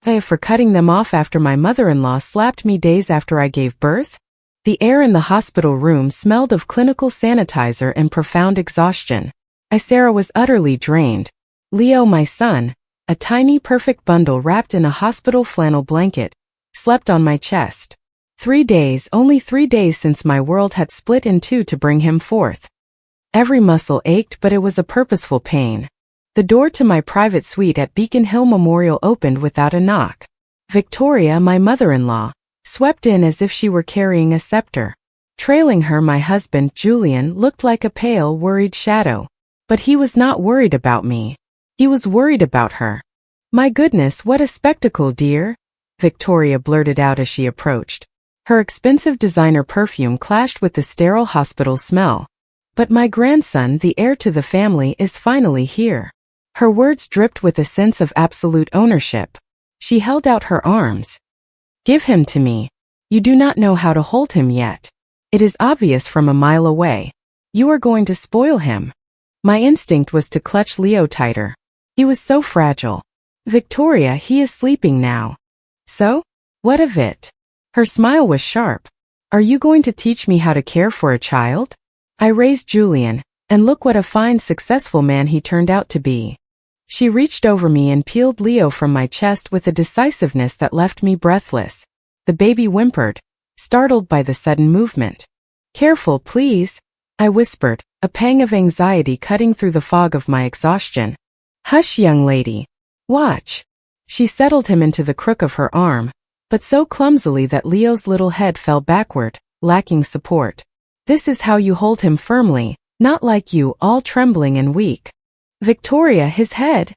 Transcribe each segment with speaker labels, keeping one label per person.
Speaker 1: For cutting them off after my mother-in-law slapped me days after I gave birth? The air in the hospital room smelled of clinical sanitizer and profound exhaustion. Sarah was utterly drained. Leo, my son, a tiny perfect bundle wrapped in a hospital flannel blanket, slept on my chest. 3 days, only 3 days since my world had split in two to bring him forth. Every muscle ached, but it was a purposeful pain. The door to my private suite at Beacon Hill Memorial opened without a knock. Victoria, my mother-in-law, swept in as if she were carrying a scepter. Trailing her, my husband, Julian, looked like a pale, worried shadow. But he was not worried about me. He was worried about her. "My goodness, what a spectacle, dear," Victoria blurted out as she approached. Her expensive designer perfume clashed with the sterile hospital smell. "But my grandson, the heir to the family, is finally here." Her words dripped with a sense of absolute ownership. She held out her arms. "Give him to me. You do not know how to hold him yet. It is obvious from a mile away. You are going to spoil him." My instinct was to clutch Leo tighter. He was so fragile. "Victoria, he is sleeping now." "So? What of it?" Her smile was sharp. "Are you going to teach me how to care for a child?" I raised Julian, and look what a fine, successful man he turned out to be. She reached over me and peeled Leo from my chest with a decisiveness that left me breathless. The baby whimpered, startled by the sudden movement. "Careful, please," I whispered, a pang of anxiety cutting through the fog of my exhaustion. "Hush, young lady. Watch." She settled him into the crook of her arm, but so clumsily that Leo's little head fell backward, lacking support. "This is how you hold him firmly, not like you, all trembling and weak." "Victoria, his head,"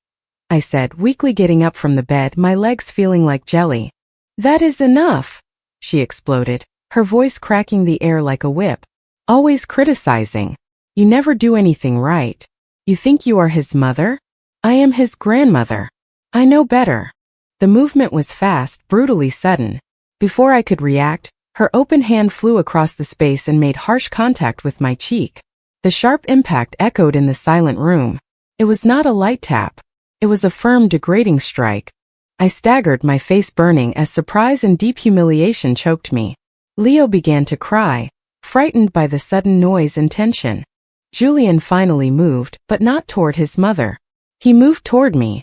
Speaker 1: I said, weakly getting up from the bed, my legs feeling like jelly. "That is enough," she exploded, her voice cracking the air like a whip. "Always criticizing. You never do anything right. You think you are his mother? I am his grandmother. I know better." The movement was fast, brutally sudden. Before I could react, her open hand flew across the space and made harsh contact with my cheek. The sharp impact echoed in the silent room. It was not a light tap. It was a firm, degrading strike. I staggered, my face burning as surprise and deep humiliation choked me. Leo began to cry, frightened by the sudden noise and tension. Julian finally moved, but not toward his mother. He moved toward me.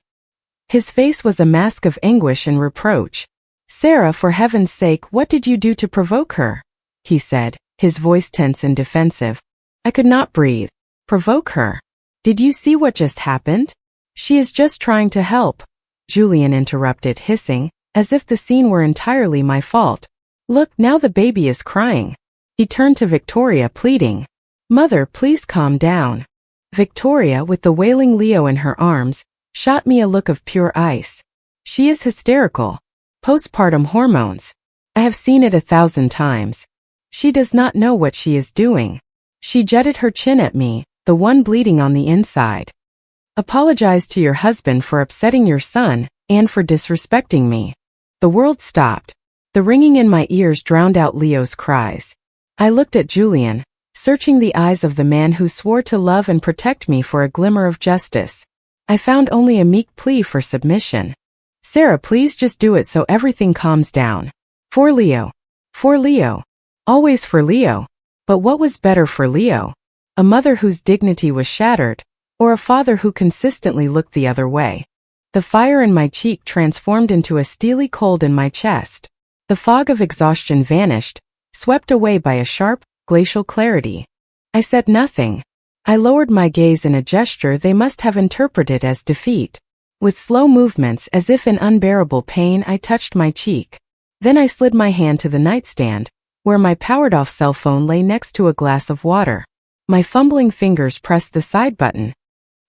Speaker 1: His face was a mask of anguish and reproach. "Sarah, for heaven's sake, what did you do to provoke her?" he said, his voice tense and defensive. I could not breathe. "Provoke her? Did you see what just happened?" "She is just trying to help," Julian interrupted, hissing, as if the scene were entirely my fault. "Look, now the baby is crying." He turned to Victoria, pleading, "Mother, please calm down." Victoria, with the wailing Leo in her arms, shot me a look of pure ice. "She is hysterical. Postpartum hormones. I have seen it 1,000 times. She does not know what she is doing." She jutted her chin at me, the one bleeding on the inside. "Apologize to your husband for upsetting your son, and for disrespecting me." The world stopped. The ringing in my ears drowned out Leo's cries. I looked at Julian, searching the eyes of the man who swore to love and protect me for a glimmer of justice. I found only a meek plea for submission. "Sarah, please just do it so everything calms down. For Leo. For Leo. Always for Leo." But what was better for Leo? A mother whose dignity was shattered, or a father who consistently looked the other way? The fire in my cheek transformed into a steely cold in my chest. The fog of exhaustion vanished, swept away by a sharp, glacial clarity. I said nothing. I lowered my gaze in a gesture they must have interpreted as defeat. With slow movements as if in unbearable pain, I touched my cheek. Then I slid my hand to the nightstand, where my powered-off cell phone lay next to a glass of water. My fumbling fingers pressed the side button.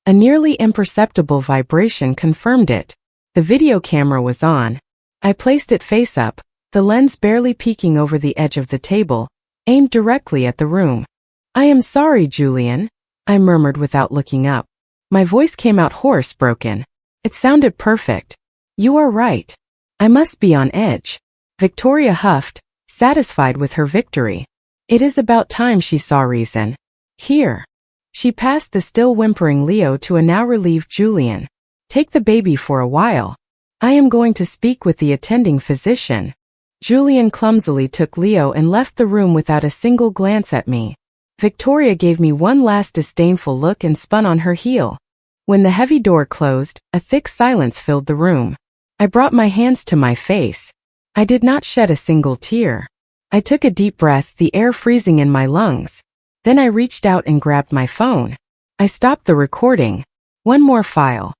Speaker 1: A nearly imperceptible vibration confirmed it. The video camera was on. I placed it face up, the lens barely peeking over the edge of the table, aimed directly at the room. "I am sorry, Julian," I murmured without looking up. My voice came out hoarse, broken. It sounded perfect. "You are right. I must be on edge." Victoria huffed, satisfied with her victory. "It is about time she saw reason. Here." She passed the still whimpering Leo to a now relieved Julian. "Take the baby for a while." I am going to speak with the attending physician. Julian clumsily took Leo and left the room without a single glance at me. Victoria gave me one last disdainful look and spun on her heel. When the heavy door closed, a thick silence filled the room. I brought my hands to my face. I did not shed a single tear. I took a deep breath, the air freezing in my lungs. Then I reached out and grabbed my phone. I stopped the recording. One more file.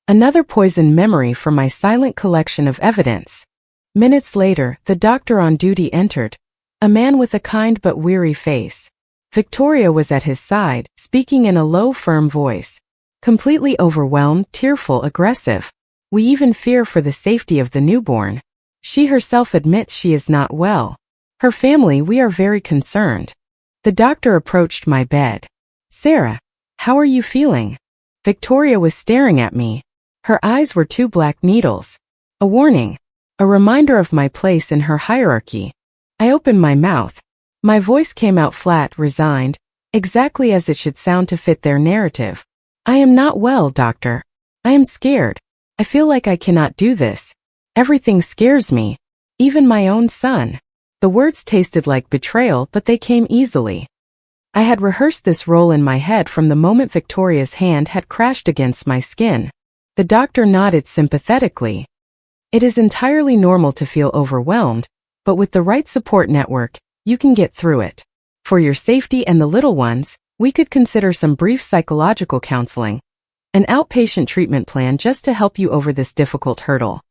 Speaker 1: Another poisoned memory from my silent collection of evidence. Minutes later, the doctor on duty entered, a man with a kind but weary face. Victoria was at his side, speaking in a low, firm voice. Completely overwhelmed, tearful, aggressive. We even fear for the safety of the newborn. She herself admits she is not well. Her family, we are very concerned. The doctor approached my bed. Sarah, how are you feeling? Victoria was staring at me. Her eyes were two black needles. A warning. A reminder of my place in her hierarchy. I opened my mouth. My voice came out flat, resigned, exactly as it should sound to fit their narrative. I am not well, doctor. I am scared. I feel like I cannot do this. Everything scares me. Even my own son. The words tasted like betrayal, but they came easily. I had rehearsed this role in my head from the moment Victoria's hand had crashed against my skin. The doctor nodded sympathetically. It is entirely normal to feel overwhelmed, but with the right support network, you can get through it. For your safety and the little ones, we could consider some brief psychological counseling, an outpatient treatment plan just to help you over this difficult hurdle.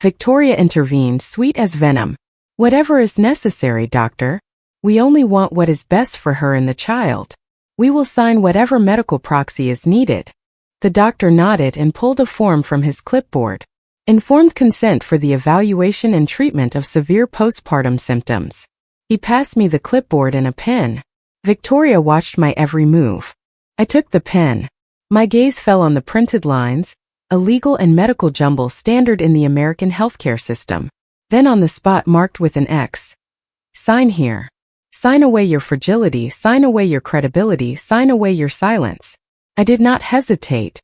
Speaker 1: Victoria intervened, sweet as venom. Whatever is necessary, doctor. We only want what is best for her and the child. We will sign whatever medical proxy is needed. The doctor nodded and pulled a form from his clipboard. Informed consent for the evaluation and treatment of severe postpartum symptoms. He passed me the clipboard and a pen. Victoria watched my every move. I took the pen. My gaze fell on the printed lines, a legal and medical jumble standard in the American healthcare system. Then on the spot marked with an X. Sign here. Sign away your fragility, sign away your credibility, sign away your silence. I did not hesitate.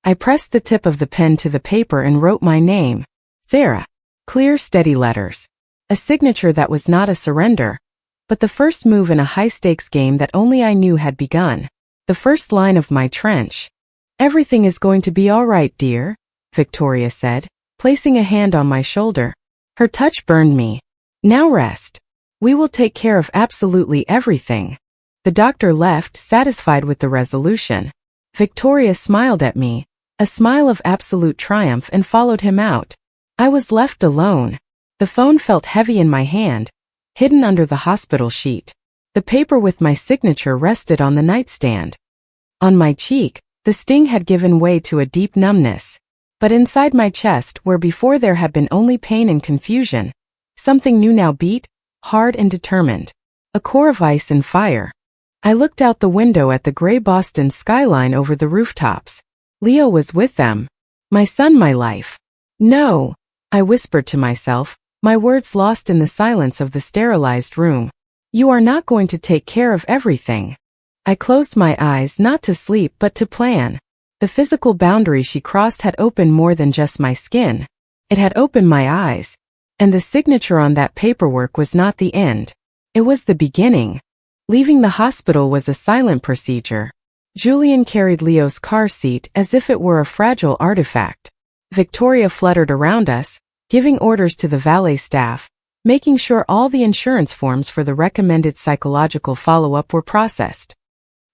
Speaker 1: I pressed the tip of the pen to the paper and wrote my name. Sarah. Clear, steady letters. A signature that was not a surrender, but the first move in a high-stakes game that only I knew had begun. The first line of my trench. Everything is going to be all right, dear, Victoria said, placing a hand on my shoulder. Her touch burned me. Now rest. We will take care of absolutely everything. The doctor left, satisfied with the resolution. Victoria smiled at me, a smile of absolute triumph, and followed him out. I was left alone. The phone felt heavy in my hand, hidden under the hospital sheet. The paper with my signature rested on the nightstand. On my cheek, the sting had given way to a deep numbness. But inside my chest, where before there had been only pain and confusion, something new now beat, hard and determined. A core of ice and fire. I looked out the window at the gray Boston skyline over the rooftops. Leo was with them. My son, my life. No, I whispered to myself, my words lost in the silence of the sterilized room. You are not going to take care of everything. I closed my eyes, not to sleep but to plan. The physical boundary she crossed had opened more than just my skin. It had opened my eyes. And the signature on that paperwork was not the end. It was the beginning. Leaving the hospital was a silent procedure. Julian carried Leo's car seat as if it were a fragile artifact. Victoria fluttered around us, giving orders to the valet staff, making sure all the insurance forms for the recommended psychological follow-up were processed.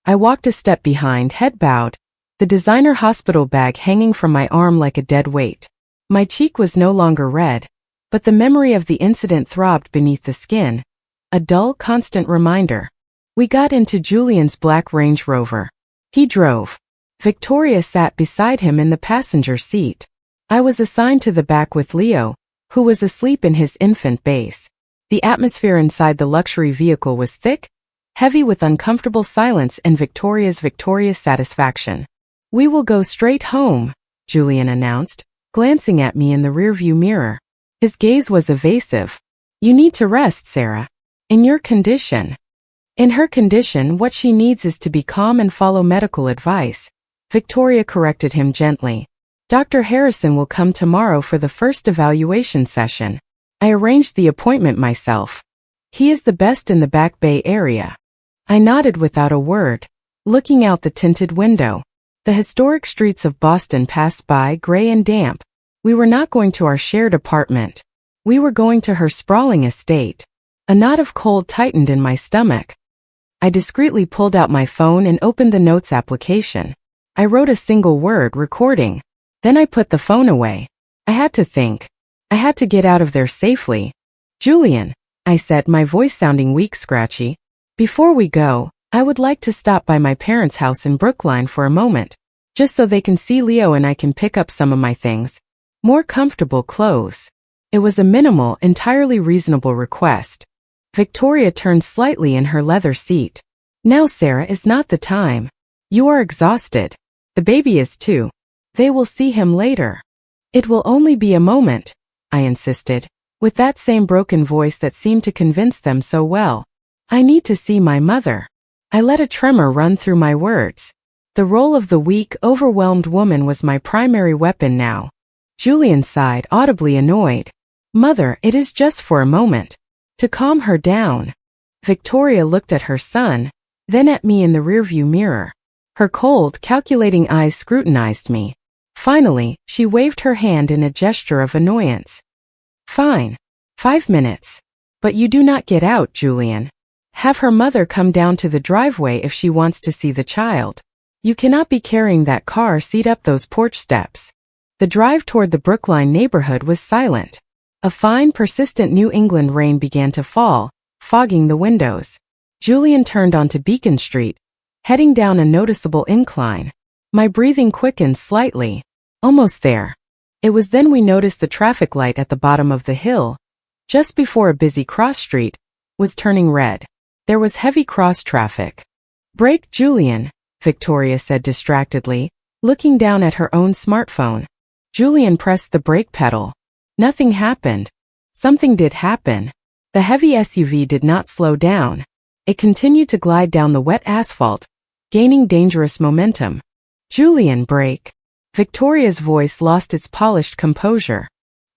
Speaker 1: I walked a step behind, head bowed, the designer hospital bag hanging from my arm like a dead weight. My cheek was no longer red, but the memory of the incident throbbed beneath the skin, a dull, constant reminder. We got into Julian's black Range Rover. He drove. Victoria sat beside him in the passenger seat. I was assigned to the back with Leo, who was asleep in his infant base. The atmosphere inside the luxury vehicle was thick, heavy with uncomfortable silence and Victoria's satisfaction. We will go straight home, Julian announced, glancing at me in the rearview mirror. His gaze was evasive. You need to rest, Sarah. In your condition. In her condition, what she needs is to be calm and follow medical advice. Victoria corrected him gently. Dr. Harrison will come tomorrow for the first evaluation session. I arranged the appointment myself. He is the best in the Back Bay area. I nodded without a word, looking out the tinted window. The historic streets of Boston passed by, gray and damp. We were not going to our shared apartment. We were going to her sprawling estate. A knot of cold tightened in my stomach. I discreetly pulled out my phone and opened the notes application. I wrote a single word, recording. Then I put the phone away. I had to think. I had to get out of there safely. Julian, I said, my voice sounding weak, scratchy. Before we go, I would like to stop by my parents' house in Brookline for a moment, just so they can see Leo and I can pick up some of my things. More comfortable clothes. It was a minimal, entirely reasonable request. Victoria turned slightly in her leather seat. Now, Sarah, is not the time. You are exhausted. The baby is too. They will see him later. It will only be a moment, I insisted, with that same broken voice that seemed to convince them so well. I need to see my mother. I let a tremor run through my words. The role of the weak, overwhelmed woman was my primary weapon now. Julian sighed, audibly annoyed. Mother, it is just for a moment. To calm her down. Victoria looked at her son, then at me in the rearview mirror. Her cold, calculating eyes scrutinized me. Finally, she waved her hand in a gesture of annoyance. Fine. 5 minutes. But you do not get out, Julian. Have her mother come down to the driveway if she wants to see the child. You cannot be carrying that car seat up those porch steps. The drive toward the Brookline neighborhood was silent. A fine, persistent New England rain began to fall, fogging the windows. Julian turned onto Beacon Street, heading down a noticeable incline. My breathing quickened slightly. Almost there. It was then we noticed the traffic light at the bottom of the hill, just before a busy cross street, was turning red. There was heavy cross traffic. Brake, Julian, Victoria said distractedly, looking down at her own smartphone. Julian pressed the brake pedal. Nothing happened. Something did happen. The heavy SUV did not slow down. It continued to glide down the wet asphalt, gaining dangerous momentum. Julian, brake. Victoria's voice lost its polished composure.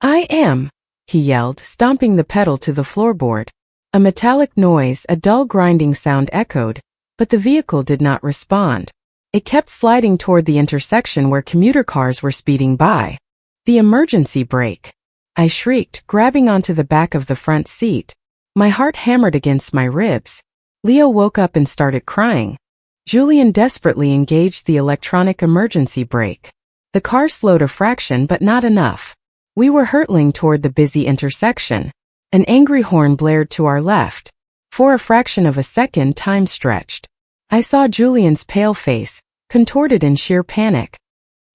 Speaker 1: I am, he yelled, stomping the pedal to the floorboard. A metallic noise, a dull grinding sound echoed, but the vehicle did not respond. It kept sliding toward the intersection where commuter cars were speeding by. The emergency brake. I shrieked, grabbing onto the back of the front seat. My heart hammered against my ribs. Leo woke up and started crying. Julian desperately engaged the electronic emergency brake. The car slowed a fraction, but not enough. We were hurtling toward the busy intersection. An angry horn blared to our left. For a fraction of a second, time stretched. I saw Julian's pale face, contorted in sheer panic.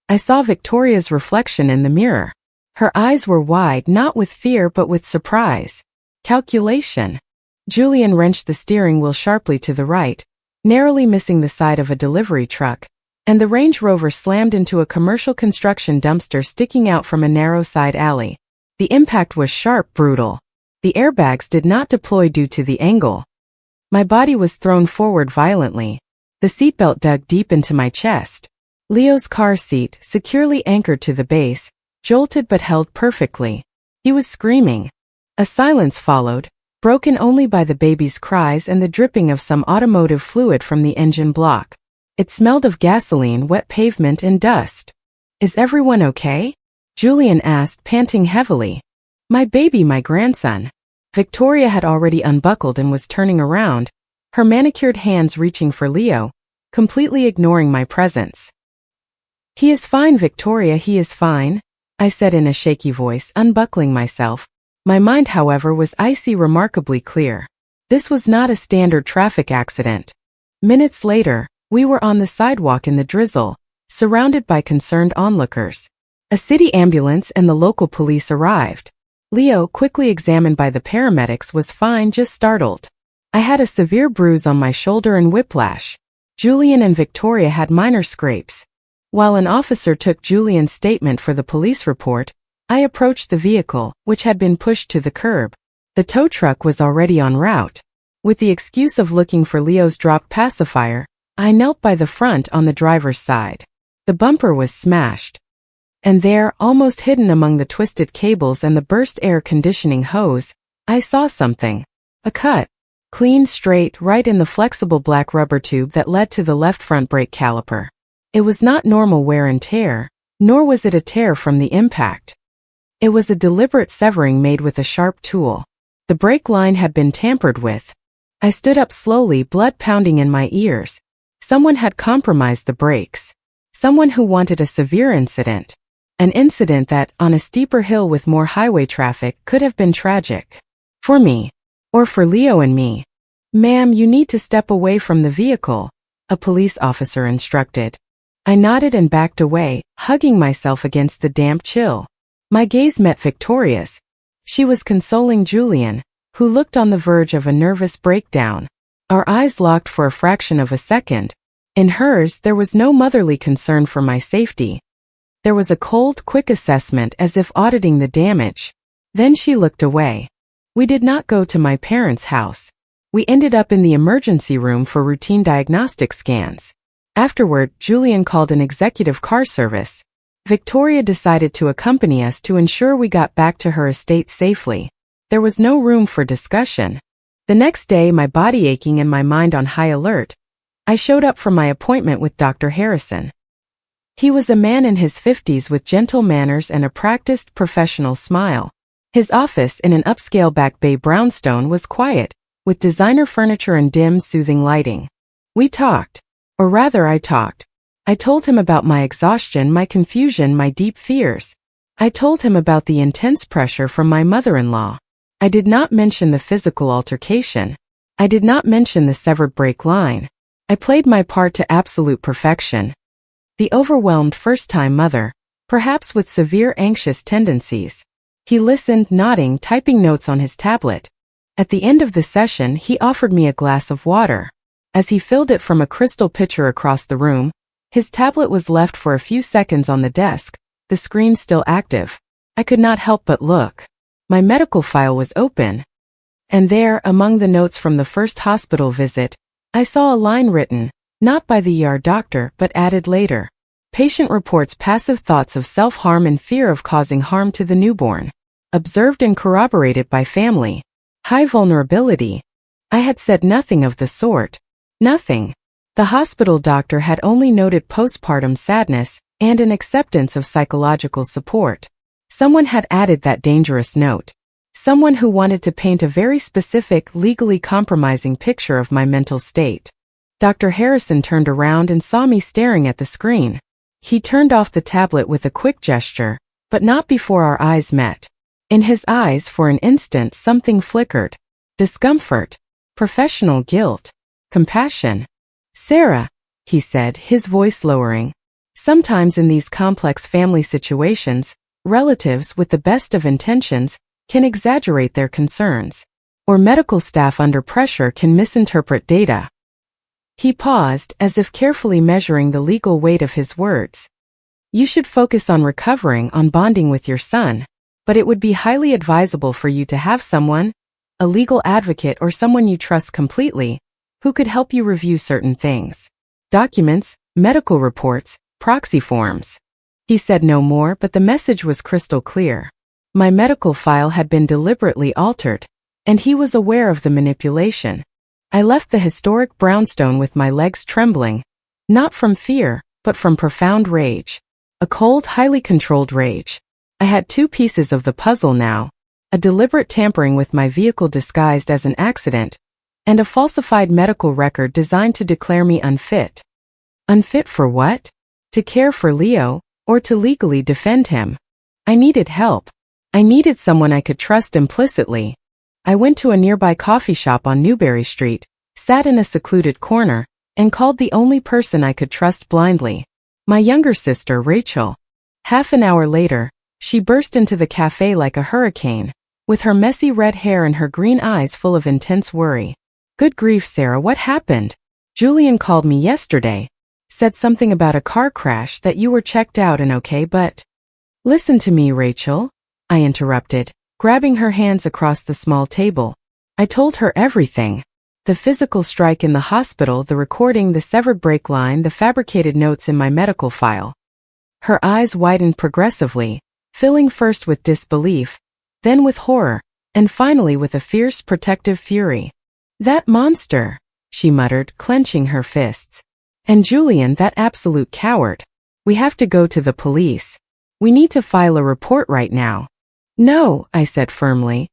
Speaker 1: I saw Victoria's reflection in the mirror. Her eyes were wide, not with fear but with surprise. Calculation. Julian wrenched the steering wheel sharply to the right, narrowly missing the side of a delivery truck, and the Range Rover slammed into a commercial construction dumpster sticking out from a narrow side alley. The impact was sharp, brutal. The airbags did not deploy due to the angle. My body was thrown forward violently. The seatbelt dug deep into my chest. Leo's car seat, securely anchored to the base, jolted but held perfectly. He was screaming. A silence followed, broken only by the baby's cries and the dripping of some automotive fluid from the engine block. It smelled of gasoline, wet pavement, and dust. Is everyone okay? Julian asked, panting heavily. My baby, my grandson. Victoria had already unbuckled and was turning around, her manicured hands reaching for Leo, completely ignoring my presence. He is fine, Victoria, he is fine, I said in a shaky voice, unbuckling myself. My mind, however, was icy, remarkably clear. This was not a standard traffic accident. Minutes later, we were on the sidewalk in the drizzle, surrounded by concerned onlookers. A city ambulance and the local police arrived. Leo, quickly examined by the paramedics, was fine, just startled. I had a severe bruise on my shoulder and whiplash. Julian and Victoria had minor scrapes. While an officer took Julian's statement for the police report, I approached the vehicle, which had been pushed to the curb. The tow truck was already en route. With the excuse of looking for Leo's dropped pacifier, I knelt by the front on the driver's side. The bumper was smashed. And there, almost hidden among the twisted cables and the burst air conditioning hose, I saw something. A cut. Clean, straight, right in the flexible black rubber tube that led to the left front brake caliper. It was not normal wear and tear, nor was it a tear from the impact. It was a deliberate severing made with a sharp tool. The brake line had been tampered with. I stood up slowly, blood pounding in my ears. Someone had compromised the brakes. Someone who wanted a severe incident. An incident that, on a steeper hill with more highway traffic, could have been tragic. For me. Or for Leo and me. "Ma'am, you need to step away from the vehicle," a police officer instructed. I nodded and backed away, hugging myself against the damp chill. My gaze met Victoria's. She was consoling Julian, who looked on the verge of a nervous breakdown. Our eyes locked for a fraction of a second. In hers, there was no motherly concern for my safety. There was a cold, quick assessment as if auditing the damage. Then she looked away. We did not go to my parents' house. We ended up in the emergency room for routine diagnostic scans. Afterward, Julian called an executive car service. Victoria decided to accompany us to ensure we got back to her estate safely. There was no room for discussion. The next day, my body aching and my mind on high alert, I showed up for my appointment with Dr. Harrison. He was a man in his 50s with gentle manners and a practiced professional smile. His office in an upscale Back Bay brownstone was quiet, with designer furniture and dim, soothing lighting. We talked. Or rather, I talked. I told him about my exhaustion, my confusion, my deep fears. I told him about the intense pressure from my mother-in-law. I did not mention the physical altercation. I did not mention the severed brake line. I played my part to absolute perfection. The overwhelmed first-time mother, perhaps with severe anxious tendencies. He listened, nodding, typing notes on his tablet. At the end of the session, he offered me a glass of water. As he filled it from a crystal pitcher across the room, his tablet was left for a few seconds on the desk, the screen still active. I could not help but look. My medical file was open. And there, among the notes from the first hospital visit, I saw a line written, not by the ER doctor but added later. Patient reports passive thoughts of self-harm and fear of causing harm to the newborn. Observed and corroborated by family. High vulnerability. I had said nothing of the sort. Nothing. The hospital doctor had only noted postpartum sadness and an acceptance of psychological support. Someone had added that dangerous note. Someone who wanted to paint a very specific, legally compromising picture of my mental state. Dr. Harrison turned around and saw me staring at the screen. He turned off the tablet with a quick gesture, but not before our eyes met. In his eyes, for an instant, something flickered. Discomfort. Professional guilt. Compassion. "Sarah," he said, his voice lowering. Sometimes in these complex family situations, relatives with the best of intentions can exaggerate their concerns. Or medical staff under pressure can misinterpret data. He paused, as if carefully measuring the legal weight of his words. "You should focus on recovering, on bonding with your son. But it would be highly advisable for you to have someone, a legal advocate or someone you trust completely, who could help you review certain things. Documents, medical reports, proxy forms." He said no more, but the message was crystal clear. My medical file had been deliberately altered, and he was aware of the manipulation. I left the historic brownstone with my legs trembling, not from fear, but from profound rage. A cold, highly controlled rage. I had two pieces of the puzzle now. A deliberate tampering with my vehicle disguised as an accident, and a falsified medical record designed to declare me unfit. Unfit for what? To care for Leo, or to legally defend him. I needed help. I needed someone I could trust implicitly. I went to a nearby coffee shop on Newberry Street, sat in a secluded corner, and called the only person I could trust blindly. My younger sister, Rachel. Half an hour later, she burst into the cafe like a hurricane, with her messy red hair and her green eyes full of intense worry. "Good grief, Sarah, what happened? Julian called me yesterday. Said something about a car crash, that you were checked out and okay, but—" "Listen to me, Rachel," I interrupted, grabbing her hands across the small table. I told her everything. The physical strike in the hospital, the recording, the severed brake line, the fabricated notes in my medical file. Her eyes widened progressively, filling first with disbelief, then with horror, and finally with a fierce protective fury. "That monster," she muttered, clenching her fists. "And Julian, that absolute coward. We have to go to the police. We need to file a report right now." "No," I said firmly.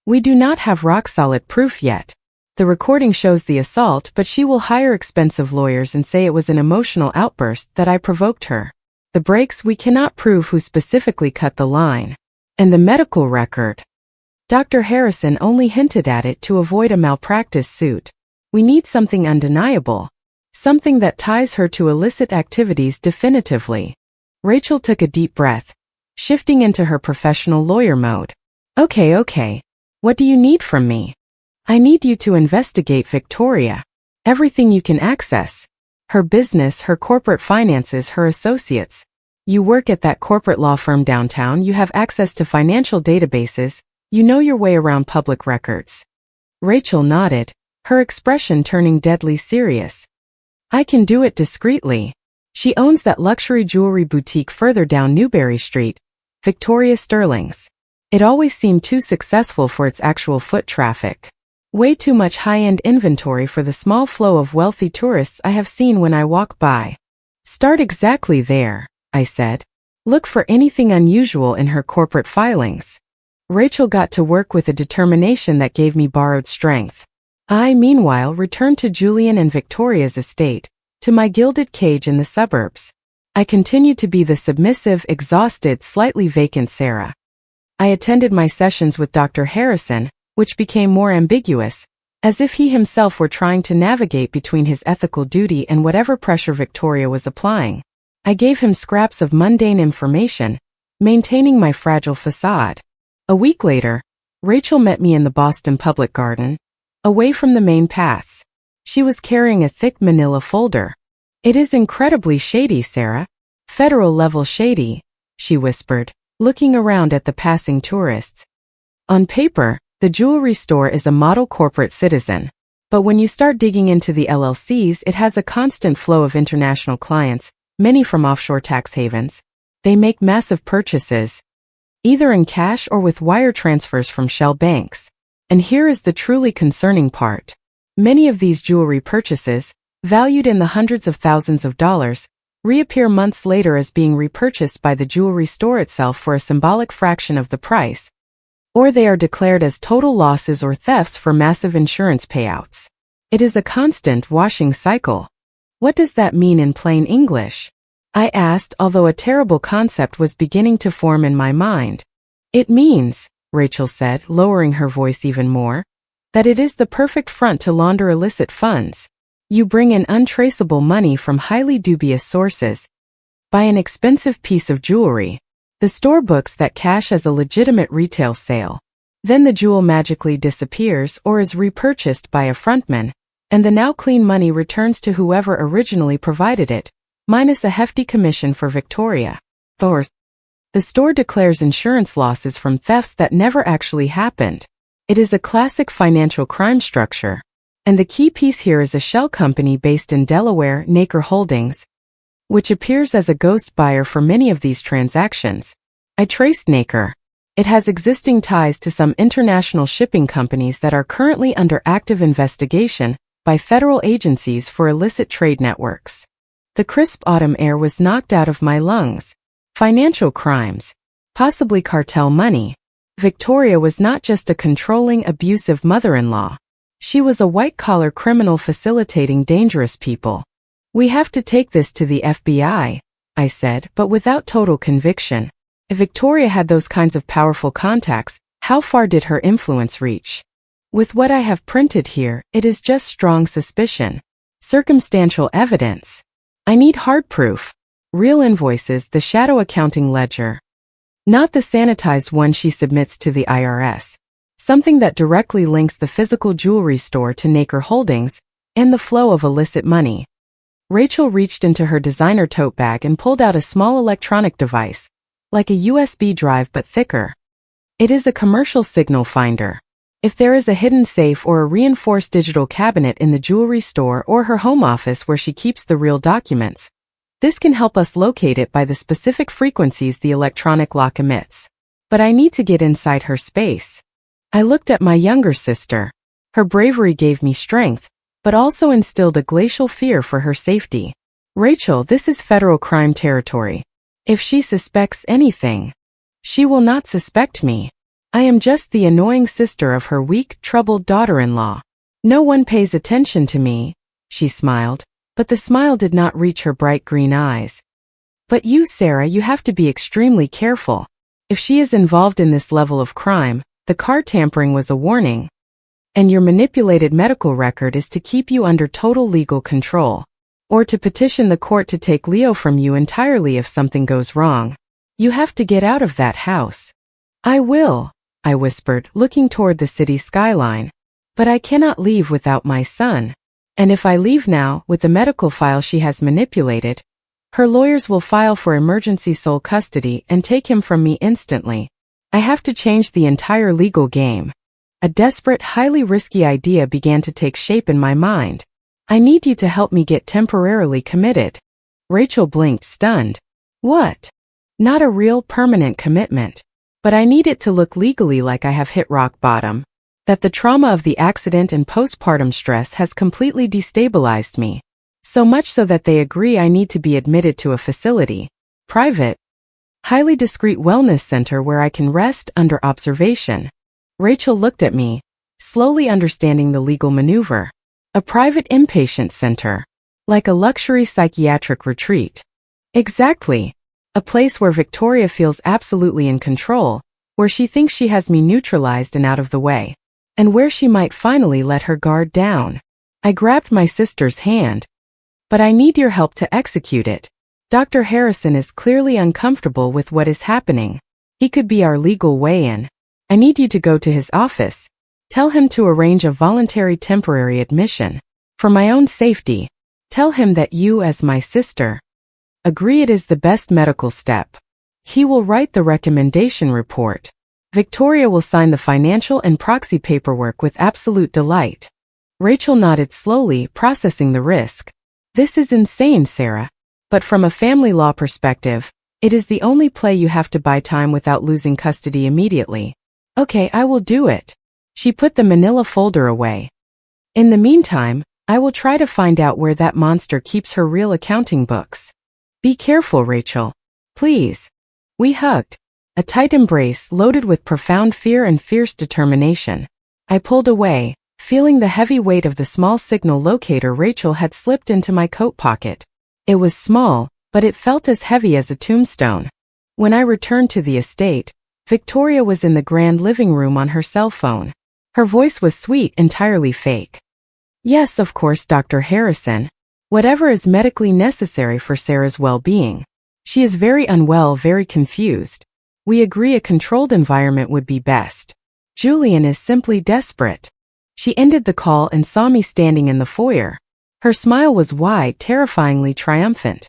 Speaker 1: "We do not have rock-solid proof yet. The recording shows the assault, but she will hire expensive lawyers and say it was an emotional outburst that I provoked her. The breaks, we cannot prove who specifically cut the line. And the medical record. Dr. Harrison only hinted at it to avoid a malpractice suit. We need something undeniable. Something that ties her to illicit activities definitively." Rachel took a deep breath, shifting into her professional lawyer mode. Okay. What do you need from me?" "I need you to investigate Victoria. Everything you can access. Her business, her corporate finances, her associates. You work at that corporate law firm downtown, you have access to financial databases, you know your way around public records." Rachel nodded, her expression turning deadly serious. "I can do it discreetly. She owns that luxury jewelry boutique further down Newberry Street, Victoria Sterling's. It always seemed too successful for its actual foot traffic. Way too much high-end inventory for the small flow of wealthy tourists I have seen when I walk by." "Start exactly there," I said. "Look for anything unusual in her corporate filings." Rachel got to work with a determination that gave me borrowed strength. I, meanwhile, returned to Julian and Victoria's estate, to my gilded cage in the suburbs. I continued to be the submissive, exhausted, slightly vacant Sarah. I attended my sessions with Dr. Harrison, which became more ambiguous, as if he himself were trying to navigate between his ethical duty and whatever pressure Victoria was applying. I gave him scraps of mundane information, maintaining my fragile facade. A week later, Rachel met me in the Boston Public Garden, away from the main paths. She was carrying a thick manila folder. "It is incredibly shady, Sarah. Federal-level shady," she whispered, looking around at the passing tourists. "On paper, the jewelry store is a model corporate citizen. But when you start digging into the LLCs, it has a constant flow of international clients, many from offshore tax havens. They make massive purchases, either in cash or with wire transfers from shell banks. And here is the truly concerning part. Many of these jewelry purchases, valued in the hundreds of thousands of dollars, reappear months later as being repurchased by the jewelry store itself for a symbolic fraction of the price. Or they are declared as total losses or thefts for massive insurance payouts. It is a constant washing cycle." "What does that mean in plain English?" I asked, although a terrible concept was beginning to form in my mind. "It means," Rachel said, lowering her voice even more, "that it is the perfect front to launder illicit funds. You bring in untraceable money from highly dubious sources. Buy an expensive piece of jewelry. The store books that cash as a legitimate retail sale. Then the jewel magically disappears or is repurchased by a frontman, and the now clean money returns to whoever originally provided it, minus a hefty commission for Victoria. Fourth, the store declares insurance losses from thefts that never actually happened. It is a classic financial crime structure. And the key piece here is a shell company based in Delaware, Naker Holdings, which appears as a ghost buyer for many of these transactions. I traced Naker. It has existing ties to some international shipping companies that are currently under active investigation by federal agencies for illicit trade networks. The crisp autumn air was knocked out of my lungs. Financial crimes. Possibly cartel money. Victoria was not just a controlling, abusive mother-in-law. She was a white-collar criminal facilitating dangerous people. "We have to take this to the FBI," I said, but without total conviction. If Victoria had those kinds of powerful contacts, how far did her influence reach? With what I have printed here, it is just strong suspicion. Circumstantial evidence. I need hard proof. Real invoices, the shadow accounting ledger. Not the sanitized one she submits to the IRS. Something that directly links the physical jewelry store to Naker Holdings and the flow of illicit money. Rachel reached into her designer tote bag and pulled out a small electronic device, like a USB drive but thicker. It is a commercial signal finder. If there is a hidden safe or a reinforced digital cabinet in the jewelry store or her home office where she keeps the real documents, This can help us locate it by the specific frequencies the electronic lock emits. But I need to get inside her space. I looked at my younger sister. Her bravery gave me strength, but also instilled a glacial fear for her safety. Rachel, this is federal crime territory. If she suspects anything, she will not suspect me. I am just the annoying sister of her weak, troubled daughter-in-law. No one pays attention to me, she smiled, but the smile did not reach her bright green eyes. But you, Sarah, you have to be extremely careful. If she is involved in this level of crime, the car tampering was a warning. And your manipulated medical record is to keep you under total legal control. Or to petition the court to take Leo from you entirely if something goes wrong. You have to get out of that house. I will, I whispered, looking toward the city skyline. But I cannot leave without my son. And if I leave now, with the medical file she has manipulated, her lawyers will file for emergency sole custody and take him from me instantly. I have to change the entire legal game. A desperate, highly risky idea began to take shape in my mind. I need you to help me get temporarily committed. Rachel blinked, stunned. What? Not a real, permanent commitment. But I need it to look legally like I have hit rock bottom. That the trauma of the accident and postpartum stress has completely destabilized me. So much so that they agree I need to be admitted to a facility. Private, highly discreet wellness center where I can rest under observation. Rachel looked at me, slowly understanding the legal maneuver. A private inpatient center. Like a luxury psychiatric retreat. Exactly. A place where Victoria feels absolutely in control, where she thinks she has me neutralized and out of the way. And where she might finally let her guard down. I grabbed my sister's hand. But I need your help to execute it. Dr. Harrison is clearly uncomfortable with what is happening. He could be our legal way in. I need you to go to his office. Tell him to arrange a voluntary temporary admission. For my own safety. Tell him that you, as my sister, agree it is the best medical step. He will write the recommendation report. Victoria will sign the financial and proxy paperwork with absolute delight. Rachel nodded slowly, processing the risk. This is insane, Sarah. But from a family law perspective, it is the only play you have to buy time without losing custody immediately. Okay, I will do it. She put the manila folder away. In the meantime, I will try to find out where that monster keeps her real accounting books. Be careful, Rachel. Please. We hugged. A tight embrace loaded with profound fear and fierce determination. I pulled away, feeling the heavy weight of the small signal locator Rachel had slipped into my coat pocket. It was small, but it felt as heavy as a tombstone. When I returned to the estate, Victoria was in the grand living room on her cell phone. Her voice was sweet, entirely fake. Yes, of course, Dr. Harrison. Whatever is medically necessary for Sarah's well-being. She is very unwell, very confused. We agree a controlled environment would be best. Julian is simply desperate. She ended the call and saw me standing in the foyer. Her smile was wide, terrifyingly triumphant.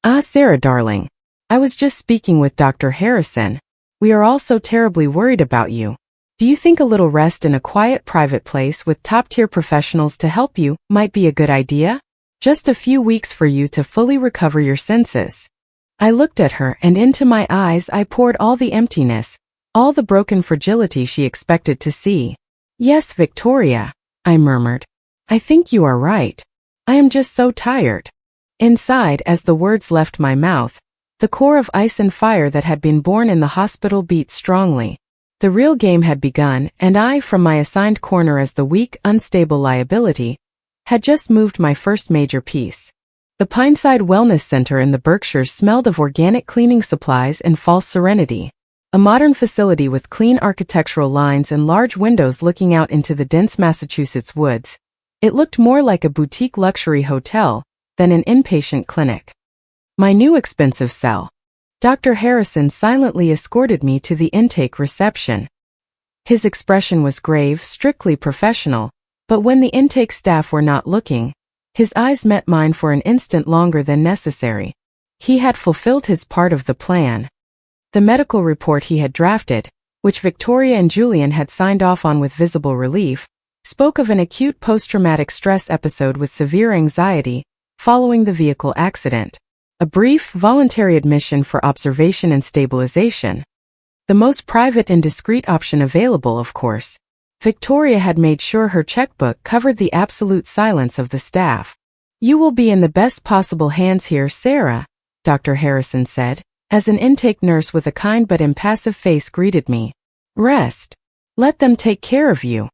Speaker 1: Ah, Sarah, darling. I was just speaking with Dr. Harrison. We are all so terribly worried about you. Do you think a little rest in a quiet private place with top-tier professionals to help you might be a good idea? Just a few weeks for you to fully recover your senses. I looked at her, and into my eyes I poured all the emptiness, all the broken fragility she expected to see. Yes, Victoria, I murmured. I think you are right. I am just so tired. Inside, as the words left my mouth, the core of ice and fire that had been born in the hospital beat strongly. The real game had begun, and I, from my assigned corner as the weak, unstable liability, had just moved my first major piece. The Pineside Wellness Center in the Berkshires smelled of organic cleaning supplies and false serenity. A modern facility with clean architectural lines and large windows looking out into the dense Massachusetts woods. It looked more like a boutique luxury hotel than an inpatient clinic. My new expensive cell. Dr. Harrison silently escorted me to the intake reception. His expression was grave, strictly professional, but when the intake staff were not looking, his eyes met mine for an instant longer than necessary. He had fulfilled his part of the plan. The medical report he had drafted, which Victoria and Julian had signed off on with visible relief, spoke of an acute post-traumatic stress episode with severe anxiety following the vehicle accident. A brief, voluntary admission for observation and stabilization. The most private and discreet option available, of course. Victoria had made sure her checkbook covered the absolute silence of the staff. "You will be in the best possible hands here, Sarah," Dr. Harrison said, as an intake nurse with a kind but impassive face greeted me. "Rest. Let them take care of you."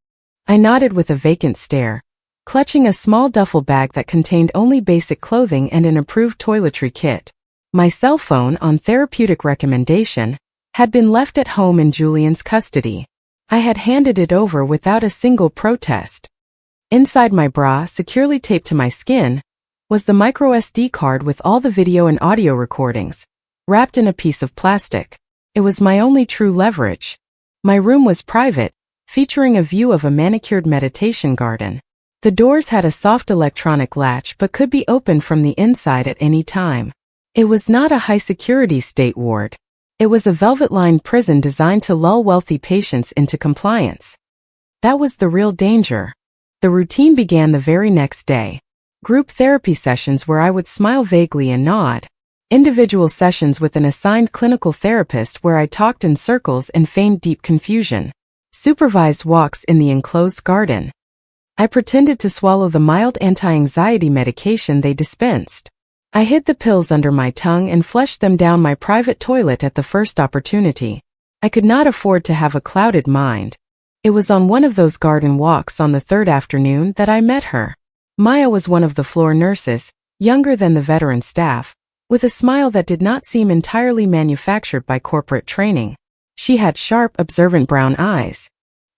Speaker 1: I nodded with a vacant stare, clutching a small duffel bag that contained only basic clothing and an approved toiletry kit. My cell phone, on therapeutic recommendation, had been left at home in Julian's custody. I had handed it over without a single protest. Inside my bra, securely taped to my skin, was the microSD card with all the video and audio recordings, wrapped in a piece of plastic. It was my only true leverage. My room was private, featuring a view of a manicured meditation garden. The doors had a soft electronic latch but could be opened from the inside at any time. It was not a high-security state ward. It was a velvet-lined prison designed to lull wealthy patients into compliance. That was the real danger. The routine began the very next day. Group therapy sessions where I would smile vaguely and nod. Individual sessions with an assigned clinical therapist where I talked in circles and feigned deep confusion. Supervised walks in the enclosed garden. I pretended to swallow the mild anti-anxiety medication they dispensed. I hid the pills under my tongue and flushed them down my private toilet at the first opportunity. I could not afford to have a clouded mind. It was on one of those garden walks on the third afternoon that I met her. Maya was one of the floor nurses, younger than the veteran staff, with a smile that did not seem entirely manufactured by corporate training. She had sharp, observant brown eyes.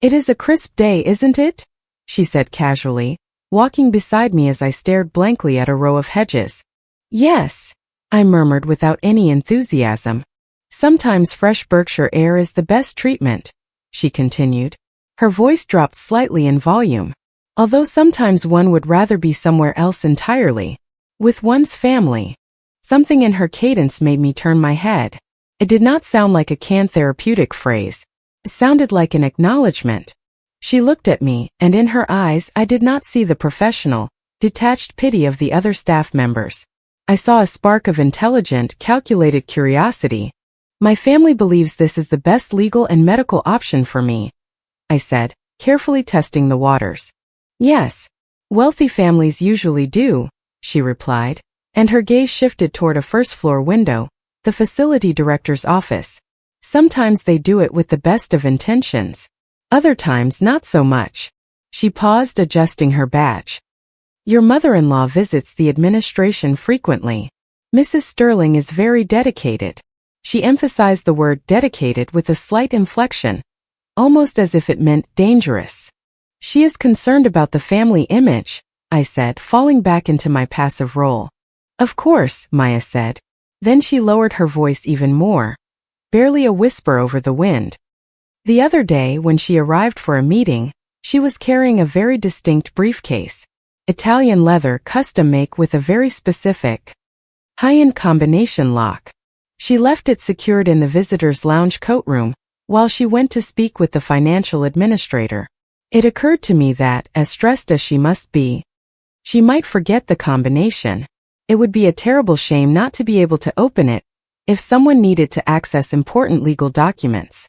Speaker 1: "It is a crisp day, isn't it?" she said casually, walking beside me as I stared blankly at a row of hedges. "Yes," I murmured without any enthusiasm. "Sometimes fresh Berkshire air is the best treatment," she continued. Her voice dropped slightly in volume. "Although sometimes one would rather be somewhere else entirely. With one's family." Something in her cadence made me turn my head. It did not sound like a canned therapeutic phrase. It sounded like an acknowledgement. She looked at me, and in her eyes I did not see the professional, detached pity of the other staff members. I saw a spark of intelligent, calculated curiosity. "My family believes this is the best legal and medical option for me," I said, carefully testing the waters. "Yes, wealthy families usually do," she replied, and her gaze shifted toward a first-floor window, the facility director's office. "Sometimes they do it with the best of intentions. Other times not so much." She paused, adjusting her badge. "Your mother-in-law visits the administration frequently. Mrs. Sterling is very dedicated." She emphasized the word dedicated with a slight inflection, almost as if it meant dangerous. "She is concerned about the family image," I said, falling back into my passive role. "Of course," Maya said. Then she lowered her voice even more, barely a whisper over the wind. The other day, when she arrived for a meeting, she was carrying a very distinct briefcase. Italian leather, custom make with a very specific, high-end combination lock. She left it secured in the visitor's lounge coat room, while she went to speak with the financial administrator. It occurred to me that, as stressed as she must be, she might forget the combination. It would be a terrible shame not to be able to open it, if someone needed to access important legal documents.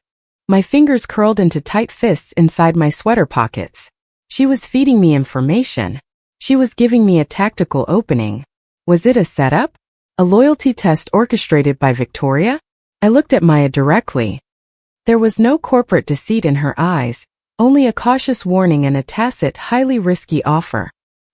Speaker 1: My fingers curled into tight fists inside my sweater pockets. She was feeding me information. She was giving me a tactical opening. Was it a setup? A loyalty test orchestrated by Victoria? I looked at Maya directly. There was no corporate deceit in her eyes, only a cautious warning and a tacit, highly risky offer.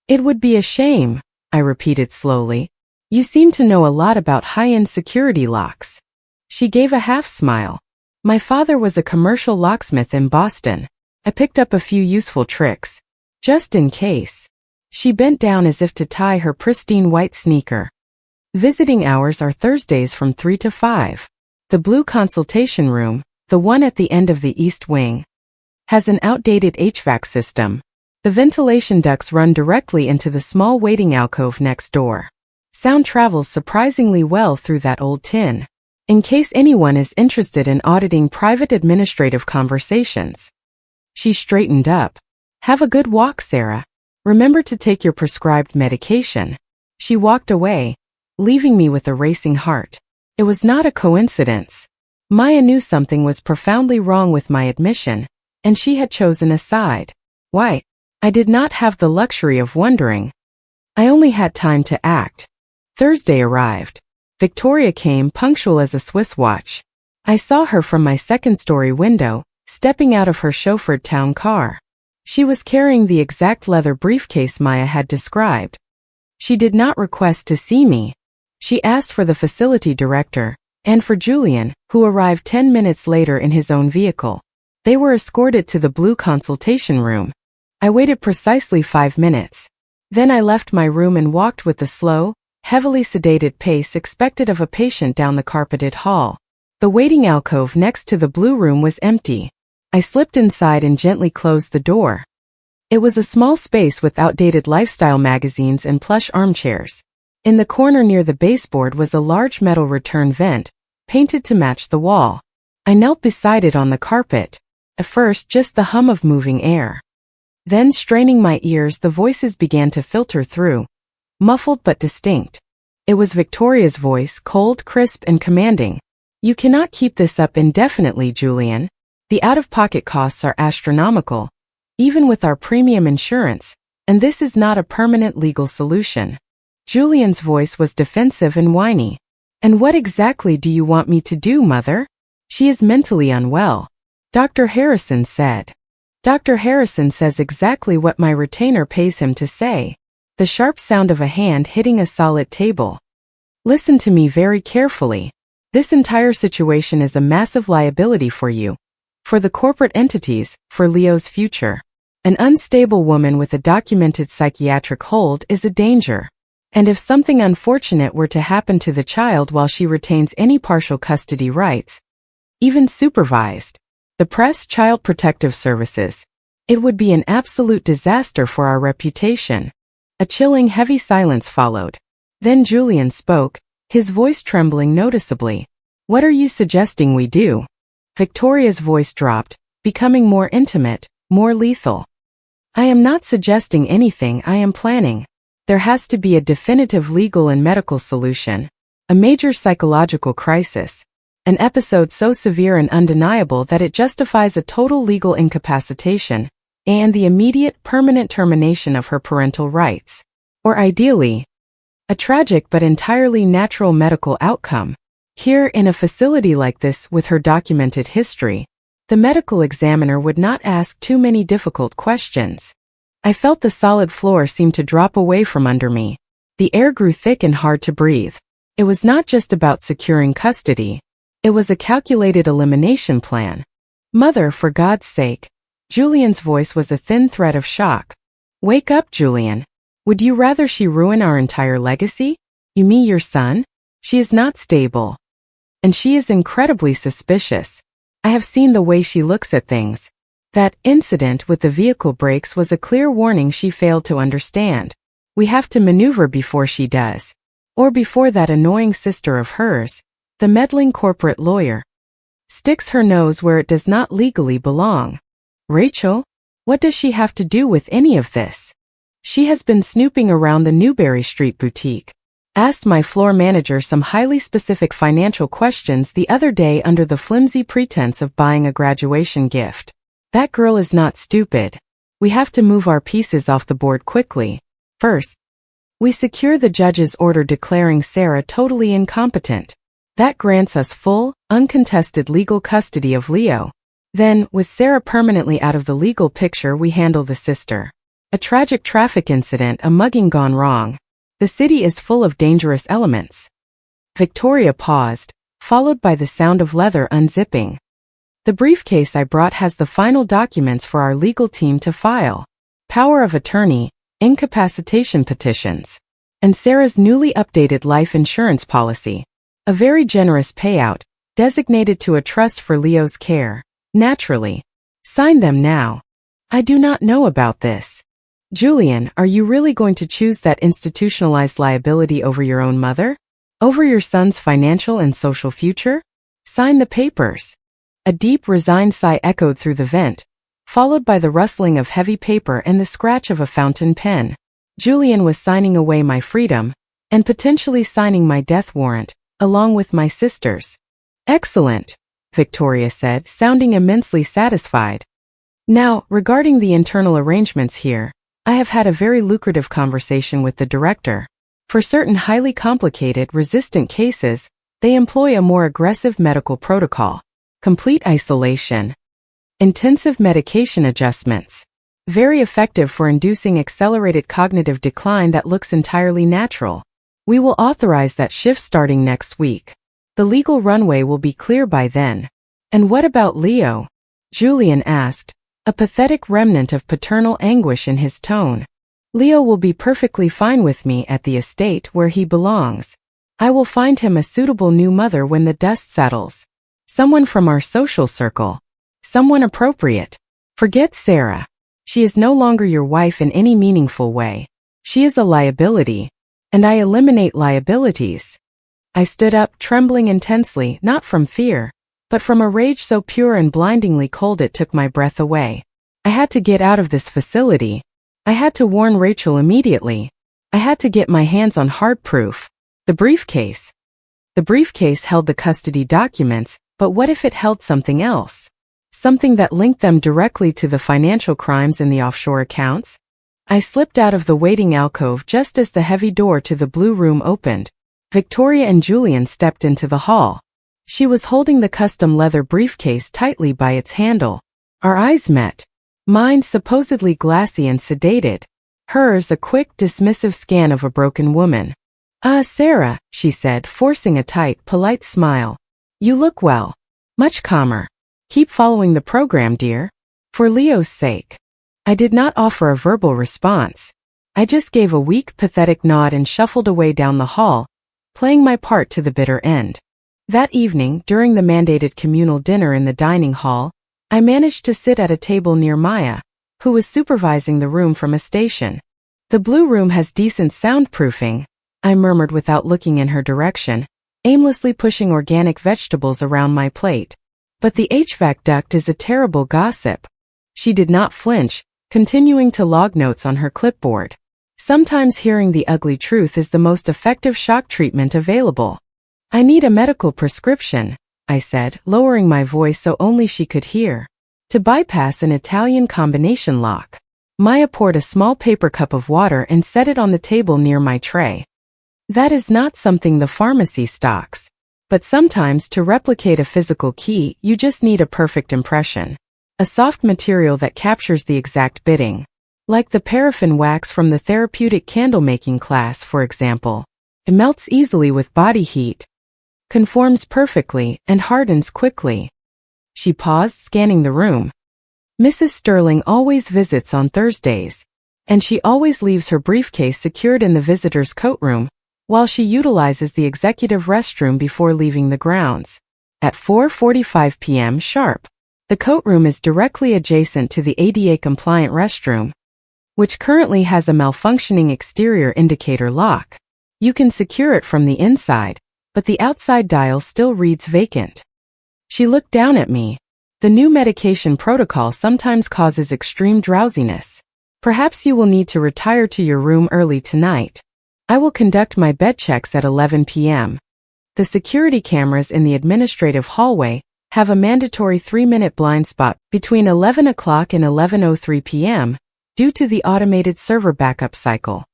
Speaker 1: "It would be a shame," I repeated slowly. "You seem to know a lot about high-end security locks." She gave a half-smile. "My father was a commercial locksmith in Boston. I picked up a few useful tricks. Just in case." She bent down as if to tie her pristine white sneaker. "Visiting hours are Thursdays from 3 to 5. The blue consultation room, the one at the end of the east wing, has an outdated HVAC system. The ventilation ducts run directly into the small waiting alcove next door. Sound travels surprisingly well through that old tin. In case anyone is interested in auditing private administrative conversations." She straightened up. "Have a good walk, Sarah. Remember to take your prescribed medication." She walked away, leaving me with a racing heart. It was not a coincidence. Maya knew something was profoundly wrong with my admission, and she had chosen a side. Why? I did not have the luxury of wondering. I only had time to act. Thursday arrived. Victoria came punctual as a Swiss watch. I saw her from my second-story window, stepping out of her chauffeured town car. She was carrying the exact leather briefcase Maya had described. She did not request to see me. She asked for the facility director, and for Julian, who arrived 10 minutes later in his own vehicle. They were escorted to the blue consultation room. I waited precisely 5 minutes. Then I left my room and walked with the slow, heavily sedated pace expected of a patient down the carpeted hall. The waiting alcove next to the blue room was empty. I slipped inside and gently closed the door. It was a small space with outdated lifestyle magazines and plush armchairs. In the corner near the baseboard was a large metal return vent, painted to match the wall. I knelt beside it on the carpet. At first, just the hum of moving air. Then, straining my ears, the voices began to filter through, muffled but distinct. It was Victoria's voice, cold, crisp, and commanding. "You cannot keep this up indefinitely, Julian. The out-of-pocket costs are astronomical, even with our premium insurance, and this is not a permanent legal solution." Julian's voice was defensive and whiny. "And what exactly do you want me to do, Mother? She is mentally unwell." Dr. Harrison said. Dr. Harrison says exactly what my retainer pays him to say. The sharp sound of a hand hitting a solid table. "Listen to me very carefully. This entire situation is a massive liability for you, for the corporate entities, for Leo's future. An unstable woman with a documented psychiatric hold is a danger. And if something unfortunate were to happen to the child while she retains any partial custody rights, even supervised, the press, Child Protective Services, it would be an absolute disaster for our reputation." A chilling, heavy silence followed. Then Julian spoke, his voice trembling noticeably. "What are you suggesting we do?" Victoria's voice dropped, becoming more intimate, more lethal. "I am not suggesting anything, I am planning. There has to be a definitive legal and medical solution. A major psychological crisis. An episode so severe and undeniable that it justifies a total legal incapacitation, and the immediate, permanent termination of her parental rights. Or ideally, a tragic but entirely natural medical outcome. Here, in a facility like this with her documented history, the medical examiner would not ask too many difficult questions. I felt the solid floor seem to drop away from under me. The air grew thick and hard to breathe. It was not just about securing custody. It was a calculated elimination plan. "Mother, for God's sake." Julian's voice was a thin thread of shock. "Wake up, Julian. Would you rather she ruin our entire legacy? You mean your son? She is not stable. And she is incredibly suspicious. I have seen the way she looks at things. That incident with the vehicle brakes was a clear warning she failed to understand. We have to maneuver before she does. Or before that annoying sister of hers, the meddling corporate lawyer, sticks her nose where it does not legally belong. Rachel? What does she have to do with any of this? She has been snooping around the Newberry Street boutique. Asked my floor manager some highly specific financial questions the other day under the flimsy pretense of buying a graduation gift. That girl is not stupid. We have to move our pieces off the board quickly. First, we secure the judge's order declaring Sarah totally incompetent. That grants us full, uncontested legal custody of Leo. Then, with Sarah permanently out of the legal picture, we handle the sister. A tragic traffic incident, a mugging gone wrong. The city is full of dangerous elements. Victoria paused, followed by the sound of leather unzipping. The briefcase I brought has the final documents for our legal team to file. Power of attorney, incapacitation petitions, and Sarah's newly updated life insurance policy. A very generous payout, designated to a trust for Leo's care. Naturally. Sign them now. I do not know about this. Julian, are you really going to choose that institutionalized liability over your own mother? Over your son's financial and social future? Sign the papers. A deep, resigned sigh echoed through the vent, followed by the rustling of heavy paper and the scratch of a fountain pen. Julian was signing away my freedom, and potentially signing my death warrant, along with my sister's. Excellent, Victoria said, sounding immensely satisfied. Now, regarding the internal arrangements here, I have had a very lucrative conversation with the director. For certain highly complicated, resistant cases, they employ a more aggressive medical protocol. Complete isolation. Intensive medication adjustments. Very effective for inducing accelerated cognitive decline that looks entirely natural. We will authorize that shift starting next week. The legal runway will be clear by then. And what about Leo? Julian asked, a pathetic remnant of paternal anguish in his tone. Leo will be perfectly fine with me at the estate where he belongs. I will find him a suitable new mother when the dust settles. Someone from our social circle. Someone appropriate. Forget Sarah. She is no longer your wife in any meaningful way. She is a liability. And I eliminate liabilities. I stood up, trembling intensely, not from fear, but from a rage so pure and blindingly cold it took my breath away. I had to get out of this facility. I had to warn Rachel immediately. I had to get my hands on hard proof. The briefcase. The briefcase held the custody documents, but what if it held something else? Something that linked them directly to the financial crimes in the offshore accounts? I slipped out of the waiting alcove just as the heavy door to the blue room opened. Victoria and Julian stepped into the hall. She was holding the custom leather briefcase tightly by its handle. Our eyes met. Mine supposedly glassy and sedated. Hers a quick, dismissive scan of a broken woman. Sarah, she said, forcing a tight, polite smile. You look well. Much calmer. Keep following the program, dear. For Leo's sake. I did not offer a verbal response. I just gave a weak, pathetic nod and shuffled away down the hall, playing my part to the bitter end. That evening, during the mandated communal dinner in the dining hall, I managed to sit at a table near Maya, who was supervising the room from a station. The blue room has decent soundproofing, I murmured without looking in her direction, aimlessly pushing organic vegetables around my plate. But the HVAC duct is a terrible gossip. She did not flinch, continuing to log notes on her clipboard. Sometimes hearing the ugly truth is the most effective shock treatment available. I need a medical prescription, I said, lowering my voice so only she could hear. To bypass an Italian combination lock. Maya poured a small paper cup of water and set it on the table near my tray. That is not something the pharmacy stocks. But sometimes to replicate a physical key, you just need a perfect impression. A soft material that captures the exact bidding. Like the paraffin wax from the therapeutic candle-making class, for example. It melts easily with body heat, conforms perfectly, and hardens quickly. She paused, scanning the room. Mrs. Sterling always visits on Thursdays, and she always leaves her briefcase secured in the visitor's coat room, while she utilizes the executive restroom before leaving the grounds. At 4:45 p.m. sharp. The coat room is directly adjacent to the ADA-compliant restroom, which currently has a malfunctioning exterior indicator lock. You can secure it from the inside, but the outside dial still reads vacant. She looked down at me. The new medication protocol sometimes causes extreme drowsiness. Perhaps you will need to retire to your room early tonight. I will conduct my bed checks at 11 p.m. The security cameras in the administrative hallway have a mandatory 3-minute blind spot between 11 o'clock and 11:03 p.m. due to the automated server backup cycle.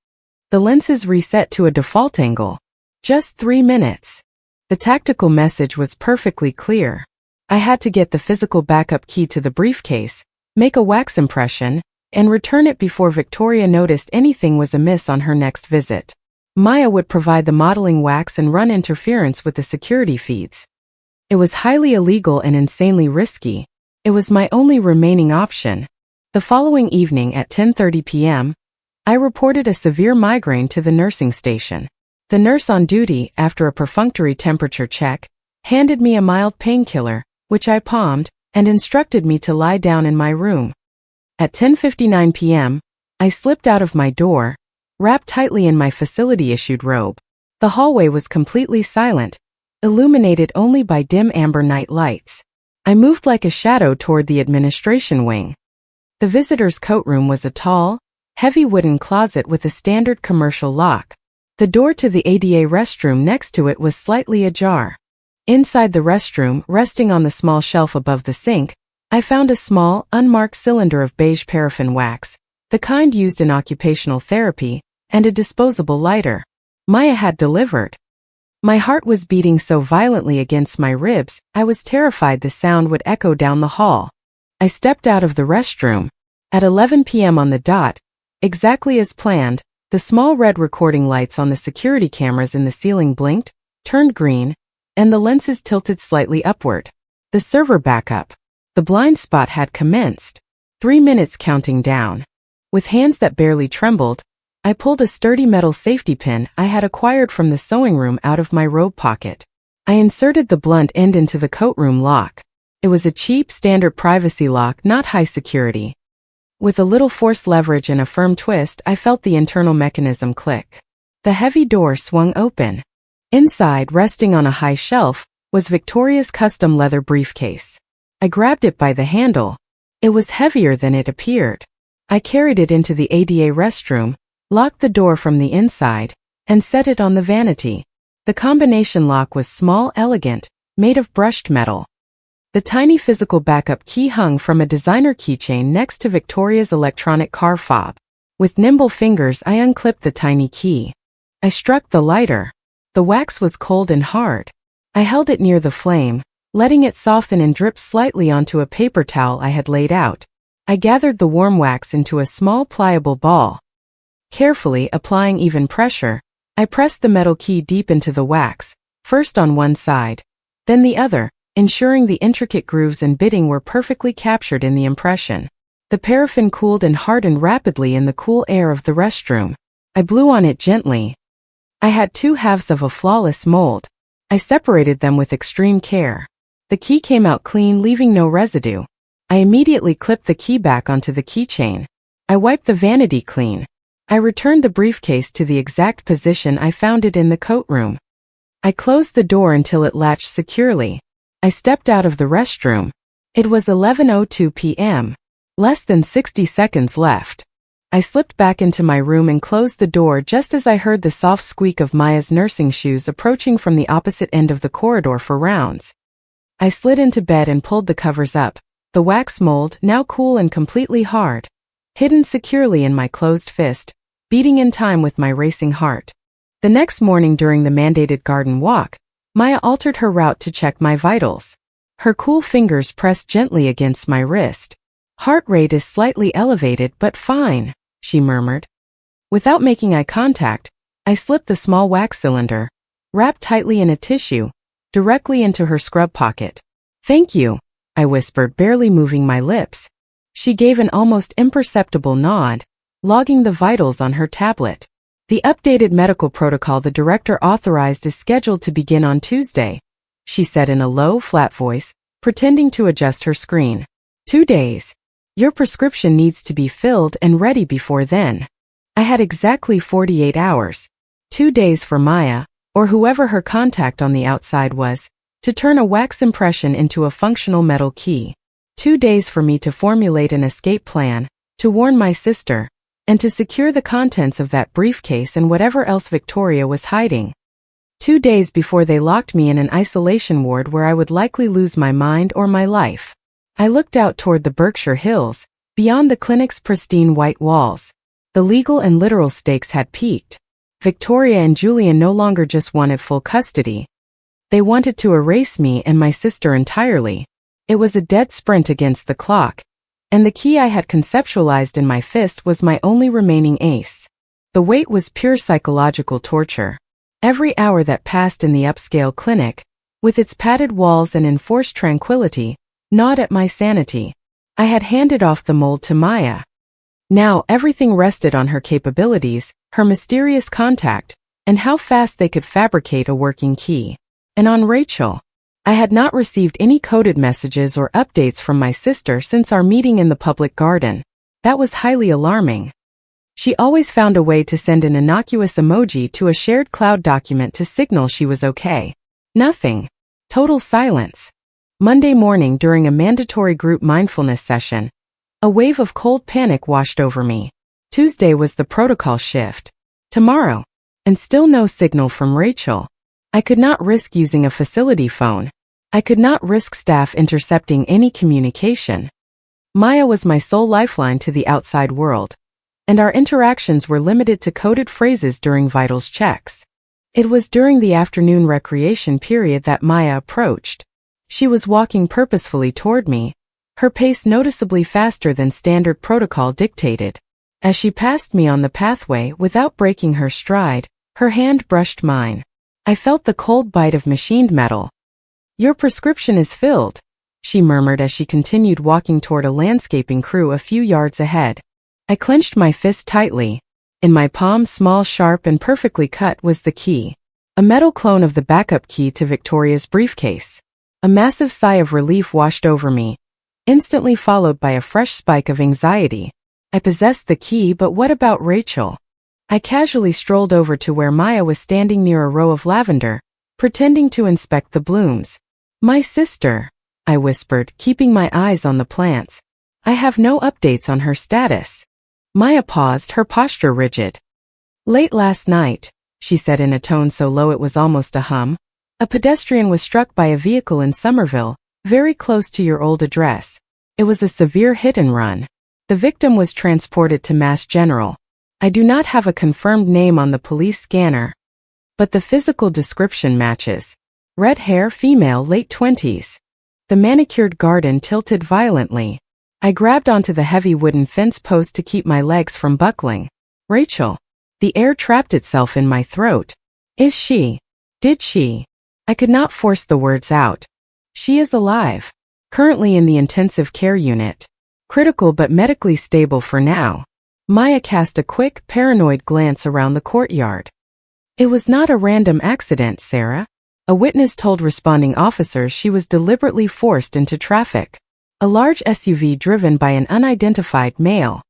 Speaker 1: The lenses reset to a default angle. Just 3 minutes. The tactical message was perfectly clear. I had to get the physical backup key to the briefcase, make a wax impression, and return it before Victoria noticed anything was amiss on her next visit. Maya would provide the modeling wax and run interference with the security feeds. It was highly illegal and insanely risky. It was my only remaining option. The following evening at 10:30 p.m., I reported a severe migraine to the nursing station. The nurse on duty, after a perfunctory temperature check, handed me a mild painkiller, which I palmed, and instructed me to lie down in my room. At 10:59 p.m., I slipped out of my door, wrapped tightly in my facility-issued robe. The hallway was completely silent, illuminated only by dim amber night lights. I moved like a shadow toward the administration wing. The visitor's coat room was a tall, heavy wooden closet with a standard commercial lock. The door to the ADA restroom next to it was slightly ajar. Inside the restroom, resting on the small shelf above the sink, I found a small, unmarked cylinder of beige paraffin wax, the kind used in occupational therapy, and a disposable lighter. Maya had delivered. My heart was beating so violently against my ribs, I was terrified the sound would echo down the hall. I stepped out of the restroom. At 11 p.m. on the dot, exactly as planned, the small red recording lights on the security cameras in the ceiling blinked, turned green, and the lenses tilted slightly upward. The server backup. The blind spot had commenced. 3 minutes counting down. With hands that barely trembled, I pulled a sturdy metal safety pin I had acquired from the sewing room out of my robe pocket. I inserted the blunt end into the coat room lock. It was a cheap, standard privacy lock, not high security. With a little force leverage and a firm twist, I felt the internal mechanism click. The heavy door swung open. Inside, resting on a high shelf, was Victoria's custom leather briefcase. I grabbed it by the handle. It was heavier than it appeared. I carried it into the ADA restroom, locked the door from the inside, and set it on the vanity. The combination lock was small, elegant, made of brushed metal. The tiny physical backup key hung from a designer keychain next to Victoria's electronic car fob. With nimble fingers, I unclipped the tiny key. I struck the lighter. The wax was cold and hard. I held it near the flame, letting it soften and drip slightly onto a paper towel I had laid out. I gathered the warm wax into a small pliable ball. Carefully applying even pressure, I pressed the metal key deep into the wax, first on one side, then the other, ensuring the intricate grooves and bitting were perfectly captured in the impression. The paraffin cooled and hardened rapidly in the cool air of the restroom. I blew on it gently. I had 2 halves of a flawless mold. I separated them with extreme care. The key came out clean, leaving no residue. I immediately clipped the key back onto the keychain. I wiped the vanity clean. I returned the briefcase to the exact position I found it in the coat room. I closed the door until it latched securely. I stepped out of the restroom. It was 11:02 p.m. Less than 60 seconds left. I slipped back into my room and closed the door just as I heard the soft squeak of Maya's nursing shoes approaching from the opposite end of the corridor for rounds. I slid into bed and pulled the covers up, the wax mold, now cool and completely hard, hidden securely in my closed fist, beating in time with my racing heart. The next morning during the mandated garden walk, Maya altered her route to check my vitals. Her cool fingers pressed gently against my wrist. "Heart rate is slightly elevated but fine," she murmured. Without making eye contact, I slipped the small wax cylinder, wrapped tightly in a tissue, directly into her scrub pocket. "Thank you," I whispered, barely moving my lips. She gave an almost imperceptible nod, logging the vitals on her tablet. "The updated medical protocol the director authorized is scheduled to begin on Tuesday," she said in a low, flat voice, pretending to adjust her screen. 2 days. Your prescription needs to be filled and ready before then." I had exactly 48 hours. 2 days for Maya, or whoever her contact on the outside was, to turn a wax impression into a functional metal key. 2 days for me to formulate an escape plan, to warn my sister, and to secure the contents of that briefcase and whatever else Victoria was hiding. 2 days before they locked me in an isolation ward where I would likely lose my mind or my life. I looked out toward the Berkshire Hills, beyond the clinic's pristine white walls. The legal and literal stakes had peaked. Victoria and Julian no longer just wanted full custody. They wanted to erase me and my sister entirely. It was a dead sprint against the clock, and the key I had conceptualized in my fist was my only remaining ace. The wait was pure psychological torture. Every hour that passed in the upscale clinic, with its padded walls and enforced tranquility, gnawed at my sanity. I had handed off the mold to Maya. Now everything rested on her capabilities, her mysterious contact, and how fast they could fabricate a working key. And on Rachel. I had not received any coded messages or updates from my sister since our meeting in the public garden. That was highly alarming. She always found a way to send an innocuous emoji to a shared cloud document to signal she was okay. Nothing. Total silence. Monday morning during a mandatory group mindfulness session, a wave of cold panic washed over me. Tuesday was the protocol shift. Tomorrow. and still no signal from Rachel. I could not risk using a facility phone. I could not risk staff intercepting any communication. Maya was my sole lifeline to the outside world, and our interactions were limited to coded phrases during vitals checks. It was during the afternoon recreation period that Maya approached. She was walking purposefully toward me, her pace noticeably faster than standard protocol dictated. As she passed me on the pathway without breaking her stride, her hand brushed mine. I felt the cold bite of machined metal. "Your prescription is filled," she murmured as she continued walking toward a landscaping crew a few yards ahead. I clenched my fist tightly. In my palm, small, sharp, and perfectly cut, was the key. A metal clone of the backup key to Victoria's briefcase. A massive sigh of relief washed over me, instantly followed by a fresh spike of anxiety. I possessed the key, but what about Rachel? I casually strolled over to where Maya was standing near a row of lavender, pretending to inspect the blooms. "My sister," I whispered, keeping my eyes on the plants. "I have no updates on her status." Maya paused, her posture rigid. "Late last night," she said in a tone so low it was almost a hum, "a pedestrian was struck by a vehicle in Somerville, very close to your old address. It was a severe hit and run. The victim was transported to Mass General. I do not have a confirmed name on the police scanner, but the physical description matches. Red hair, female, late 20s. The manicured garden tilted violently. I grabbed onto the heavy wooden fence post to keep my legs from buckling. Rachel. The air trapped itself in my throat. Is she? Did she? I could not force the words out. She is alive. Currently in the intensive care unit. Critical but medically stable for now. Maya cast a quick, paranoid glance around the courtyard. It was not a random accident, Sarah. A witness told responding officers she was deliberately forced into traffic. A large SUV driven by an unidentified male.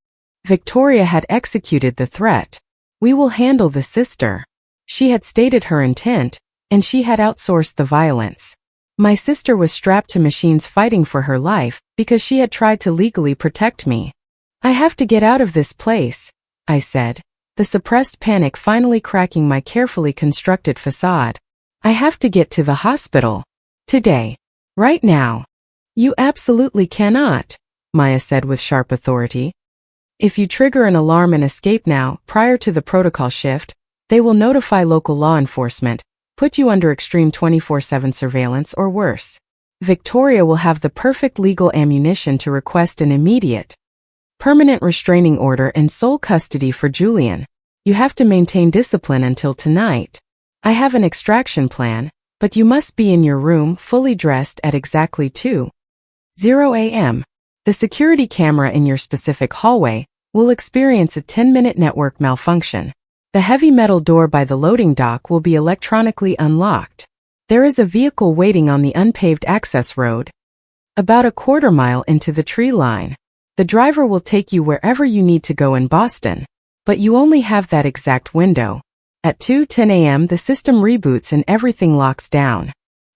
Speaker 1: Victoria had executed the threat. "We will handle the sister." She had stated her intent, and she had outsourced the violence. My sister was strapped to machines fighting for her life because she had tried to legally protect me. "I have to get out of this place," I said, the suppressed panic finally cracking my carefully constructed facade. "I have to get to the hospital. Today. Right now." "You absolutely cannot," Maya said with sharp authority. "If you trigger an alarm and escape now, prior to the protocol shift, they will notify local law enforcement, put you under extreme 24/7 surveillance or worse. Victoria will have the perfect legal ammunition to request an immediate, permanent restraining order and sole custody for Julian. You have to maintain discipline until tonight. I have an extraction plan, but you must be in your room fully dressed at exactly 2:00 a.m. The security camera in your specific hallway will experience a 10-minute network malfunction. The heavy metal door by the loading dock will be electronically unlocked. There is a vehicle waiting on the unpaved access road, about a quarter-mile into the tree line. The driver will take you wherever you need to go in Boston, but you only have that exact window. At 2:10 a.m. the system reboots and everything locks down."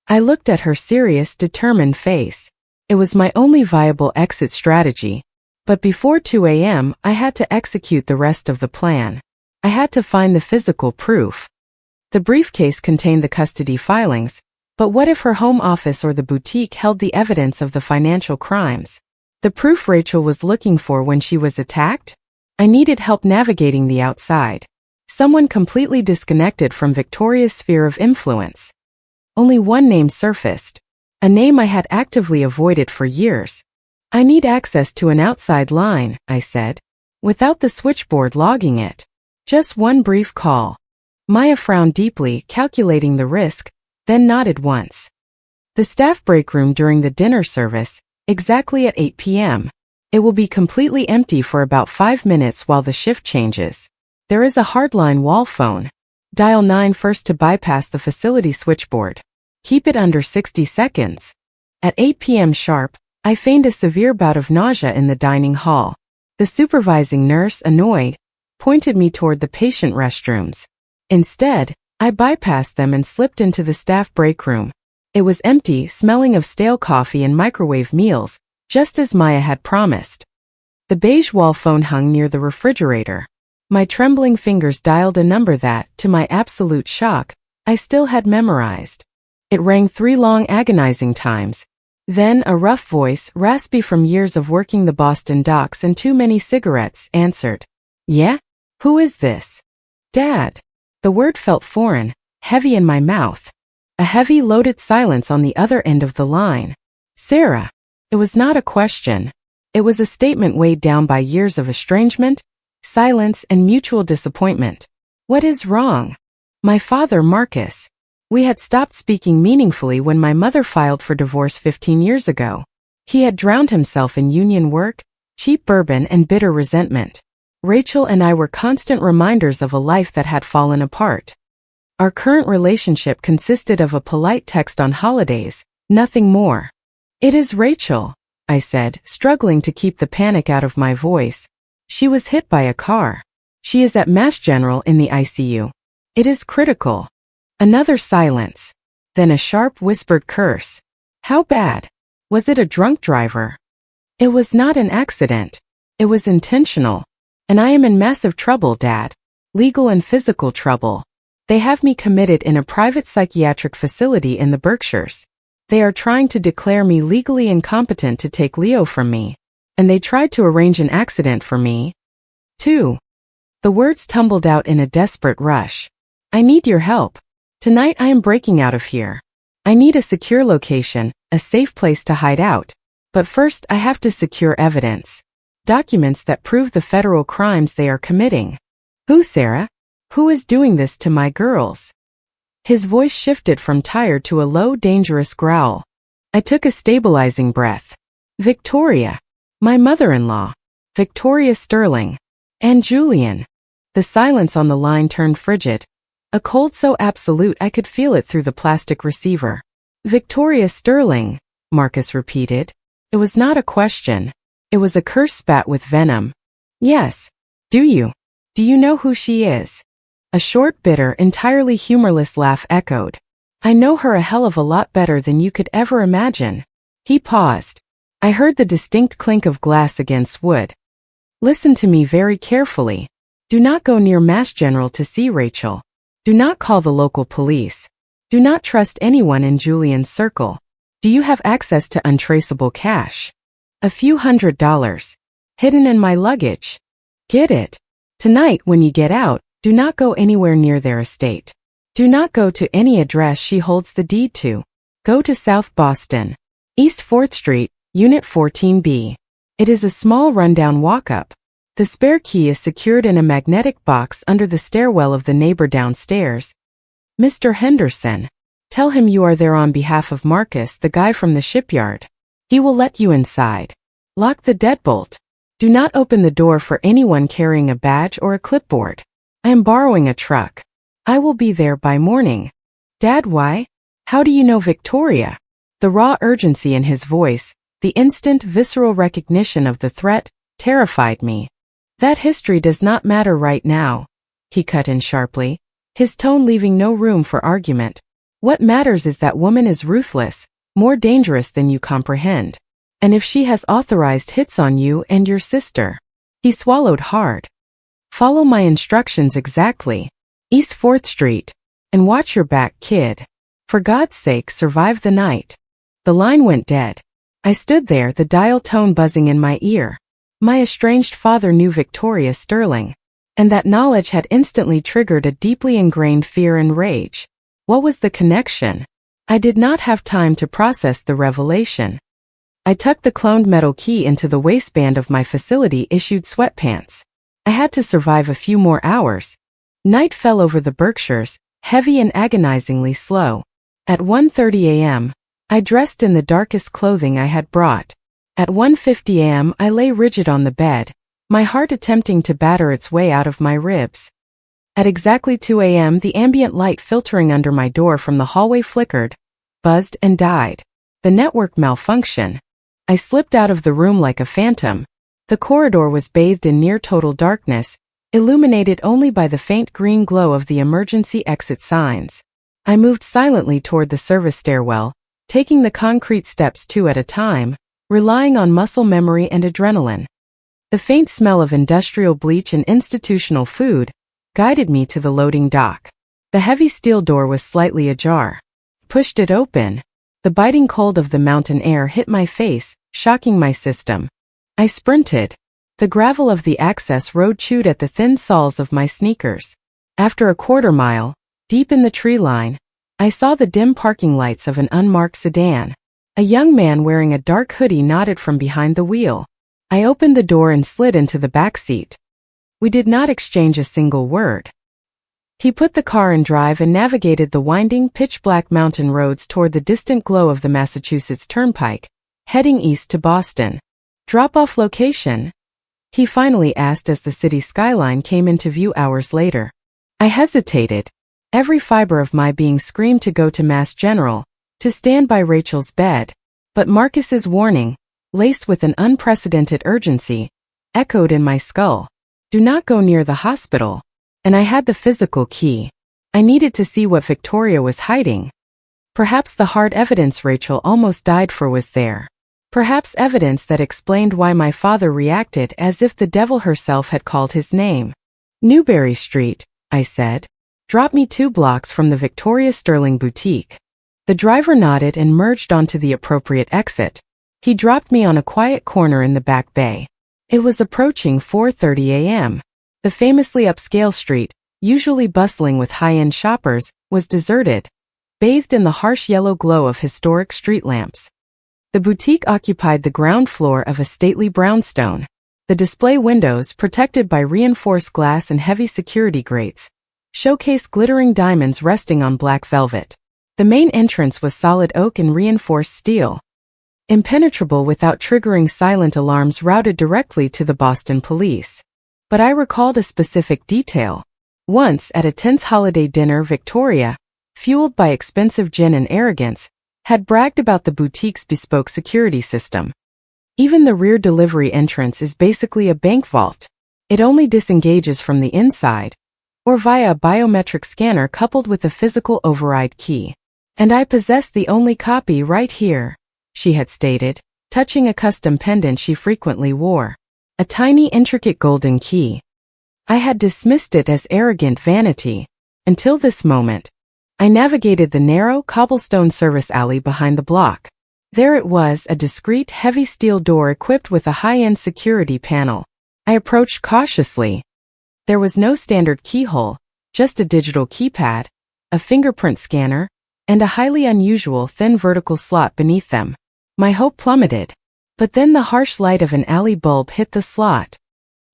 Speaker 1: I looked at her serious, determined face. It was my only viable exit strategy. But before 2 a.m., I had to execute the rest of the plan. I had to find the physical proof. The briefcase contained the custody filings, but what if her home office or the boutique held the evidence of the financial crimes? The proof Rachel was looking for when she was attacked? I needed help navigating the outside. Someone completely disconnected from Victoria's sphere of influence. Only one name surfaced. A name I had actively avoided for years. "I need access to an outside line," I said, without the switchboard logging it. "Just one brief call." Maya frowned deeply, calculating the risk, then nodded once. "The staff break room during the dinner service, exactly at 8 p.m. It will be completely empty for about 5 minutes while the shift changes. There is a hardline wall phone. Dial 9 first to bypass the facility switchboard. Keep it under 60 seconds. At 8 p.m. sharp, I feigned a severe bout of nausea in the dining hall. The supervising nurse, annoyed, pointed me toward the patient restrooms. Instead, I bypassed them and slipped into the staff break room. It was empty, smelling of stale coffee and microwave meals, just as Maya had promised. The beige wall phone hung near the refrigerator. My trembling fingers dialed a number that, to my absolute shock, I still had memorized. It rang 3 long agonizing times. Then a rough voice, raspy from years of working the Boston docks and too many cigarettes, answered. Yeah? Who is this? Dad. The word felt foreign, heavy in my mouth. A heavy, loaded silence on the other end of the line. Sarah. It was not a question. It was a statement weighed down by years of estrangement, silence, and mutual disappointment. What is wrong? My father, Marcus. We had stopped speaking meaningfully when my mother filed for divorce 15 years ago. He had drowned himself in union work, cheap bourbon, and bitter resentment. Rachel and I were constant reminders of a life that had fallen apart. Our current relationship consisted of a polite text on holidays, nothing more. It is Rachel, I said, struggling to keep the panic out of my voice. She was hit by a car. She is at Mass General in the ICU. It is critical. Another silence. Then a sharp whispered curse. How bad? Was it a drunk driver? It was not an accident. It was intentional. And I am in massive trouble, Dad. Legal and physical trouble. They have me committed in a private psychiatric facility in the Berkshires. They are trying to declare me legally incompetent to take Leo from me. And they tried to arrange an accident for me, too. The words tumbled out in a desperate rush. I need your help. Tonight I am breaking out of here. I need a secure location, a safe place to hide out. But first I have to secure evidence. Documents that prove the federal crimes they are committing. Who, Sarah? Who is doing this to my girls? His voice shifted from tired to a low, dangerous growl. I took a stabilizing breath. Victoria. My mother-in-law. Victoria Sterling. And Julian. The silence on the line turned frigid. A cold so absolute I could feel it through the plastic receiver. Victoria Sterling, Marcus repeated. It was not a question. It was a curse spat with venom. Yes. Do you? Do you know who she is? A short, bitter, entirely humorless laugh echoed. I know her a hell of a lot better than you could ever imagine. He paused. I heard the distinct clink of glass against wood. Listen to me very carefully. Do not go near Mass General to see Rachel. Do not call the local police. Do not trust anyone in Julian's circle. Do you have access to untraceable cash? A few $100s. Hidden in my luggage. Get it. Tonight when you get out, do not go anywhere near their estate. Do not go to any address she holds the deed to. Go to South Boston. East 4th Street, Unit 14B. It is a small rundown walk-up. The spare key is secured in a magnetic box under the stairwell of the neighbor downstairs. Mr. Henderson. Tell him you are there on behalf of Marcus, the guy from the shipyard. He will let you inside. Lock the deadbolt. Do not open the door for anyone carrying a badge or a clipboard. I am borrowing a truck. I will be there by morning. Dad, why? How do you know Victoria? The raw urgency in his voice, the instant visceral recognition of the threat, terrified me. That history does not matter right now, he cut in sharply, his tone leaving no room for argument. What matters is that woman is ruthless, more dangerous than you comprehend. And if she has authorized hits on you and your sister. He swallowed hard. Follow my instructions exactly. East 4th Street. And watch your back, kid. For God's sake, survive the night. The line went dead. I stood there, the dial tone buzzing in my ear. My estranged father knew Victoria Sterling. And that knowledge had instantly triggered a deeply ingrained fear and rage. What was the connection? I did not have time to process the revelation. I tucked the cloned metal key into the waistband of my facility-issued sweatpants. I had to survive a few more hours. Night fell over the Berkshires, heavy and agonizingly slow. At 1:30 a.m., I dressed in the darkest clothing I had brought. At 1:50 a.m., I lay rigid on the bed, my heart attempting to batter its way out of my ribs. At exactly 2 a.m., the ambient light filtering under my door from the hallway flickered, buzzed, and died. The network malfunction. I slipped out of the room like a phantom. The corridor was bathed in near-total darkness, illuminated only by the faint green glow of the emergency exit signs. I moved silently toward the service stairwell, taking the concrete steps 2 at a time, relying on muscle memory and adrenaline. The faint smell of industrial bleach and institutional food guided me to the loading dock. The heavy steel door was slightly ajar. Pushed it open. The biting cold of the mountain air hit my face, shocking my system. I sprinted. The gravel of the access road chewed at the thin soles of my sneakers. After a quarter mile, deep in the tree line, I saw the dim parking lights of an unmarked sedan. A young man wearing a dark hoodie nodded from behind the wheel. I opened the door and slid into the back seat. We did not exchange a single word. He put the car in drive and navigated the winding, pitch-black mountain roads toward the distant glow of the Massachusetts Turnpike, heading east to Boston. Drop-off location? He finally asked as the city skyline came into view hours later. I hesitated. Every fiber of my being screamed to go to Mass General, to stand by Rachel's bed. But Marcus's warning, laced with an unprecedented urgency, echoed in my skull. Do not go near the hospital. And I had the physical key. I needed to see what Victoria was hiding. Perhaps the hard evidence Rachel almost died for was there. Perhaps evidence that explained why my father reacted as if the devil herself had called his name. Newberry Street, I said. Drop me 2 blocks from the Victoria Sterling boutique. The driver nodded and merged onto the appropriate exit. He dropped me on a quiet corner in the back bay. It was approaching 4:30 a.m. The famously upscale street, usually bustling with high-end shoppers, was deserted, bathed in the harsh yellow glow of historic street lamps. The boutique occupied the ground floor of a stately brownstone. The display windows, protected by reinforced glass and heavy security grates, showcased glittering diamonds resting on black velvet. The main entrance was solid oak and reinforced steel, impenetrable without triggering silent alarms routed directly to the Boston police. But I recalled a specific detail. Once, at a tense holiday dinner, Victoria, fueled by expensive gin and arrogance, had bragged about the boutique's bespoke security system. Even the rear delivery entrance is basically a bank vault. It only disengages from the inside, or via a biometric scanner coupled with a physical override key. And I possess the only copy right here, she had stated, touching a custom pendant she frequently wore. A tiny, intricate golden key. I had dismissed it as arrogant vanity. Until this moment. I navigated the narrow, cobblestone service alley behind the block. There it was, a discreet, heavy steel door equipped with a high-end security panel. I approached cautiously. There was no standard keyhole, just a digital keypad, a fingerprint scanner, and a highly unusual thin vertical slot beneath them. My hope plummeted. But then the harsh light of an alley bulb hit the slot.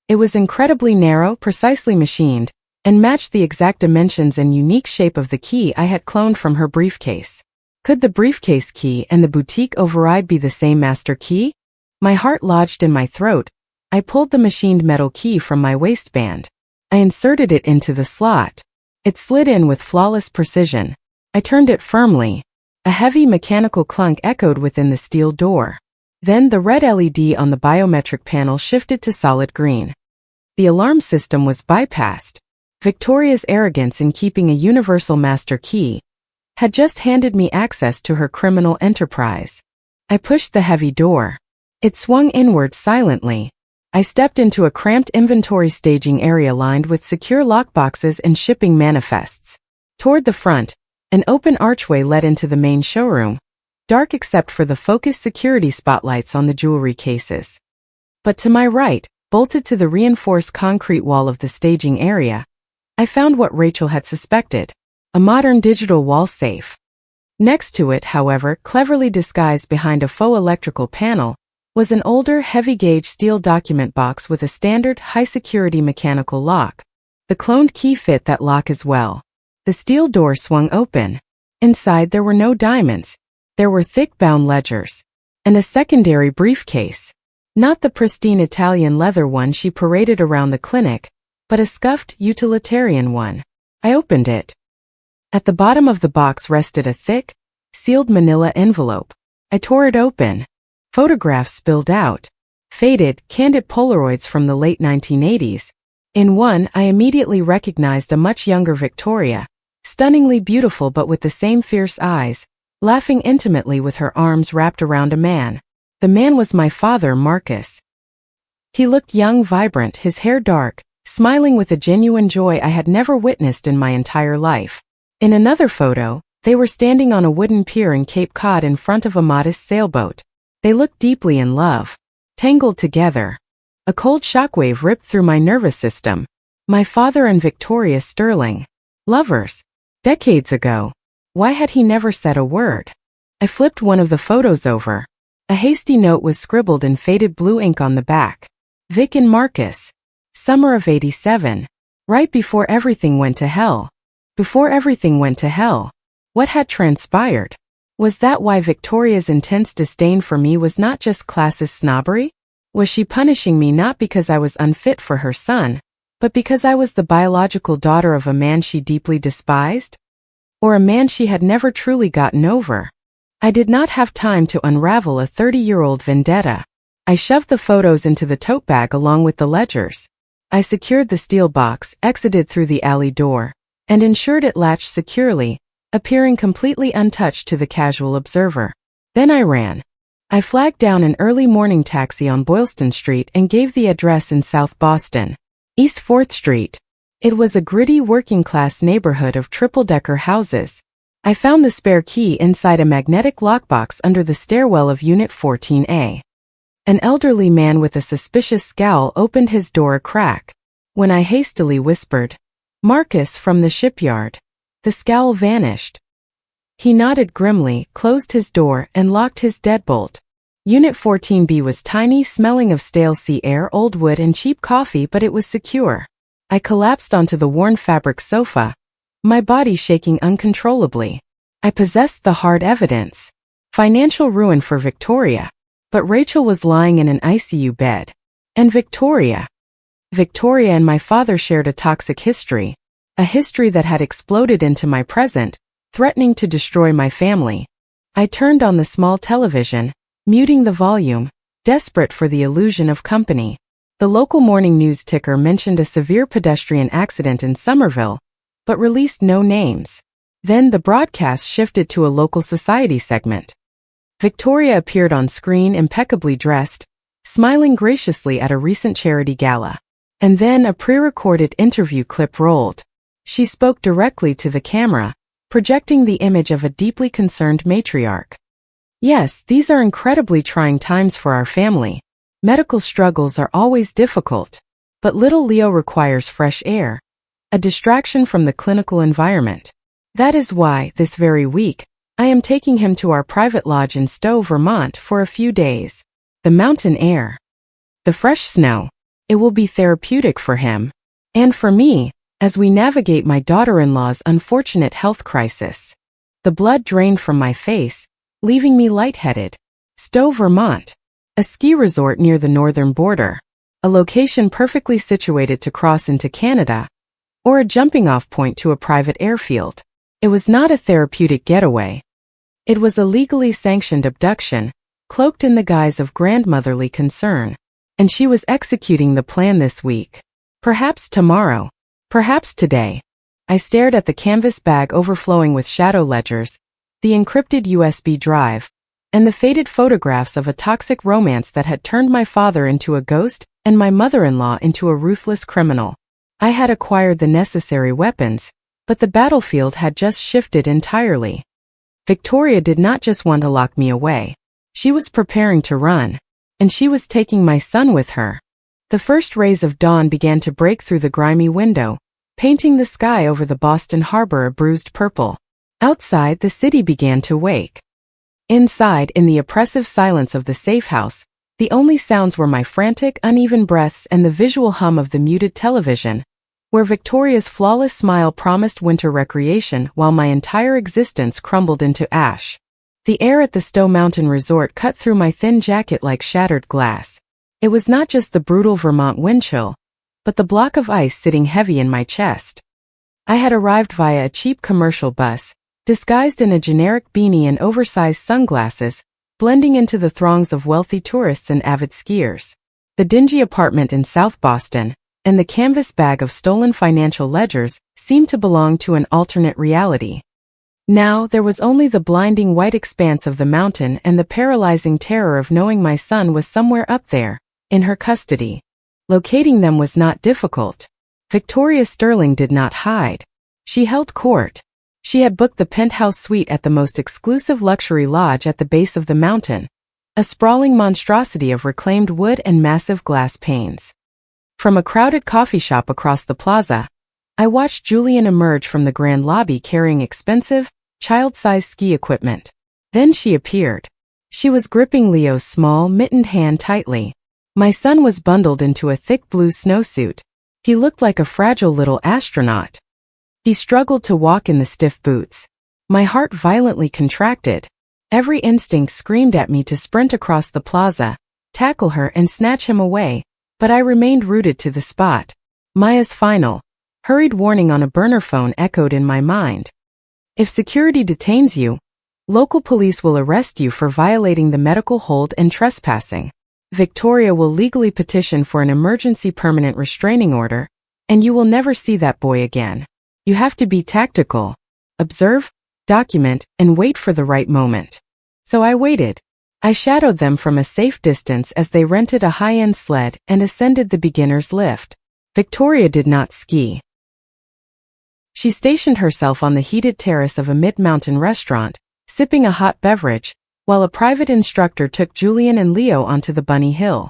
Speaker 1: It was incredibly narrow, precisely machined, and matched the exact dimensions and unique shape of the key I had cloned from her briefcase. Could the briefcase key and the boutique override be the same master key? My heart lodged in my throat. I pulled the machined metal key from my waistband. I inserted it into the slot. It slid in with flawless precision. I turned it firmly. A heavy mechanical clunk echoed within the steel door. Then the red LED on the biometric panel shifted to solid green. The alarm system was bypassed. Victoria's arrogance in keeping a universal master key had just handed me access to her criminal enterprise. I pushed the heavy door. It swung inward silently. I stepped into a cramped inventory staging area lined with secure lockboxes and shipping manifests. Toward the front, an open archway led into the main showroom, dark except for the focused security spotlights on the jewelry cases. But to my right, bolted to the reinforced concrete wall of the staging area, I found what Rachel had suspected, a modern digital wall safe. Next to it, however, cleverly disguised behind a faux electrical panel, was an older, heavy-gauge steel document box with a standard, high-security mechanical lock. The cloned key fit that lock as well. The steel door swung open. Inside there were no diamonds. There were thick bound ledgers. And a secondary briefcase. Not the pristine Italian leather one she paraded around the clinic, but a scuffed, utilitarian one. I opened it. At the bottom of the box rested a thick, sealed manila envelope. I tore it open. Photographs spilled out. Faded, candid Polaroids from the late 1980s. In one, I immediately recognized a much younger Victoria, stunningly beautiful but with the same fierce eyes, laughing intimately with her arms wrapped around a man. The man was my father, Marcus. He looked young, vibrant, his hair dark, smiling with a genuine joy I had never witnessed in my entire life. In another photo, they were standing on a wooden pier in Cape Cod in front of a modest sailboat. They looked deeply in love, tangled together. A cold shockwave ripped through my nervous system. My father and Victoria Sterling. Lovers. Decades ago. Why had he never said a word? I flipped one of the photos over. A hasty note was scribbled in faded blue ink on the back. Vic and Marcus. Summer of '87. Right before everything went to hell. Before everything went to hell. What had transpired? Was that why Victoria's intense disdain for me was not just classist snobbery? Was she punishing me not because I was unfit for her son, but because I was the biological daughter of a man she deeply despised? Or a man she had never truly gotten over? I did not have time to unravel a 30-year-old vendetta. I shoved the photos into the tote bag along with the ledgers. I secured the steel box, exited through the alley door, and ensured it latched securely, appearing completely untouched to the casual observer. Then I ran. I flagged down an early morning taxi on Boylston Street and gave the address in South Boston, East 4th Street. It was a gritty working-class neighborhood of triple-decker houses. I found the spare key inside a magnetic lockbox under the stairwell of Unit 14A. An elderly man with a suspicious scowl opened his door a crack. When I hastily whispered, "Marcus from the shipyard," the scowl vanished. He nodded grimly, closed his door, and locked his deadbolt. Unit 14B was tiny, smelling of stale sea air, old wood, and cheap coffee, but it was secure. I collapsed onto the worn fabric sofa, my body shaking uncontrollably. I possessed the hard evidence. Financial ruin for Victoria. But Rachel was lying in an ICU bed. And Victoria and my father shared a toxic history. A history that had exploded into my present, threatening to destroy my family. I turned on the small television, muting the volume, desperate for the illusion of company. The local morning news ticker mentioned a severe pedestrian accident in Somerville, but released no names. Then the broadcast shifted to a local society segment. Victoria appeared on screen impeccably dressed, smiling graciously at a recent charity gala. And then a pre-recorded interview clip rolled. She spoke directly to the camera, projecting the image of a deeply concerned matriarch. Yes, these are incredibly trying times for our family. Medical struggles are always difficult. But little Leo requires fresh air, a distraction from the clinical environment. That is why, this very week, I am taking him to our private lodge in Stowe, Vermont for a few days. The mountain air. The fresh snow. It will be therapeutic for him. And for me, as we navigate my daughter-in-law's unfortunate health crisis. The blood drained from my face, leaving me lightheaded. Stowe, Vermont. A ski resort near the northern border. A location perfectly situated to cross into Canada, or a jumping-off point to a private airfield. It was not a therapeutic getaway. It was a legally sanctioned abduction, cloaked in the guise of grandmotherly concern. And she was executing the plan this week. Perhaps tomorrow. Perhaps today. I stared at the canvas bag overflowing with shadow ledgers, the encrypted USB drive, and the faded photographs of a toxic romance that had turned my father into a ghost and my mother-in-law into a ruthless criminal. I had acquired the necessary weapons, but the battlefield had just shifted entirely. Victoria did not just want to lock me away. She was preparing to run, and she was taking my son with her. The first rays of dawn began to break through the grimy window, painting the sky over the Boston harbor a bruised purple. Outside, the city began to wake. Inside, in the oppressive silence of the safe house, the only sounds were my frantic, uneven breaths and the visual hum of the muted television, where Victoria's flawless smile promised winter recreation while my entire existence crumbled into ash. The air at the Stowe Mountain Resort cut through my thin jacket like shattered glass. It was not just the brutal Vermont wind chill, but the block of ice sitting heavy in my chest. I had arrived via a cheap commercial bus, disguised in a generic beanie and oversized sunglasses, blending into the throngs of wealthy tourists and avid skiers. The dingy apartment in South Boston, and the canvas bag of stolen financial ledgers, seemed to belong to an alternate reality. Now, there was only the blinding white expanse of the mountain and the paralyzing terror of knowing my son was somewhere up there, in her custody. Locating them was not difficult. Victoria Sterling did not hide. She held court. She had booked the penthouse suite at the most exclusive luxury lodge at the base of the mountain, a sprawling monstrosity of reclaimed wood and massive glass panes. From a crowded coffee shop across the plaza, I watched Julian emerge from the grand lobby carrying expensive, child-sized ski equipment. Then she appeared. She was gripping Leo's small, mittened hand tightly. My son was bundled into a thick blue snowsuit. He looked like a fragile little astronaut. He struggled to walk in the stiff boots. My heart violently contracted. Every instinct screamed at me to sprint across the plaza, tackle her and snatch him away, but I remained rooted to the spot. Maya's final, hurried warning on a burner phone echoed in my mind. If security detains you, local police will arrest you for violating the medical hold and trespassing. Victoria will legally petition for an emergency permanent restraining order, and you will never see that boy again. You have to be tactical. Observe, document, and wait for the right moment. So I waited. I shadowed them from a safe distance as they rented a high-end sled and ascended the beginner's lift. Victoria did not ski. She stationed herself on the heated terrace of a mid-mountain restaurant, sipping a hot beverage, while a private instructor took Julian and Leo onto the bunny hill.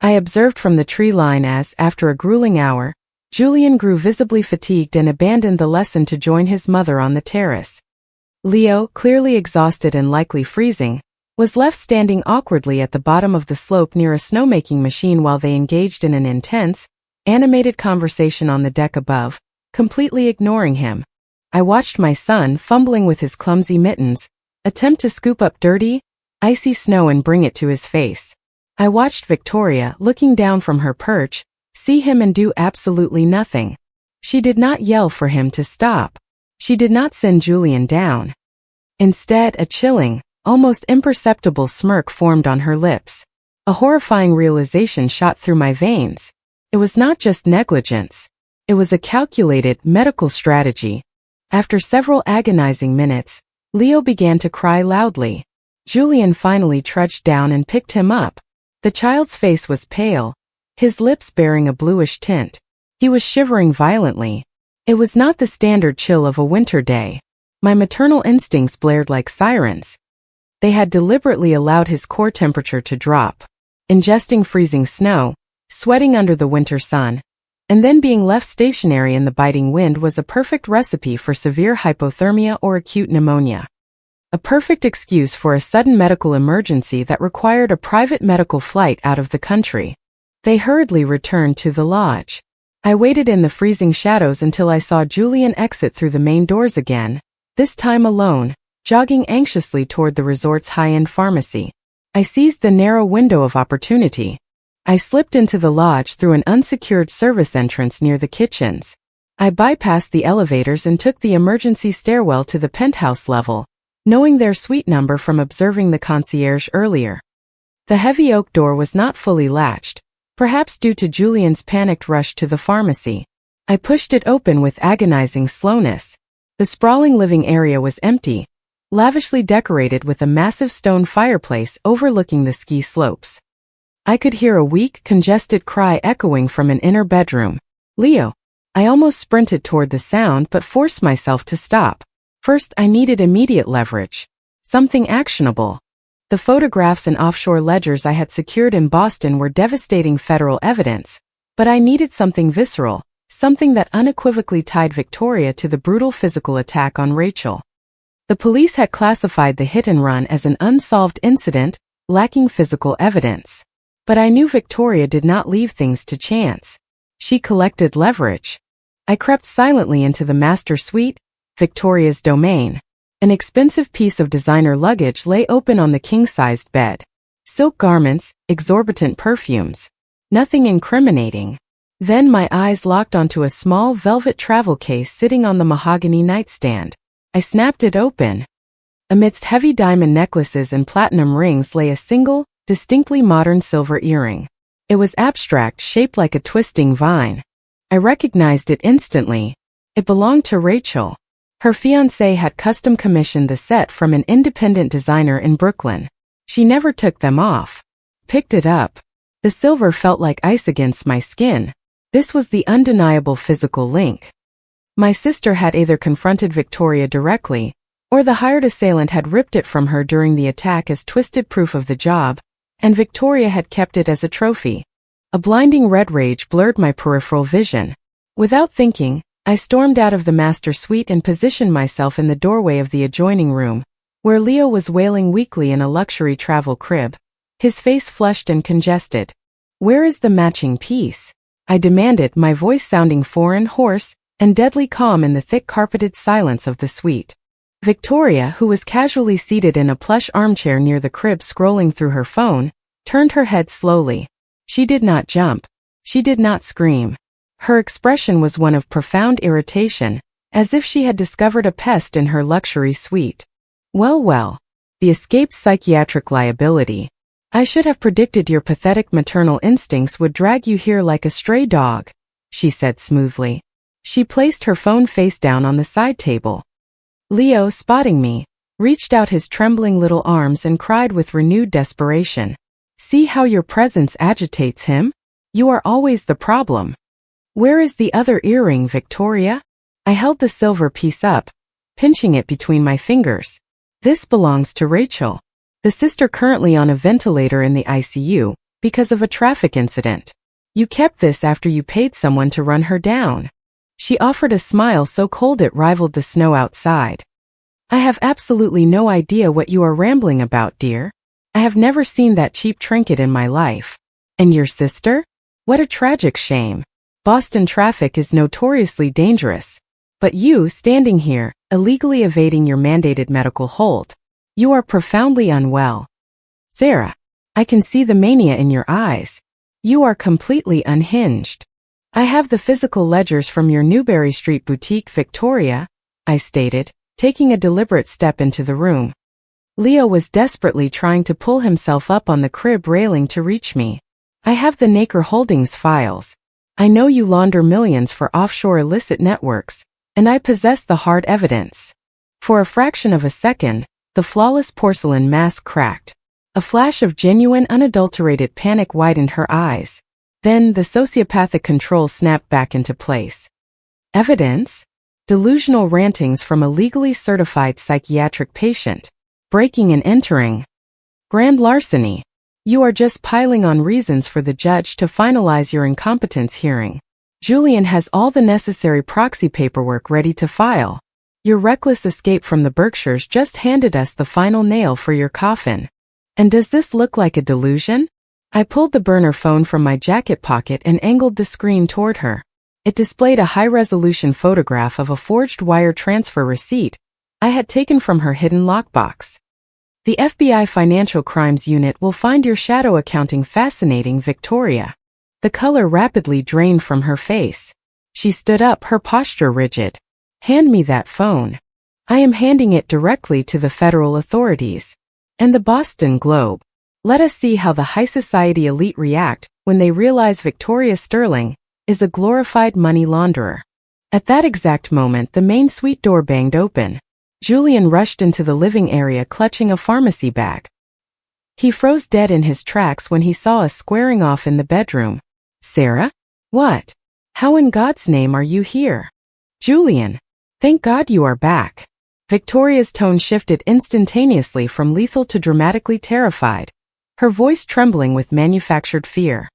Speaker 1: I observed from the tree line as, after a grueling hour, Julian grew visibly fatigued and abandoned the lesson to join his mother on the terrace. Leo, clearly exhausted and likely freezing, was left standing awkwardly at the bottom of the slope near a snowmaking machine while they engaged in an intense, animated conversation on the deck above, completely ignoring him. I watched my son, fumbling with his clumsy mittens, attempt to scoop up dirty, icy snow and bring it to his face. I watched Victoria, looking down from her perch, see him and do absolutely nothing. She did not yell for him to stop. She did not send Julian down. Instead, a chilling, almost imperceptible smirk formed on her lips. A horrifying realization shot through my veins. It was not just negligence. It was a calculated medical strategy. After several agonizing minutes, Leo began to cry loudly. Julian finally trudged down and picked him up. The child's face was pale, his lips bearing a bluish tint. He was shivering violently. It was not the standard chill of a winter day. My maternal instincts blared like sirens. They had deliberately allowed his core temperature to drop, ingesting freezing snow, sweating under the winter sun, and then being left stationary in the biting wind was a perfect recipe for severe hypothermia or acute pneumonia. A perfect excuse for a sudden medical emergency that required a private medical flight out of the country. They hurriedly returned to the lodge. I waited in the freezing shadows until I saw Julian exit through the main doors again, this time alone, jogging anxiously toward the resort's high-end pharmacy. I seized the narrow window of opportunity. I slipped into the lodge through an unsecured service entrance near the kitchens. I bypassed the elevators and took the emergency stairwell to the penthouse level, knowing their suite number from observing the concierge earlier. The heavy oak door was not fully latched, perhaps due to Julian's panicked rush to the pharmacy. I pushed it open with agonizing slowness. The sprawling living area was empty, lavishly decorated with a massive stone fireplace overlooking the ski slopes. I could hear a weak, congested cry echoing from an inner bedroom. Leo. I almost sprinted toward the sound but forced myself to stop. First, I needed immediate leverage. Something actionable. The photographs and offshore ledgers I had secured in Boston were devastating federal evidence, but I needed something visceral, something that unequivocally tied Victoria to the brutal physical attack on Rachel. The police had classified the hit-and-run as an unsolved incident, lacking physical evidence. But I knew Victoria did not leave things to chance. She collected leverage. I crept silently into the master suite, Victoria's domain. An expensive piece of designer luggage lay open on the king-sized bed. Silk garments, exorbitant perfumes. Nothing incriminating. Then my eyes locked onto a small velvet travel case sitting on the mahogany nightstand. I snapped it open. Amidst heavy diamond necklaces and platinum rings lay a single, distinctly modern silver earring. It was abstract, shaped like a twisting vine. I recognized it instantly. It belonged to Rachel. Her fiancé had custom commissioned the set from an independent designer in Brooklyn. She never took them off. Picked it up. The silver felt like ice against my skin. This was the undeniable physical link. My sister had either confronted Victoria directly, or the hired assailant had ripped it from her during the attack as twisted proof of the job, and Victoria had kept it as a trophy. A blinding red rage blurred my peripheral vision. Without thinking, I stormed out of the master suite and positioned myself in the doorway of the adjoining room, where Leo was wailing weakly in a luxury travel crib, his face flushed and congested. "Where is the matching piece?" I demanded, my voice sounding foreign, hoarse, and deadly calm in the thick carpeted silence of the suite. Victoria, who was casually seated in a plush armchair near the crib scrolling through her phone, turned her head slowly. She did not jump. She did not scream. Her expression was one of profound irritation, as if she had discovered a pest in her luxury suite. Well, the escaped psychiatric liability. I should have predicted your pathetic maternal instincts would drag you here like a stray dog, she said smoothly. She placed her phone face down on the side table. Leo, spotting me, reached out his trembling little arms and cried with renewed desperation. "See how your presence agitates him? You are always the problem." "Where is the other earring, Victoria?" I held the silver piece up, pinching it between my fingers. "This belongs to Rachel, the sister currently on a ventilator in the ICU because of a traffic incident. You kept this after you paid someone to run her down." She offered a smile so cold it rivaled the snow outside. "I have absolutely no idea what you are rambling about, dear. I have never seen that cheap trinket in my life. And your sister? What a tragic shame. Boston traffic is notoriously dangerous. But you, standing here, illegally evading your mandated medical hold. You are profoundly unwell. Sarah, I can see the mania in your eyes. You are completely unhinged. I have the physical ledgers from your Newberry Street boutique, Victoria," I stated, taking a deliberate step into the room. Leo was desperately trying to pull himself up on the crib railing to reach me. "I have the Naker Holdings files. I know you launder millions for offshore illicit networks, and I possess the hard evidence." For a fraction of a second, the flawless porcelain mask cracked. A flash of genuine, unadulterated panic widened her eyes. Then the sociopathic control snapped back into place. "Evidence? Delusional rantings from a legally certified psychiatric patient. Breaking and entering. Grand larceny. You are just piling on reasons for the judge to finalize your incompetence hearing. Julian has all the necessary proxy paperwork ready to file. Your reckless escape from the Berkshires just handed us the final nail for your coffin. And does this look like a delusion?" I pulled the burner phone from my jacket pocket and angled the screen toward her. It displayed a high-resolution photograph of a forged wire transfer receipt I had taken from her hidden lockbox. "The FBI Financial Crimes Unit will find your shadow accounting fascinating, Victoria." The color rapidly drained from her face. She stood up, her posture rigid. "Hand me that phone. I am handing it directly to the federal authorities. And the Boston Globe. Let us see how the high society elite react when they realize Victoria Sterling is a glorified money launderer." At that exact moment, the main suite door banged open. Julian rushed into the living area clutching a pharmacy bag. He froze dead in his tracks when he saw us squaring off in the bedroom. "Sarah? What? How in God's name are you here?" "Julian, thank God you are back." Victoria's tone shifted instantaneously from lethal to dramatically terrified, her voice trembling with manufactured fear.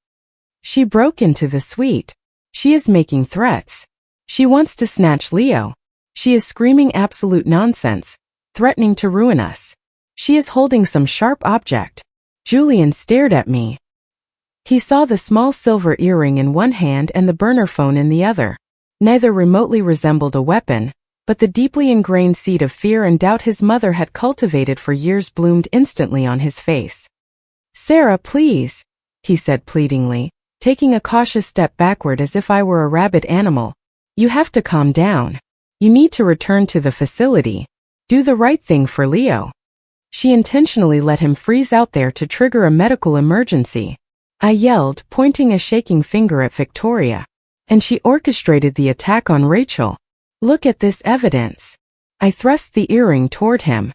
Speaker 1: "She broke into the suite. She is making threats. She wants to snatch Leo. She is screaming absolute nonsense, threatening to ruin us. She is holding some sharp object." Julian stared at me. He saw the small silver earring in one hand and the burner phone in the other. Neither remotely resembled a weapon, but the deeply ingrained seed of fear and doubt his mother had cultivated for years bloomed instantly on his face. "Sarah, please," he said pleadingly, taking a cautious step backward as if I were a rabid animal. "You have to calm down. You need to return to the facility. Do the right thing for Leo." She intentionally let him freeze out there to trigger a medical emergency. I yelled, pointing a shaking finger at Victoria. "And she orchestrated the attack on Rachel. Look at this evidence." I thrust the earring toward him.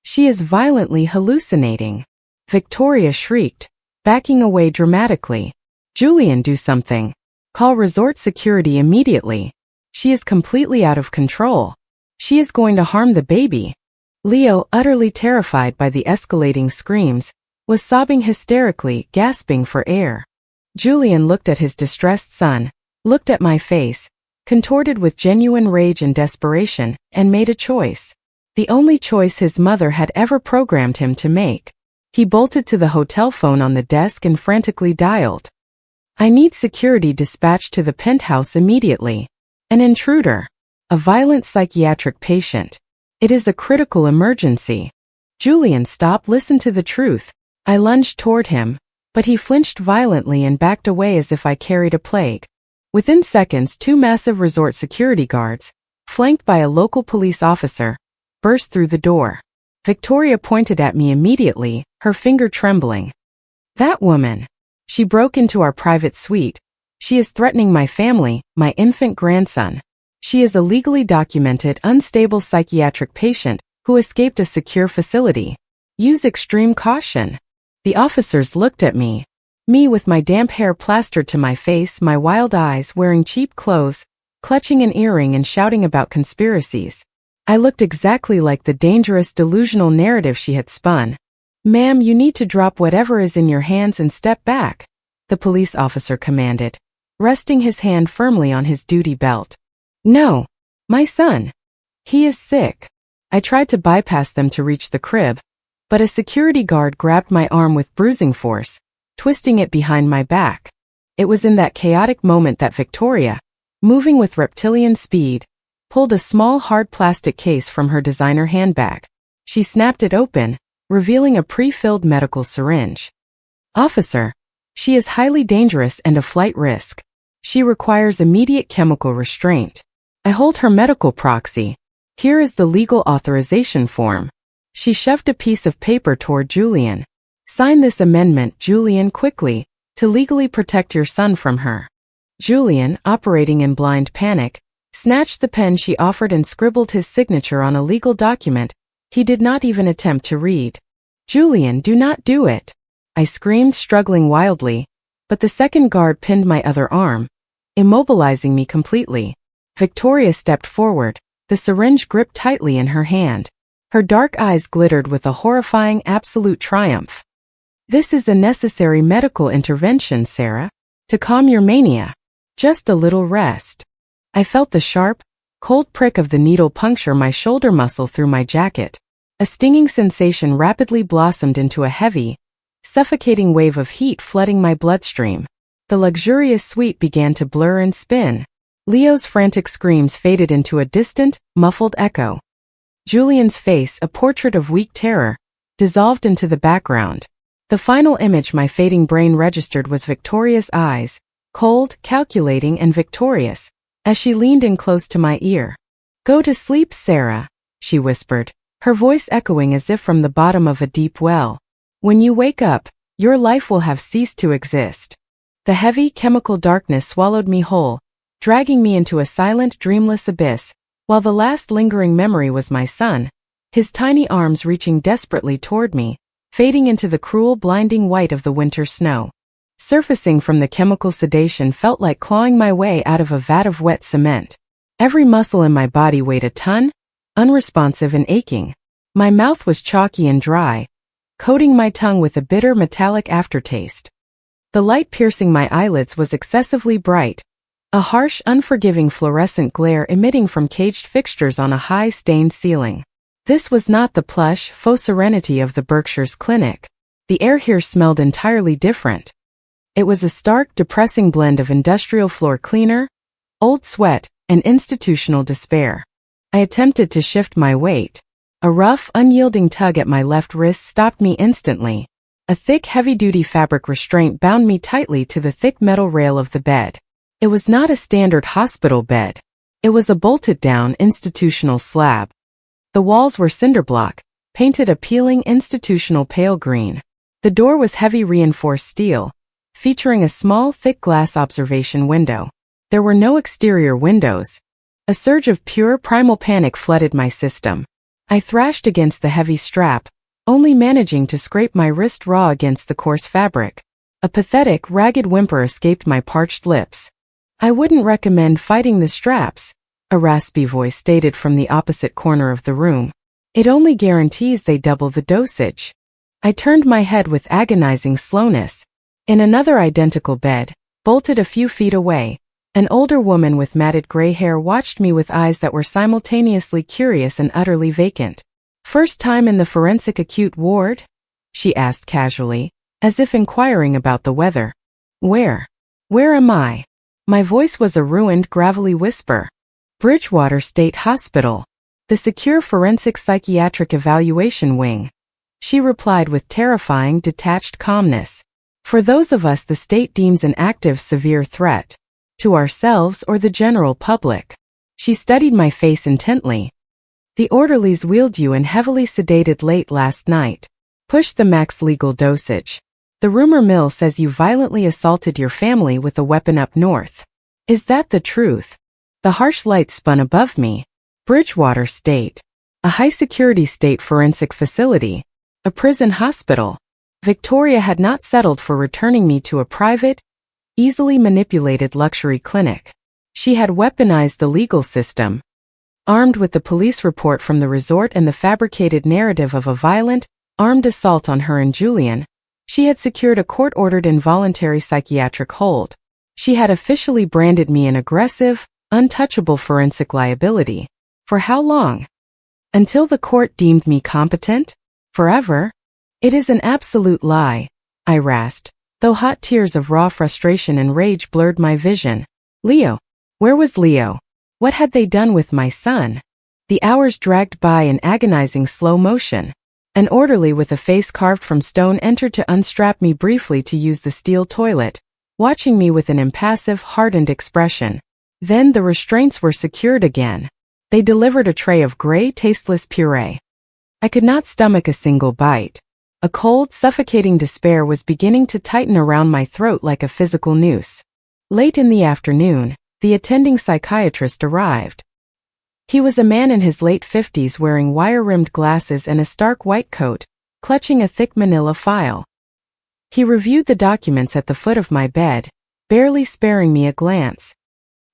Speaker 1: "She is violently hallucinating." Victoria shrieked. backing away dramatically. Julian, do something. Call resort security immediately. She is completely out of control. She is going to harm the baby. Leo, utterly terrified by the escalating screams, was sobbing hysterically, gasping for air. Julian looked at his distressed son, looked at my face, contorted with genuine rage and desperation, and made a choice. The only choice his mother had ever programmed him to make. He bolted to the hotel phone on the desk and frantically dialed. I need security dispatched to the penthouse immediately. An intruder. A violent psychiatric patient. It is a critical emergency. Julian, stop, listen to the truth. I lunged toward him, but he flinched violently and backed away as if I carried a plague. Within seconds, 2 massive resort security guards, flanked by a local police officer, burst through the door. Victoria pointed at me immediately, her finger trembling. That woman. She broke into our private suite. She is threatening my family, my infant grandson. She is a legally documented, unstable psychiatric patient who escaped a secure facility. Use extreme caution. The officers looked at me. Me with my damp hair plastered to my face, my wild eyes, wearing cheap clothes, clutching an earring and shouting about conspiracies. I looked exactly like the dangerous, delusional narrative she had spun. Ma'am, you need to drop whatever is in your hands and step back, the police officer commanded, resting his hand firmly on his duty belt. No. My son. He is sick. I tried to bypass them to reach the crib, but a security guard grabbed my arm with bruising force, twisting it behind my back. It was in that chaotic moment that Victoria, moving with reptilian speed, pulled a small hard plastic case from her designer handbag. She snapped it open, revealing a pre-filled medical syringe. Officer, she is highly dangerous and a flight risk. She requires immediate chemical restraint. I hold her medical proxy. Here is the legal authorization form. She shoved a piece of paper toward Julian. Sign this amendment, Julian, quickly, to legally protect your son from her. Julian, operating in blind panic, snatched the pen she offered and scribbled his signature on a legal document he did not even attempt to read. Julian, do not do it. I screamed, struggling wildly, but the second guard pinned my other arm, immobilizing me completely. Victoria stepped forward, the syringe gripped tightly in her hand. Her dark eyes glittered with a horrifying absolute triumph. This is a necessary medical intervention, Sarah, to calm your mania. Just a little rest. I felt the sharp, cold prick of the needle puncture my shoulder muscle through my jacket. A stinging sensation rapidly blossomed into a heavy, suffocating wave of heat flooding my bloodstream. The luxurious suite began to blur and spin. Leo's frantic screams faded into a distant, muffled echo. Julian's face, a portrait of weak terror, dissolved into the background. The final image my fading brain registered was Victoria's eyes, cold, calculating, and victorious, as she leaned in close to my ear. Go to sleep, Sarah, she whispered, her voice echoing as if from the bottom of a deep well. When you wake up, your life will have ceased to exist. The heavy, chemical darkness swallowed me whole, dragging me into a silent, dreamless abyss, while the last lingering memory was my son, his tiny arms reaching desperately toward me, fading into the cruel, blinding white of the winter snow. Surfacing from the chemical sedation felt like clawing my way out of a vat of wet cement. Every muscle in my body weighed a ton, unresponsive and aching. My mouth was chalky and dry, coating my tongue with a bitter metallic aftertaste. The light piercing my eyelids was excessively bright, a harsh, unforgiving fluorescent glare emitting from caged fixtures on a high, stained ceiling. This was not the plush, faux serenity of the Berkshire's clinic. The air here smelled entirely different. It was a stark, depressing blend of industrial floor cleaner, old sweat, and institutional despair. I attempted to shift my weight. A rough, unyielding tug at my left wrist stopped me instantly. A thick, heavy-duty fabric restraint bound me tightly to the thick metal rail of the bed. It was not a standard hospital bed. It was a bolted-down, institutional slab. The walls were cinder block, painted a peeling institutional pale green. The door was heavy reinforced steel, featuring a small, thick glass observation window. There were no exterior windows. A surge of pure, primal panic flooded my system. I thrashed against the heavy strap, only managing to scrape my wrist raw against the coarse fabric. A pathetic, ragged whimper escaped my parched lips. "I wouldn't recommend fighting the straps," a raspy voice stated from the opposite corner of the room. "It only guarantees they double the dosage." I turned my head with agonizing slowness. In another identical bed, bolted a few feet away, an older woman with matted gray hair watched me with eyes that were simultaneously curious and utterly vacant. "First time in the forensic acute ward?" she asked casually, as if inquiring about the weather. Where am I?" My voice was a ruined, gravelly whisper. "Bridgewater State Hospital. The Secure Forensic Psychiatric Evaluation Wing," she replied with terrifying, detached calmness. "For those of us the state deems an active, severe threat. To ourselves or the general public." She studied my face intently. "The orderlies wheeled you in heavily sedated late last night. Pushed the max legal dosage. The rumor mill says you violently assaulted your family with a weapon up north. Is that the truth?" The harsh light spun above me. Bridgewater State. A high-security state forensic facility. A prison hospital. Victoria had not settled for returning me to a private, easily manipulated luxury clinic. She had weaponized the legal system. Armed with the police report from the resort and the fabricated narrative of a violent, armed assault on her and Julian, she had secured a court-ordered involuntary psychiatric hold. She had officially branded me an aggressive, untouchable forensic liability. For how long? Until the court deemed me competent? Forever? "It is an absolute lie," I rasped, though hot tears of raw frustration and rage blurred my vision. Leo. Where was Leo? What had they done with my son? The hours dragged by in agonizing slow motion. An orderly with a face carved from stone entered to unstrap me briefly to use the steel toilet, watching me with an impassive, hardened expression. Then the restraints were secured again. They delivered a tray of gray, tasteless puree. I could not stomach a single bite. A cold, suffocating despair was beginning to tighten around my throat like a physical noose. Late in the afternoon, the attending psychiatrist arrived. He was a man in his late 50s wearing wire-rimmed glasses and a stark white coat, clutching a thick manila file. He reviewed the documents at the foot of my bed, barely sparing me a glance.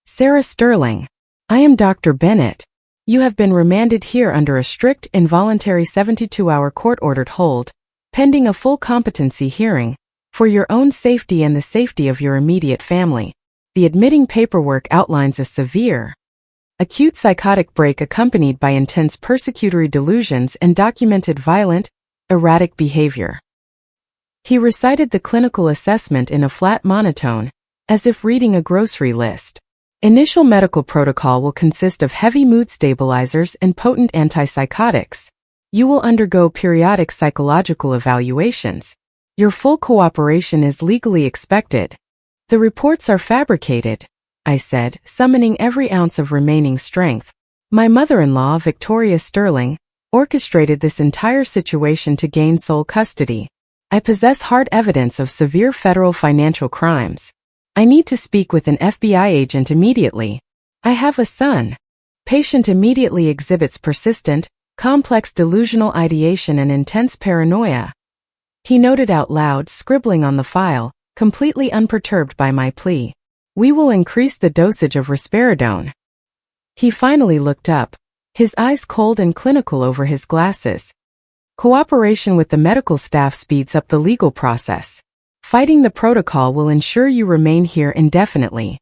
Speaker 1: "Sarah Sterling. I am Dr. Bennett. You have been remanded here under a strict, involuntary 72-hour court-ordered hold, pending a full competency hearing, for your own safety and the safety of your immediate family. The admitting paperwork outlines a severe, acute psychotic break accompanied by intense persecutory delusions and documented violent, erratic behavior." He recited the clinical assessment in a flat monotone, as if reading a grocery list. "Initial medical protocol will consist of heavy mood stabilizers and potent antipsychotics. You will undergo periodic psychological evaluations. Your full cooperation is legally expected." "The reports are fabricated," I said, summoning every ounce of remaining strength. "My mother-in-law, Victoria Sterling, orchestrated this entire situation to gain sole custody. I possess hard evidence of severe federal financial crimes. I need to speak with an FBI agent immediately. I have a son." Patient immediately exhibits persistent, complex delusional ideation and intense paranoia. He noted out loud, scribbling on the file, completely unperturbed by my plea. "We will increase the dosage of risperidone." He finally looked up, his eyes cold and clinical over his glasses. "Cooperation with the medical staff speeds up the legal process. Fighting the protocol will ensure you remain here indefinitely."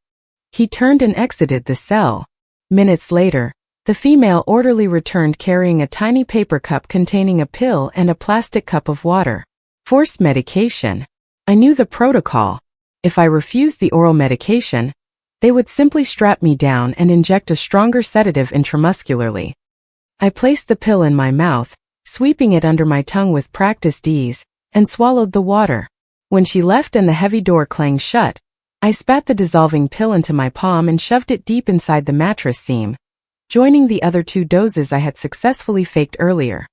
Speaker 1: He turned and exited the cell. Minutes later, the female orderly returned carrying a tiny paper cup containing a pill and a plastic cup of water. Forced medication. I knew the protocol. If I refused the oral medication, they would simply strap me down and inject a stronger sedative intramuscularly. I placed the pill in my mouth, sweeping it under my tongue with practiced ease, and swallowed the water. When she left and the heavy door clanged shut, I spat the dissolving pill into my palm and shoved it deep inside the mattress seam, joining the other 2 doses I had successfully faked earlier.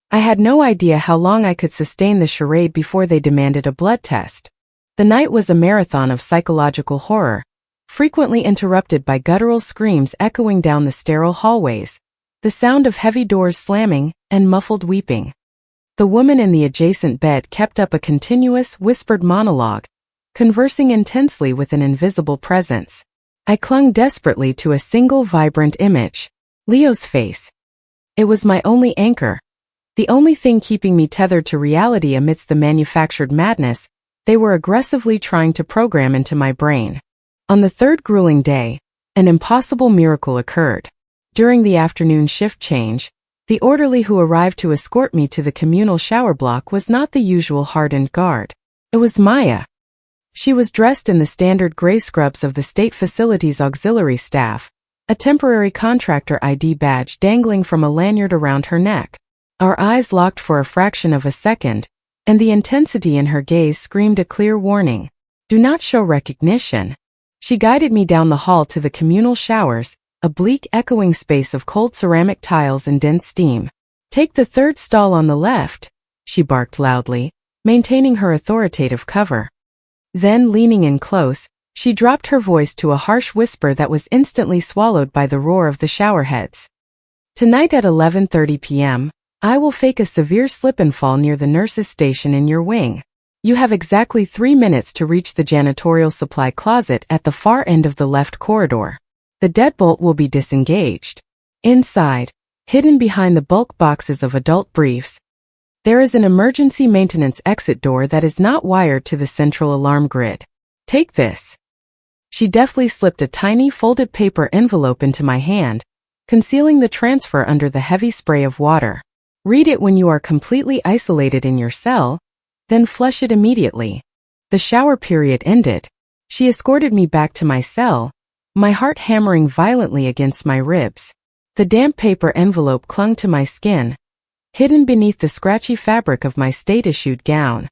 Speaker 1: I had no idea how long I could sustain the charade before they demanded a blood test. The night was a marathon of psychological horror, frequently interrupted by guttural screams echoing down the sterile hallways, the sound of heavy doors slamming, and muffled weeping. The woman in the adjacent bed kept up a continuous, whispered monologue, conversing intensely with an invisible presence. I clung desperately to a single vibrant image. Leo's face. It was my only anchor. The only thing keeping me tethered to reality amidst the manufactured madness they were aggressively trying to program into my brain. On the third grueling day, an impossible miracle occurred. During the afternoon shift change, the orderly who arrived to escort me to the communal shower block was not the usual hardened guard. It was Maya. She was dressed in the standard gray scrubs of the state facility's auxiliary staff, a temporary contractor ID badge dangling from a lanyard around her neck. Our eyes locked for a fraction of a second, and the intensity in her gaze screamed a clear warning. Do not show recognition. She guided me down the hall to the communal showers, a bleak echoing space of cold ceramic tiles and dense steam. Take the third stall on the left, she barked loudly, maintaining her authoritative cover. Then, leaning in close, she dropped her voice to a harsh whisper that was instantly swallowed by the roar of the showerheads. Tonight at 11:30 p.m., I will fake a severe slip and fall near the nurse's station in your wing. You have exactly 3 minutes to reach the janitorial supply closet at the far end of the left corridor. The deadbolt will be disengaged. Inside, hidden behind the bulk boxes of adult briefs, there is an emergency maintenance exit door that is not wired to the central alarm grid. Take this. She deftly slipped a tiny folded paper envelope into my hand, concealing the transfer under the heavy spray of water. Read it when you are completely isolated in your cell, then flush it immediately. The shower period ended. She escorted me back to my cell, my heart hammering violently against my ribs. The damp paper envelope clung to my skin, hidden beneath the scratchy fabric of my state-issued gown.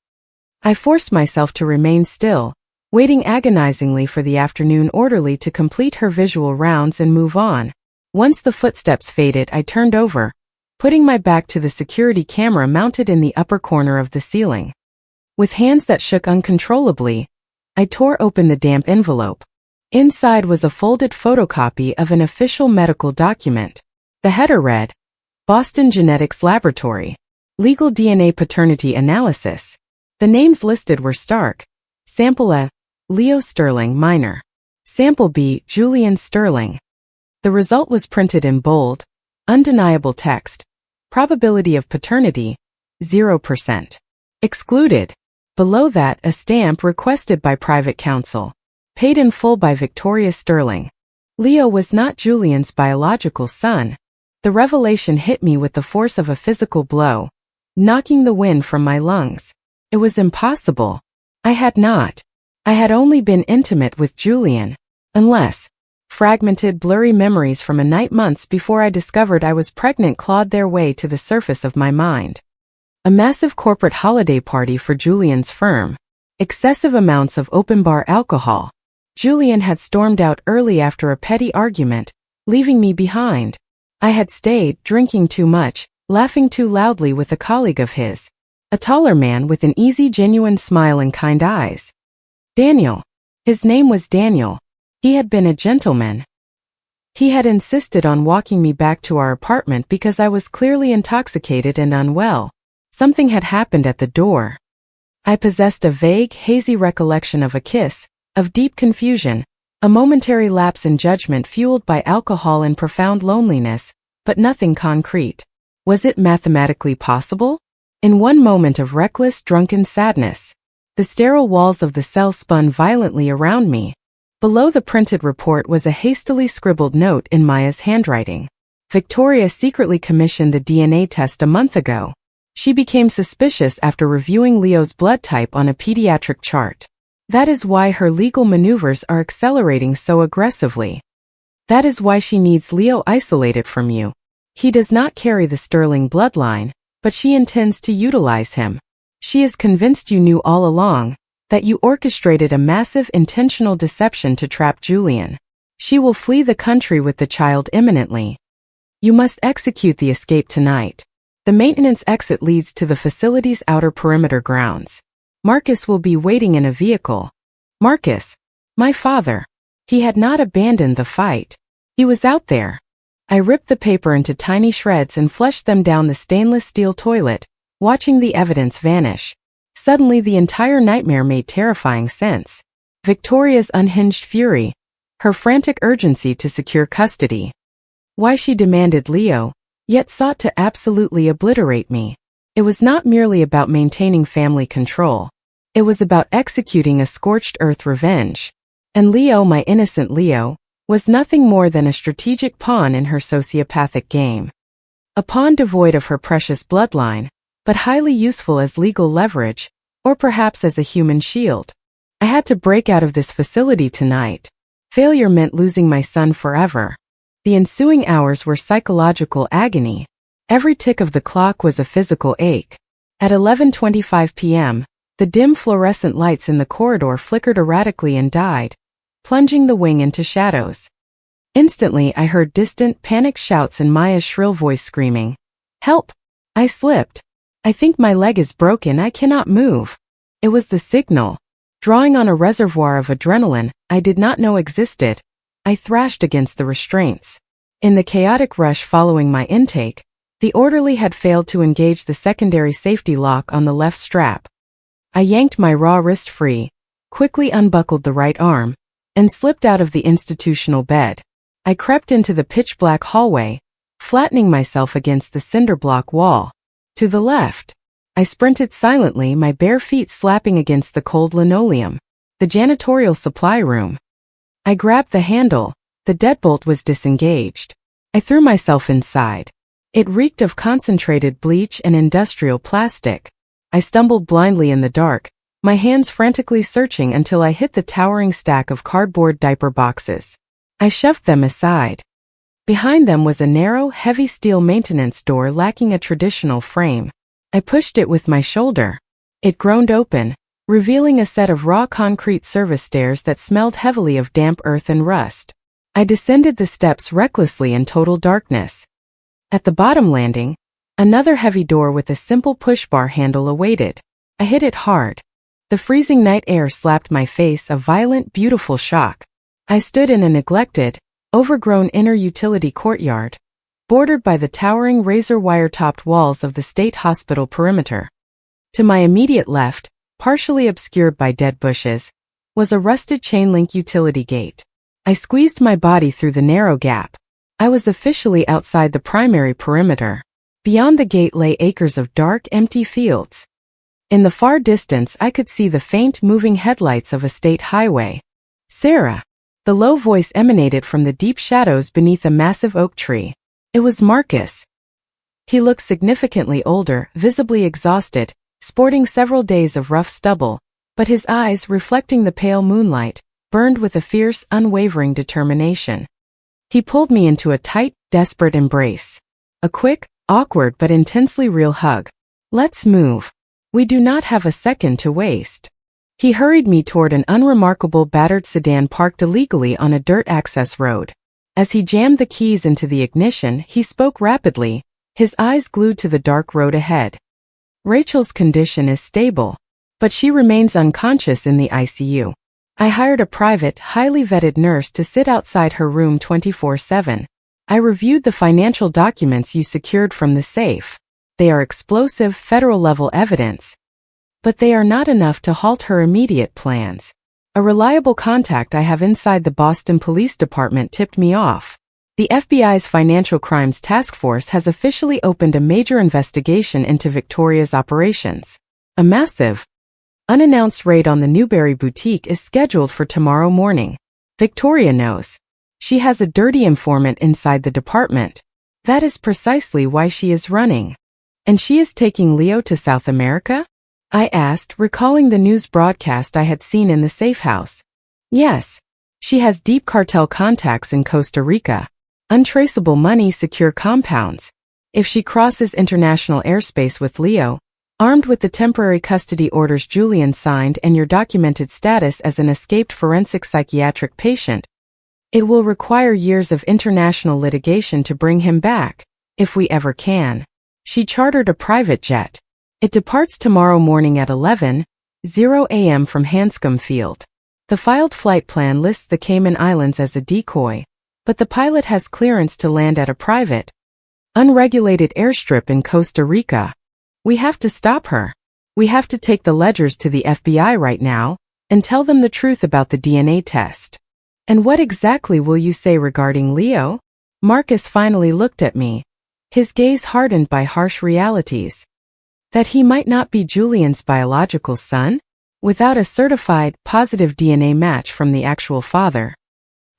Speaker 1: I forced myself to remain still, waiting agonizingly for the afternoon orderly to complete her visual rounds and move on. Once the footsteps faded, I turned over, putting my back to the security camera mounted in the upper corner of the ceiling. With hands that shook uncontrollably, I tore open the damp envelope. Inside was a folded photocopy of an official medical document. The header read, Boston Genetics Laboratory. Legal DNA Paternity Analysis. The names listed were stark. Sample A, Leo Sterling, minor. Sample B, Julian Sterling. The result was printed in bold, undeniable text. Probability of paternity, 0%. Excluded. Below that, a stamp requested by private counsel. Paid in full by Victoria Sterling. Leo was not Julian's biological son. The revelation hit me with the force of a physical blow, knocking the wind from my lungs. It was impossible. I had only been intimate with Julian. Unless, fragmented, blurry memories from a night months before I discovered I was pregnant clawed their way to the surface of my mind. A massive corporate holiday party for Julian's firm. Excessive amounts of open-bar alcohol. Julian had stormed out early after a petty argument, leaving me behind. I had stayed, drinking too much, laughing too loudly with a colleague of his. A taller man with an easy, genuine smile and kind eyes. Daniel. His name was Daniel. He had been a gentleman. He had insisted on walking me back to our apartment because I was clearly intoxicated and unwell. Something had happened at the door. I possessed a vague, hazy recollection of a kiss, of deep confusion, a momentary lapse in judgment fueled by alcohol and profound loneliness, but nothing concrete. Was it mathematically possible? In one moment of reckless, drunken sadness, the sterile walls of the cell spun violently around me. Below the printed report was a hastily scribbled note in Maya's handwriting. Victoria secretly commissioned the DNA test a month ago. She became suspicious after reviewing Leo's blood type on a pediatric chart. That is why her legal maneuvers are accelerating so aggressively. That is why she needs Leo isolated from you. He does not carry the Sterling bloodline, but she intends to utilize him. She is convinced you knew all along, that you orchestrated a massive intentional deception to trap Julian. She will flee the country with the child imminently. You must execute the escape tonight. The maintenance exit leads to the facility's outer perimeter grounds. Marcus will be waiting in a vehicle. Marcus, my father. He had not abandoned the fight. He was out there. I ripped the paper into tiny shreds and flushed them down the stainless steel toilet, watching the evidence vanish. Suddenly the entire nightmare made terrifying sense. Victoria's unhinged fury, her frantic urgency to secure custody. Why she demanded Leo, yet sought to absolutely obliterate me. It was not merely about maintaining family control. It was about executing a scorched earth revenge. And Leo, my innocent Leo, was nothing more than a strategic pawn in her sociopathic game. A pawn devoid of her precious bloodline, but highly useful as legal leverage, or perhaps as a human shield. I had to break out of this facility tonight. Failure meant losing my son forever. The ensuing hours were psychological agony. Every tick of the clock was a physical ache. At 11:25 p.m., the dim fluorescent lights in the corridor flickered erratically and died, plunging the wing into shadows. Instantly, I heard distant, panicked shouts and Maya's shrill voice screaming, "Help! I slipped. I think my leg is broken. I cannot move." It was the signal. Drawing on a reservoir of adrenaline I did not know existed, I thrashed against the restraints. In the chaotic rush following my intake, the orderly had failed to engage the secondary safety lock on the left strap. I yanked my raw wrist free, quickly unbuckled the right arm, and slipped out of the institutional bed. I crept into the pitch-black hallway, flattening myself against the cinder block wall. To the left, I sprinted silently, my bare feet slapping against the cold linoleum. The janitorial supply room. I grabbed the handle. The deadbolt was disengaged. I threw myself inside. It reeked of concentrated bleach and industrial plastic. I stumbled blindly in the dark, my hands frantically searching until I hit the towering stack of cardboard diaper boxes. I shoved them aside. Behind them was a narrow, heavy steel maintenance door lacking a traditional frame. I pushed it with my shoulder. It groaned open, revealing a set of raw concrete service stairs that smelled heavily of damp earth and rust. I descended the steps recklessly in total darkness. At the bottom landing, another heavy door with a simple push-bar handle awaited. I hit it hard. The freezing night air slapped my face, a violent, beautiful shock. I stood in a neglected, overgrown inner utility courtyard, bordered by the towering razor-wire-topped walls of the state hospital perimeter. To my immediate left, partially obscured by dead bushes, was a rusted chain-link utility gate. I squeezed my body through the narrow gap. I was officially outside the primary perimeter. Beyond the gate lay acres of dark, empty fields. In the far distance I could see the faint, moving headlights of a state highway. "Sarah!" The low voice emanated from the deep shadows beneath a massive oak tree. It was Marcus. He looked significantly older, visibly exhausted, sporting several days of rough stubble, but his eyes, reflecting the pale moonlight, burned with a fierce, unwavering determination. He pulled me into a tight, desperate embrace. A quick, awkward but intensely real hug. "Let's move. We do not have a second to waste." He hurried me toward an unremarkable battered sedan parked illegally on a dirt access road. As he jammed the keys into the ignition, he spoke rapidly, his eyes glued to the dark road ahead. "Rachel's condition is stable, but she remains unconscious in the ICU. I hired a private, highly vetted nurse to sit outside her room 24/7. I reviewed the financial documents you secured from the safe. They are explosive, federal-level evidence. But they are not enough to halt her immediate plans. A reliable contact I have inside the Boston Police Department tipped me off. The FBI's Financial Crimes Task Force has officially opened a major investigation into Victoria's operations. A massive, unannounced raid on the Newberry boutique is scheduled for tomorrow morning. Victoria knows. She has a dirty informant inside the department. That is precisely why she is running. And she is taking Leo to South America? I asked, recalling the news broadcast I had seen in the safe house. Yes. She has deep cartel contacts in Costa Rica. Untraceable money, secure compounds. If she crosses international airspace with Leo, armed with the temporary custody orders Julian signed and your documented status as an escaped forensic psychiatric patient, it will require years of international litigation to bring him back, if we ever can. She chartered a private jet. It departs tomorrow morning at 11:00 a.m. from Hanscom Field. The filed flight plan lists the Cayman Islands as a decoy, but the pilot has clearance to land at a private, unregulated airstrip in Costa Rica. We have to stop her. We have to take the ledgers to the FBI right now and tell them the truth about the DNA test. And what exactly will you say regarding Leo? Marcus finally looked at me, his gaze hardened by harsh realities. That he might not be Julian's biological son, without a certified, positive DNA match from the actual father.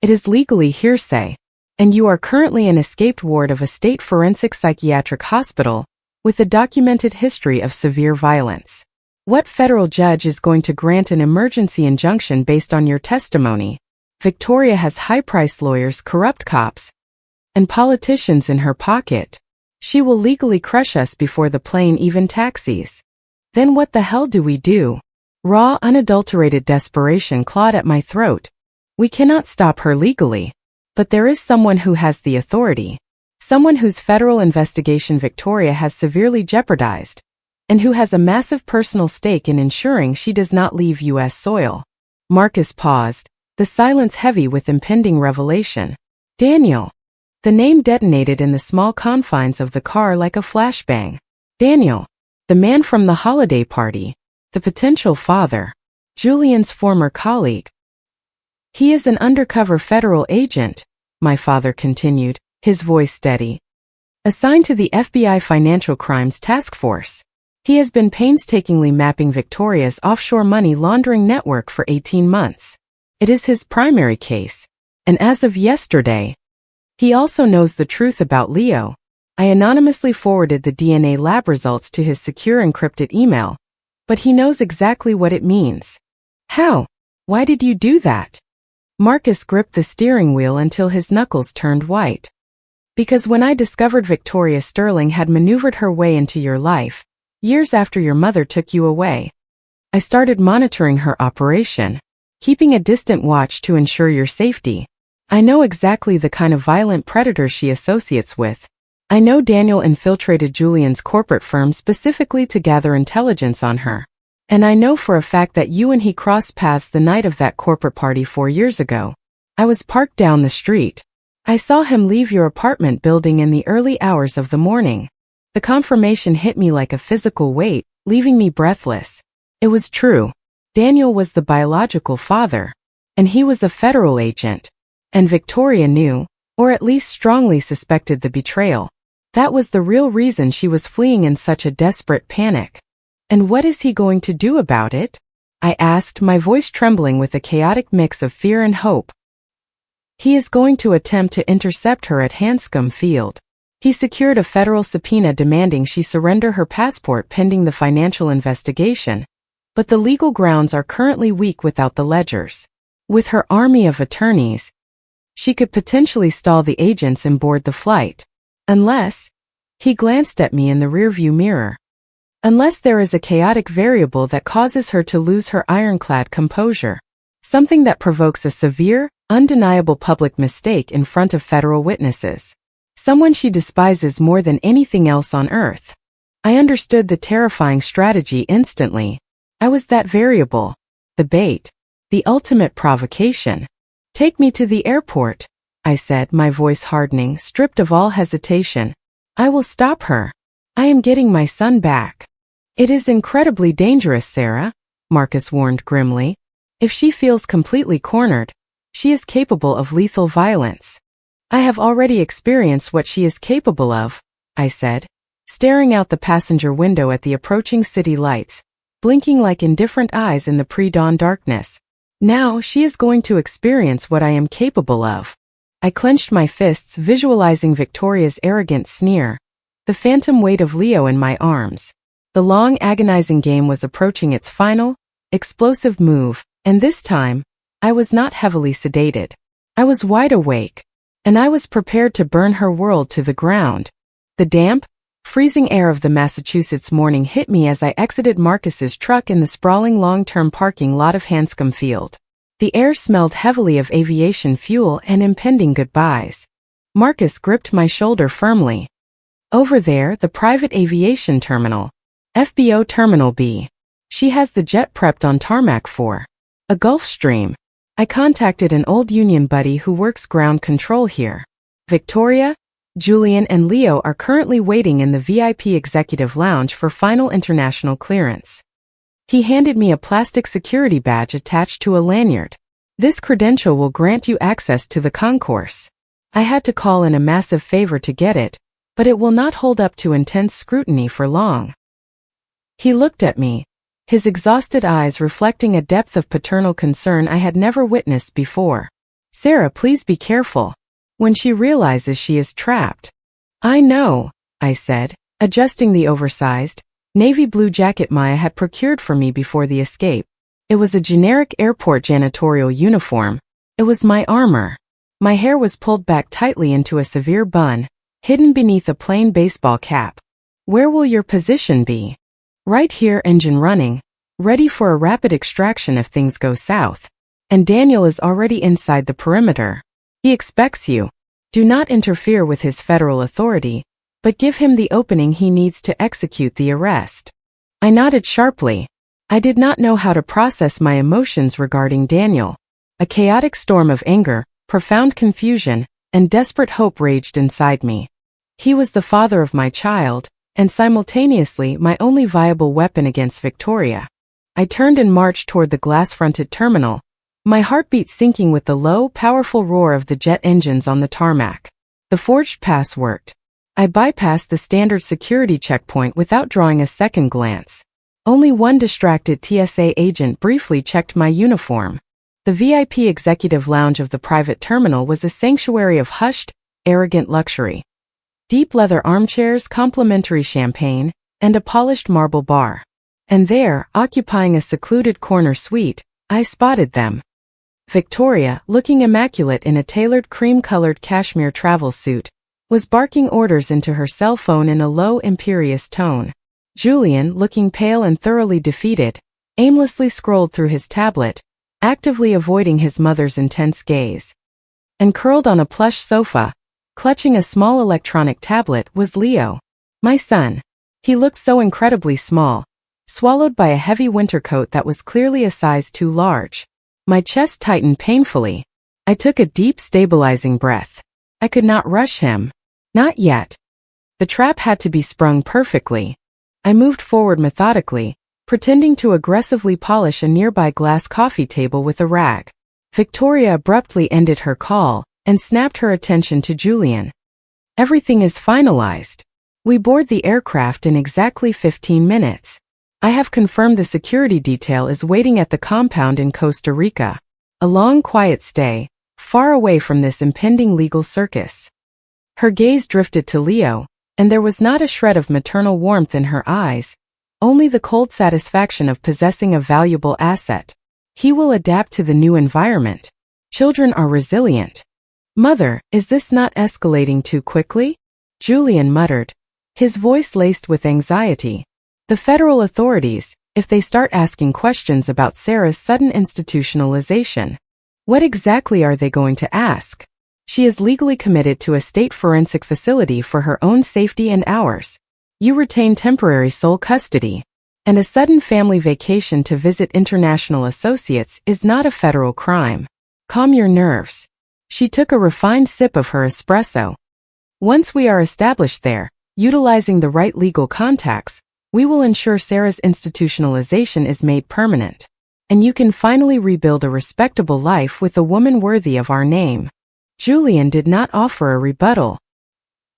Speaker 1: It is legally hearsay, and you are currently an escaped ward of a state forensic psychiatric hospital with a documented history of severe violence. What federal judge is going to grant an emergency injunction based on your testimony? Victoria has high-priced lawyers, corrupt cops, and politicians in her pocket. She will legally crush us before the plane even taxis. Then what the hell do we do? Raw, unadulterated desperation clawed at my throat. We cannot stop her legally. But there is someone who has the authority. Someone whose federal investigation Victoria has severely jeopardized, and who has a massive personal stake in ensuring she does not leave U.S. soil. Marcus paused, the silence heavy with impending revelation. Daniel. The name detonated in the small confines of the car like a flashbang. Daniel. The man from the holiday party. The potential father. Julian's former colleague. He is an undercover federal agent, my father continued, his voice steady. Assigned to the FBI Financial Crimes Task Force. He has been painstakingly mapping Victoria's offshore money laundering network for 18 months. It is his primary case. And as of yesterday, he also knows the truth about Leo. I anonymously forwarded the DNA lab results to his secure encrypted email, but he knows exactly what it means. How? Why did you do that? Marcus gripped the steering wheel until his knuckles turned white. Because when I discovered Victoria Sterling had maneuvered her way into your life, years after your mother took you away, I started monitoring her operation, keeping a distant watch to ensure your safety. I know exactly the kind of violent predator she associates with. I know Daniel infiltrated Julian's corporate firm specifically to gather intelligence on her. And I know for a fact that you and he crossed paths the night of that corporate party 4 years ago. I was parked down the street. I saw him leave your apartment building in the early hours of the morning. The confirmation hit me like a physical weight, leaving me breathless. It was true. Daniel was the biological father. And he was a federal agent. And Victoria knew, or at least strongly suspected the betrayal. That was the real reason she was fleeing in such a desperate panic. And what is he going to do about it? I asked, my voice trembling with a chaotic mix of fear and hope. He is going to attempt to intercept her at Hanscom Field. He secured a federal subpoena demanding she surrender her passport pending the financial investigation. But the legal grounds are currently weak without the ledgers. With her army of attorneys, she could potentially stall the agents and board the flight. Unless, he glanced at me in the rearview mirror. Unless there is a chaotic variable that causes her to lose her ironclad composure. Something that provokes a severe, undeniable public mistake in front of federal witnesses. Someone she despises more than anything else on earth. I understood the terrifying strategy instantly. I was that variable. The bait. The ultimate provocation. Take me to the airport, I said, my voice hardening, stripped of all hesitation. I will stop her. I am getting my son back. It is incredibly dangerous, Sarah, Marcus warned grimly. If she feels completely cornered, she is capable of lethal violence. I have already experienced what she is capable of, I said, staring out the passenger window at the approaching city lights, blinking like indifferent eyes in the pre-dawn darkness. Now she is going to experience what I am capable of. I clenched my fists, visualizing Victoria's arrogant sneer, the phantom weight of Leo in my arms. The long, agonizing game was approaching its final, explosive move, and this time, I was not heavily sedated. I was wide awake, and I was prepared to burn her world to the ground. The damp, freezing air of the Massachusetts morning hit me as I exited Marcus's truck in the sprawling long-term parking lot of Hanscom Field. The air smelled heavily of aviation fuel and impending goodbyes. Marcus gripped my shoulder firmly. Over there, the private aviation terminal. FBO Terminal B. She has the jet prepped on tarmac for a Gulfstream. I contacted an old union buddy who works ground control here. Victoria, Julian and Leo are currently waiting in the VIP executive lounge for final international clearance. He handed me a plastic security badge attached to a lanyard. This credential will grant you access to the concourse. I had to call in a massive favor to get it, but it will not hold up to intense scrutiny for long. He looked at me, his exhausted eyes reflecting a depth of paternal concern I had never witnessed before. Sarah, please be careful. When she realizes she is trapped. I know, I said, adjusting the oversized, navy blue jacket Maya had procured for me before the escape. It was a generic airport janitorial uniform. It was my armor. My hair was pulled back tightly into a severe bun, hidden beneath a plain baseball cap. Where will your position be? Right here, engine running, ready for a rapid extraction if things go south. And Daniel is already inside the perimeter. He expects you. Do not interfere with his federal authority, but give him the opening he needs to execute the arrest. I nodded sharply. I did not know how to process my emotions regarding Daniel. A chaotic storm of anger, profound confusion, and desperate hope raged inside me. He was the father of my child, and simultaneously my only viable weapon against Victoria. I turned and marched toward the glass-fronted terminal, my heartbeat sinking with the low, powerful roar of the jet engines on the tarmac. The forged pass worked. I bypassed the standard security checkpoint without drawing a second glance. Only one distracted TSA agent briefly checked my uniform. The VIP executive lounge of the private terminal was a sanctuary of hushed, arrogant luxury. Deep leather armchairs, complimentary champagne, and a polished marble bar. And there, occupying a secluded corner suite, I spotted them. Victoria, looking immaculate in a tailored cream-colored cashmere travel suit, was barking orders into her cell phone in a low, imperious tone. Julian, looking pale and thoroughly defeated, aimlessly scrolled through his tablet, actively avoiding his mother's intense gaze. And curled on a plush sofa, clutching a small electronic tablet, was Leo, my son. He looked so incredibly small, swallowed by a heavy winter coat that was clearly a size too large. My chest tightened painfully. I took a deep, stabilizing breath. I could not rush him. Not yet. The trap had to be sprung perfectly. I moved forward methodically, pretending to aggressively polish a nearby glass coffee table with a rag. Victoria abruptly ended her call and snapped her attention to Julian. Everything is finalized. We board the aircraft in exactly 15 minutes. I have confirmed the security detail is waiting at the compound in Costa Rica. A long, quiet stay, far away from this impending legal circus. Her gaze drifted to Leo, and there was not a shred of maternal warmth in her eyes, only the cold satisfaction of possessing a valuable asset. He will adapt to the new environment. Children are resilient. Mother, is this not escalating too quickly? Julian muttered, his voice laced with anxiety. The federal authorities, if they start asking questions about Sarah's sudden institutionalization, what exactly are they going to ask? She is legally committed to a state forensic facility for her own safety and ours. You retain temporary sole custody. And a sudden family vacation to visit international associates is not a federal crime. Calm your nerves. She took a refined sip of her espresso. Once we are established there, utilizing the right legal contacts, we will ensure Sarah's institutionalization is made permanent. And you can finally rebuild a respectable life with a woman worthy of our name. Julian did not offer a rebuttal.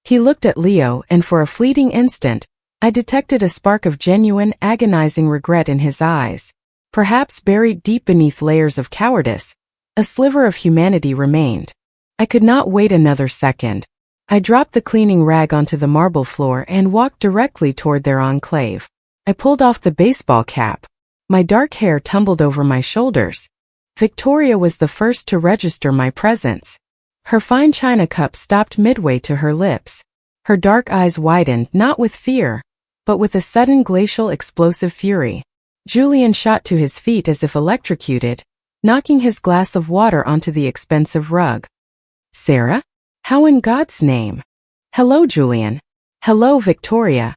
Speaker 1: He looked at Leo, and for a fleeting instant, I detected a spark of genuine, agonizing regret in his eyes. Perhaps buried deep beneath layers of cowardice, a sliver of humanity remained. I could not wait another second. I dropped the cleaning rag onto the marble floor and walked directly toward their enclave. I pulled off the baseball cap. My dark hair tumbled over my shoulders. Victoria was the first to register my presence. Her fine china cup stopped midway to her lips. Her dark eyes widened, not with fear, but with a sudden glacial explosive fury. Julian shot to his feet as if electrocuted, knocking his glass of water onto the expensive rug. Sarah? How in God's name? Hello, Julian. Hello, Victoria.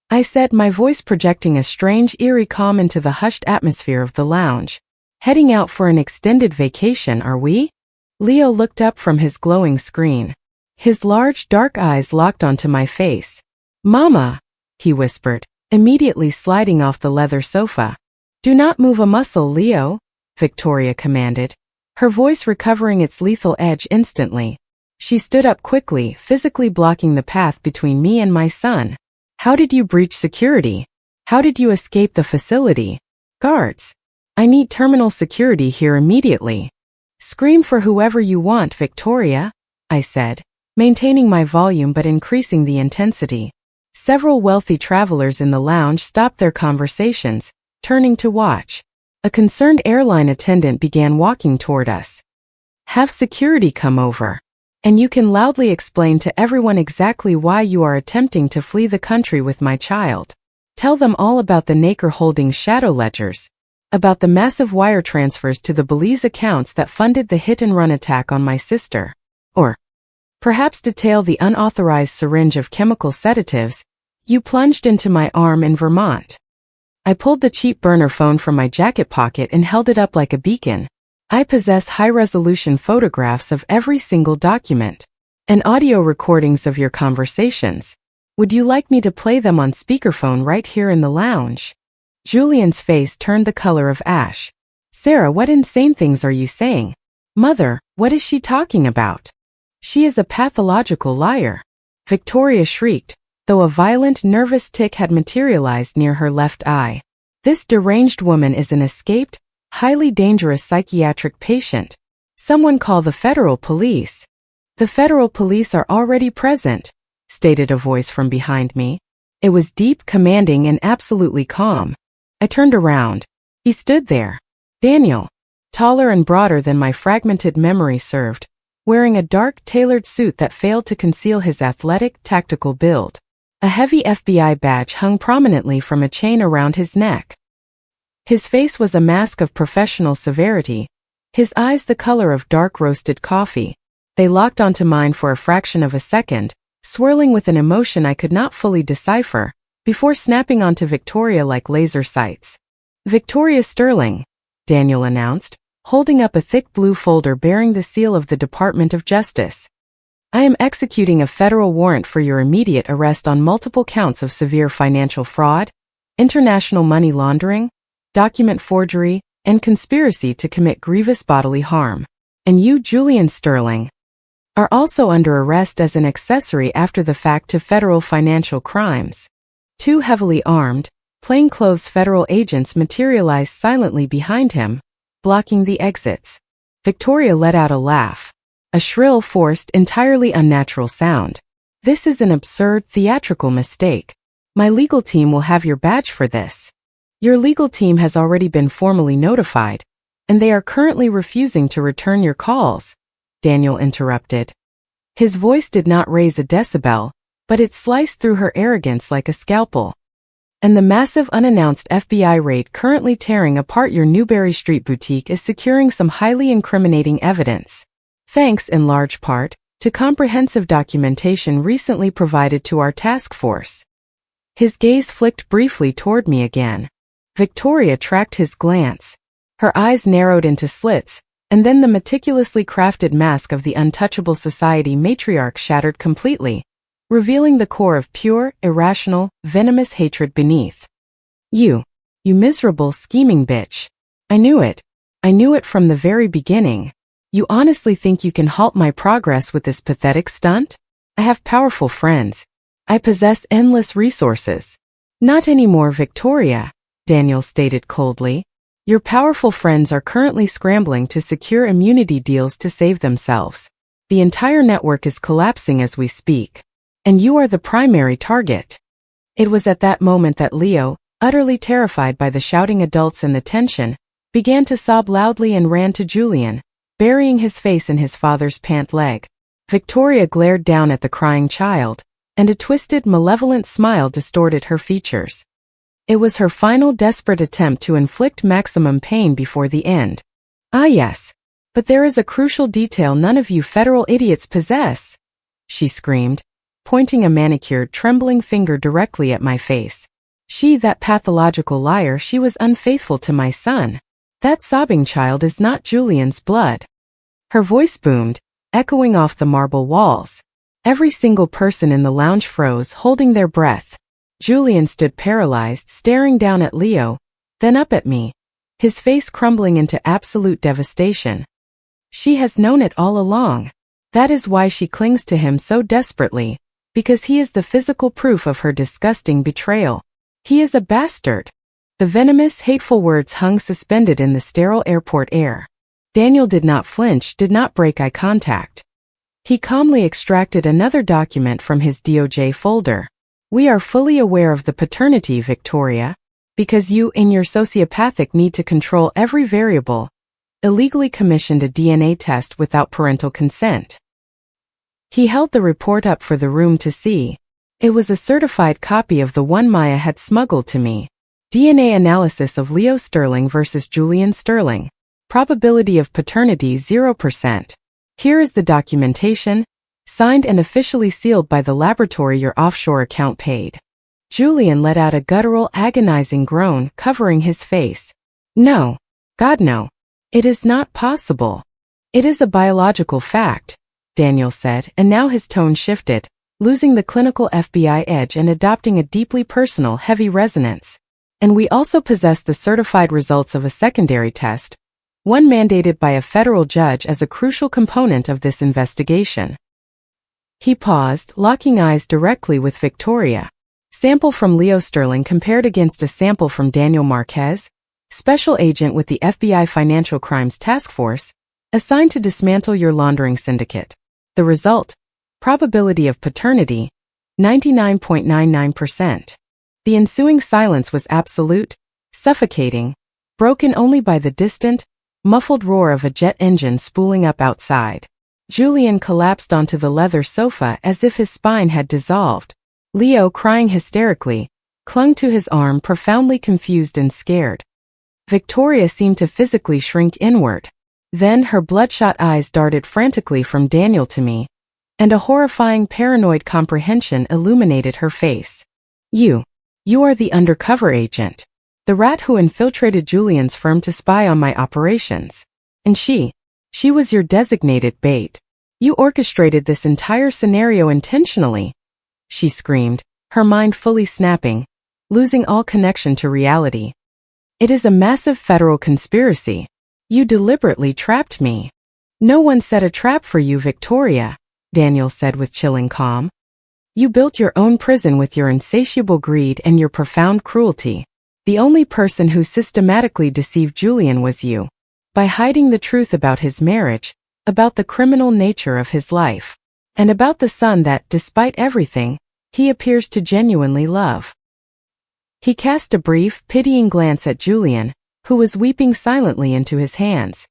Speaker 1: I said, my voice projecting a strange, eerie calm into the hushed atmosphere of the lounge. Heading out for an extended vacation, are we? Leo looked up from his glowing screen. His large dark eyes locked onto my face. "Mama," he whispered, immediately sliding off the leather sofa. "Do not move a muscle, Leo," Victoria commanded, her voice recovering its lethal edge instantly. She stood up quickly, physically blocking the path between me and my son. "How did you breach security? How did you escape the facility? Guards, I need terminal security here immediately." "Scream for whoever you want, Victoria," I said, maintaining my volume but increasing the intensity. Several wealthy travelers in the lounge stopped their conversations, turning to watch. A concerned airline attendant began walking toward us. "Have security come over. And you can loudly explain to everyone exactly why you are attempting to flee the country with my child. Tell them all about the Naker Holdings shadow ledgers, about the massive wire transfers to the Belize accounts that funded the hit-and-run attack on my sister. Or perhaps detail the unauthorized syringe of chemical sedatives you plunged into my arm in Vermont." I pulled the cheap burner phone from my jacket pocket and held it up like a beacon. "I possess high-resolution photographs of every single document and audio recordings of your conversations. Would you like me to play them on speakerphone right here in the lounge?" Julian's face turned the color of ash. "Sarah, what insane things are you saying? Mother, what is she talking about? She is a pathological liar," Victoria shrieked, though a violent, nervous tic had materialized near her left eye. "This deranged woman is an escaped, highly dangerous psychiatric patient. Someone call the federal police." "The federal police are already present," stated a voice from behind me. It was deep, commanding, and absolutely calm. I turned around. He stood there. Daniel, taller and broader than my fragmented memory served, wearing a dark, tailored suit that failed to conceal his athletic, tactical build. A heavy FBI badge hung prominently from a chain around his neck. His face was a mask of professional severity, his eyes the color of dark roasted coffee. They locked onto mine for a fraction of a second, swirling with an emotion I could not fully decipher, before snapping onto Victoria like laser sights. "Victoria Sterling," Daniel announced, holding up a thick blue folder bearing the seal of the Department of Justice. "I am executing a federal warrant for your immediate arrest on multiple counts of severe financial fraud, international money laundering, document forgery, and conspiracy to commit grievous bodily harm. And you, Julian Sterling, are also under arrest as an accessory after the fact to federal financial crimes." Two heavily armed, plainclothes federal agents materialized silently behind him, blocking the exits. Victoria let out a laugh. A shrill, forced, entirely unnatural sound. "This is an absurd, theatrical mistake. My legal team will have your badge for this." "Your legal team has already been formally notified, and they are currently refusing to return your calls," Daniel interrupted. His voice did not raise a decibel, but it sliced through her arrogance like a scalpel. "And the massive unannounced FBI raid currently tearing apart your Newberry Street boutique is securing some highly incriminating evidence, thanks in large part to comprehensive documentation recently provided to our task force." His gaze flicked briefly toward me again. Victoria tracked his glance. Her eyes narrowed into slits, and then the meticulously crafted mask of the Untouchable Society matriarch shattered completely, revealing the core of pure, irrational, venomous hatred beneath. You miserable, scheming bitch. I knew it. I knew it from the very beginning. You honestly think you can halt my progress with this pathetic stunt? I have powerful friends. I possess endless resources." "Not anymore, Victoria," Daniel stated coldly. "Your powerful friends are currently scrambling to secure immunity deals to save themselves. The entire network is collapsing as we speak. And you are the primary target." It was at that moment that Leo, utterly terrified by the shouting adults and the tension, began to sob loudly and ran to Julian, burying his face in his father's pant leg. Victoria glared down at the crying child, and a twisted, malevolent smile distorted her features. It was her final desperate attempt to inflict maximum pain before the end. "Ah yes, but there is a crucial detail none of you federal idiots possess," she screamed, pointing a manicured, trembling finger directly at my face. "She, that pathological liar, she was unfaithful to my son. That sobbing child is not Julian's blood." Her voice boomed, echoing off the marble walls. Every single person in the lounge froze, holding their breath. Julian stood paralyzed, staring down at Leo, then up at me, his face crumbling into absolute devastation. She has known it all along. That is why she clings to him so desperately, because he is the physical proof of her disgusting betrayal. He is a bastard. The venomous, hateful words hung suspended in the sterile airport air. Daniel did not flinch, did not break eye contact. He calmly extracted another document from his DOJ folder. We are fully aware of the paternity, Victoria, because you, in your sociopathic need to control every variable, illegally commissioned a DNA test without parental consent. He held the report up for the room to see. It was a certified copy of the one Maya had smuggled to me. DNA analysis of Leo Sterling versus Julian Sterling. Probability of paternity 0%. Here is the documentation, signed and officially sealed by the laboratory your offshore account paid. Julian let out a guttural, agonizing groan, covering his face. No. God, no. It is not possible. It is a biological fact, Daniel said, and now his tone shifted, losing the clinical FBI edge and adopting a deeply personal, heavy resonance. And we also possess the certified results of a secondary test, one mandated by a federal judge as a crucial component of this investigation. He paused, locking eyes directly with Victoria. Sample from Leo Sterling compared against a sample from Daniel Marquez, special agent with the FBI Financial Crimes Task Force, assigned to dismantle your laundering syndicate. The result: probability of paternity, 99.99%. The ensuing silence was absolute, suffocating, broken only by the distant, muffled roar of a jet engine spooling up outside. Julian collapsed onto the leather sofa as if his spine had dissolved. Leo, crying hysterically, clung to his arm, profoundly confused and scared. Victoria seemed to physically shrink inward. Then her bloodshot eyes darted frantically from Daniel to me, and a horrifying paranoid comprehension illuminated her face. You are the undercover agent. The rat who infiltrated Julian's firm to spy on my operations. And she was your designated bait. You orchestrated this entire scenario intentionally, she screamed, her mind fully snapping, losing all connection to reality. It is a massive federal conspiracy. You deliberately trapped me. No one set a trap for you, Victoria, Daniel said with chilling calm. You built your own prison with your insatiable greed and your profound cruelty. The only person who systematically deceived Julian was you. By hiding the truth about his marriage, about the criminal nature of his life, and about the son that, despite everything, he appears to genuinely love. He cast a brief, pitying glance at Julian, who was weeping silently into his hands.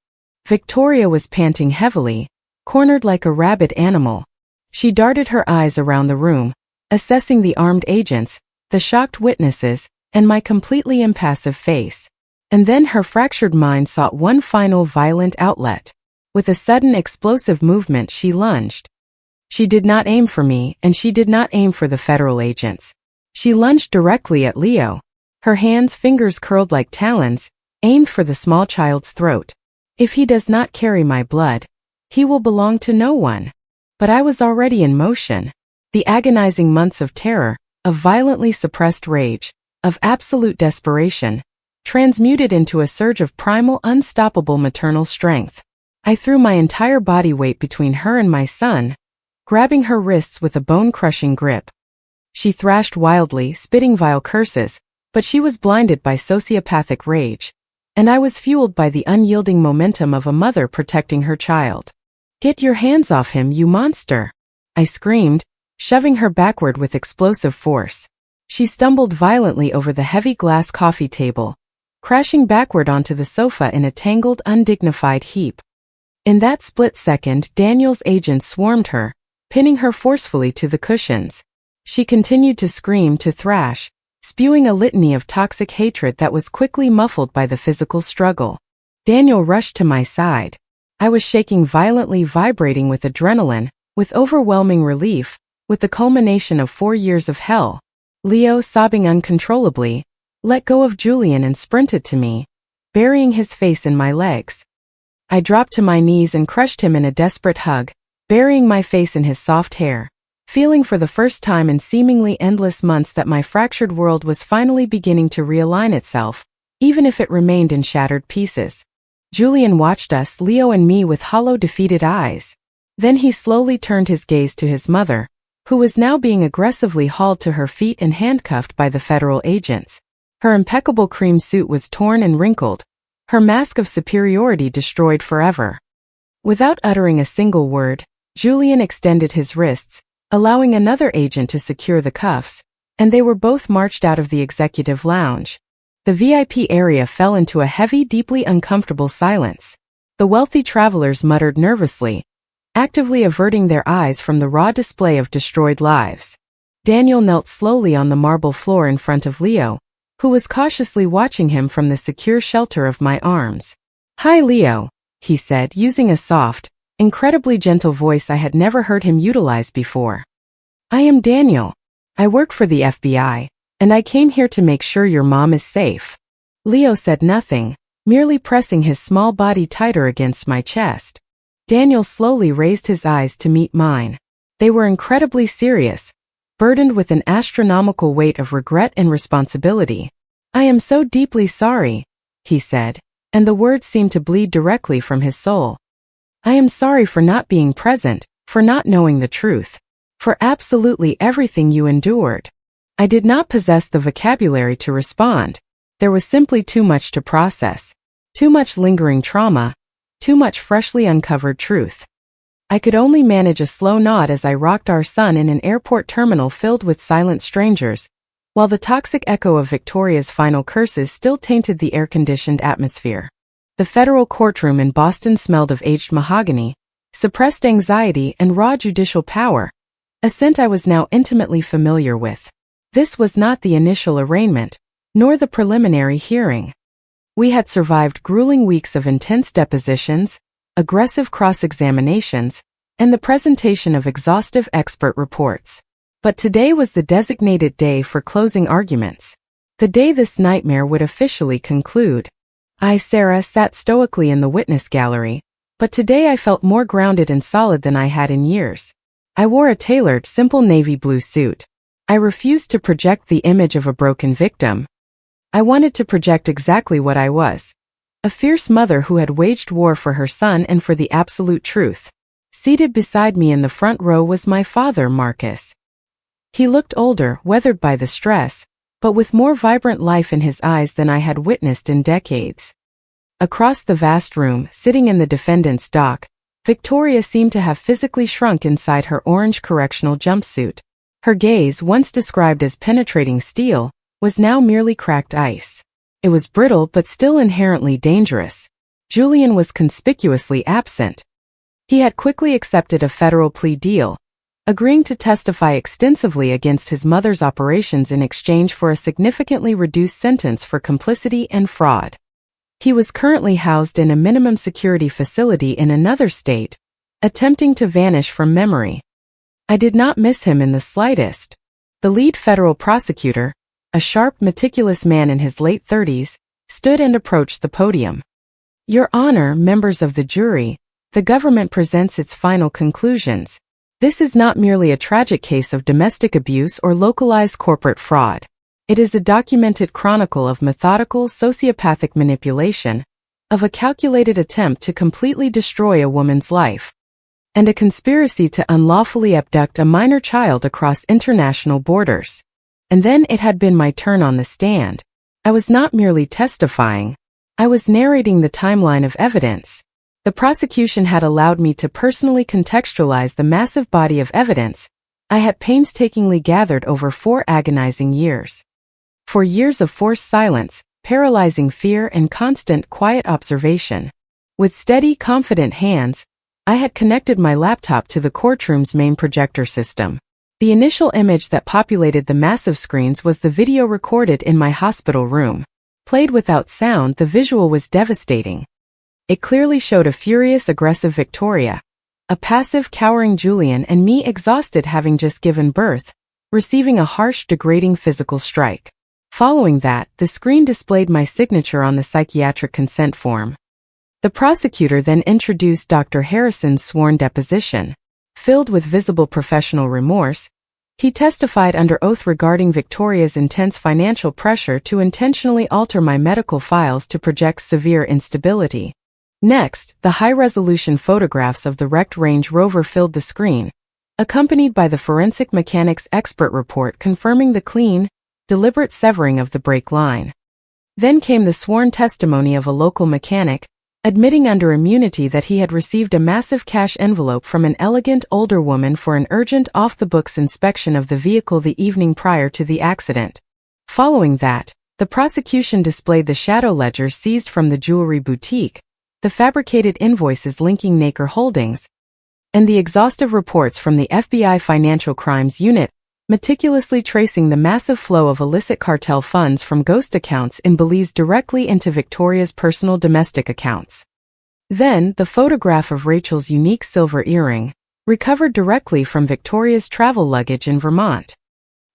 Speaker 1: Victoria was panting heavily, cornered like a rabid animal. She darted her eyes around the room, assessing the armed agents, the shocked witnesses, and my completely impassive face. And then her fractured mind sought one final violent outlet. With a sudden explosive movement, she lunged. She did not aim for me, and she did not aim for the federal agents. She lunged directly at Leo. Her hands, fingers curled like talons, aimed for the small child's throat. If he does not carry my blood, he will belong to no one. But I was already in motion. The agonizing months of terror, of violently suppressed rage, of absolute desperation, transmuted into a surge of primal, unstoppable maternal strength. I threw my entire body weight between her and my son, grabbing her wrists with a bone-crushing grip. She thrashed wildly, spitting vile curses, but she was blinded by sociopathic rage, and I was fueled by the unyielding momentum of a mother protecting her child. Get your hands off him, you monster! I screamed, shoving her backward with explosive force. She stumbled violently over the heavy glass coffee table, crashing backward onto the sofa in a tangled, undignified heap. In that split second, Daniel's agents swarmed her, pinning her forcefully to the cushions. She continued to scream, to thrash, spewing a litany of toxic hatred that was quickly muffled by the physical struggle. Daniel rushed to my side. I was shaking violently, vibrating with adrenaline, with overwhelming relief, with the culmination of 4 years of hell. Leo, sobbing uncontrollably, let go of Julian and sprinted to me, burying his face in my legs. I dropped to my knees and crushed him in a desperate hug, burying my face in his soft hair, feeling for the first time in seemingly endless months that my fractured world was finally beginning to realign itself, even if it remained in shattered pieces. Julian watched us, Leo and me, with hollow, defeated eyes. Then he slowly turned his gaze to his mother, who was now being aggressively hauled to her feet and handcuffed by the federal agents. Her impeccable cream suit was torn and wrinkled, her mask of superiority destroyed forever. Without uttering a single word, Julian extended his wrists, allowing another agent to secure the cuffs, and they were both marched out of the executive lounge. The VIP area fell into a heavy, deeply uncomfortable silence. The wealthy travelers muttered nervously, actively averting their eyes from the raw display of destroyed lives. Daniel knelt slowly on the marble floor in front of Leo, who was cautiously watching him from the secure shelter of my arms. "Hi, Leo," he said, using a soft, incredibly gentle voice I had never heard him utilize before. "I am Daniel. I work for the FBI, and I came here to make sure your mom is safe." Leo said nothing, merely pressing his small body tighter against my chest. Daniel slowly raised his eyes to meet mine. They were incredibly serious, burdened with an astronomical weight of regret and responsibility. "I am so deeply sorry," he said, and the words seemed to bleed directly from his soul. "I am sorry for not being present, for not knowing the truth, for absolutely everything you endured." I did not possess the vocabulary to respond. There was simply too much to process. Too much lingering trauma. Too much freshly uncovered truth. I could only manage a slow nod as I rocked our son in an airport terminal filled with silent strangers, while the toxic echo of Victoria's final curses still tainted the air-conditioned atmosphere. The federal courtroom in Boston smelled of aged mahogany, suppressed anxiety, and raw judicial power, a scent I was now intimately familiar with. This was not the initial arraignment, nor the preliminary hearing. We had survived grueling weeks of intense depositions, aggressive cross-examinations, and the presentation of exhaustive expert reports. But today was the designated day for closing arguments. The day this nightmare would officially conclude. I, Sarah, sat stoically in the witness gallery, but today I felt more grounded and solid than I had in years. I wore a tailored, simple navy blue suit. I refused to project the image of a broken victim. I wanted to project exactly what I was. A fierce mother who had waged war for her son and for the absolute truth. Seated beside me in the front row was my father, Marcus. He looked older, weathered by the stress, but with more vibrant life in his eyes than I had witnessed in decades. Across the vast room, sitting in the defendant's dock, Victoria seemed to have physically shrunk inside her orange correctional jumpsuit. Her gaze, once described as penetrating steel, was now merely cracked ice. It was brittle but still inherently dangerous. Julian was conspicuously absent. He had quickly accepted a federal plea deal, agreeing to testify extensively against his mother's operations in exchange for a significantly reduced sentence for complicity and fraud. He was currently housed in a minimum security facility in another state, attempting to vanish from memory. I did not miss him in the slightest. The lead federal prosecutor, a sharp, meticulous man in his late 30s, stood and approached the podium. "Your Honor, members of the jury, the government presents its final conclusions. This is not merely a tragic case of domestic abuse or localized corporate fraud. It is a documented chronicle of methodical, sociopathic manipulation, of a calculated attempt to completely destroy a woman's life, and a conspiracy to unlawfully abduct a minor child across international borders." And then it had been my turn on the stand. I was not merely testifying. I was narrating the timeline of evidence. The prosecution had allowed me to personally contextualize the massive body of evidence I had painstakingly gathered over 4 agonizing years. 4 years of forced silence, paralyzing fear, and constant, quiet observation. With steady, confident hands, I had connected my laptop to the courtroom's main projector system. The initial image that populated the massive screens was the video recorded in my hospital room. Played without sound, the visual was devastating. It clearly showed a furious, aggressive Victoria, a passive, cowering Julian, and me exhausted having just given birth, receiving a harsh, degrading physical strike. Following that, the screen displayed my signature on the psychiatric consent form. The prosecutor then introduced Dr. Harrison's sworn deposition. Filled with visible professional remorse, he testified under oath regarding Victoria's intense financial pressure to intentionally alter my medical files to project severe instability. Next, the high-resolution photographs of the wrecked Range Rover filled the screen, accompanied by the forensic mechanics expert report confirming the clean, deliberate severing of the brake line. Then came the sworn testimony of a local mechanic, admitting under immunity that he had received a massive cash envelope from an elegant older woman for an urgent off-the-books inspection of the vehicle the evening prior to the accident. Following that, the prosecution displayed the shadow ledger seized from the jewelry boutique, the fabricated invoices linking Naker Holdings, and the exhaustive reports from the FBI Financial Crimes Unit, meticulously tracing the massive flow of illicit cartel funds from ghost accounts in Belize directly into Victoria's personal domestic accounts. Then, the photograph of Rachel's unique silver earring, recovered directly from Victoria's travel luggage in Vermont.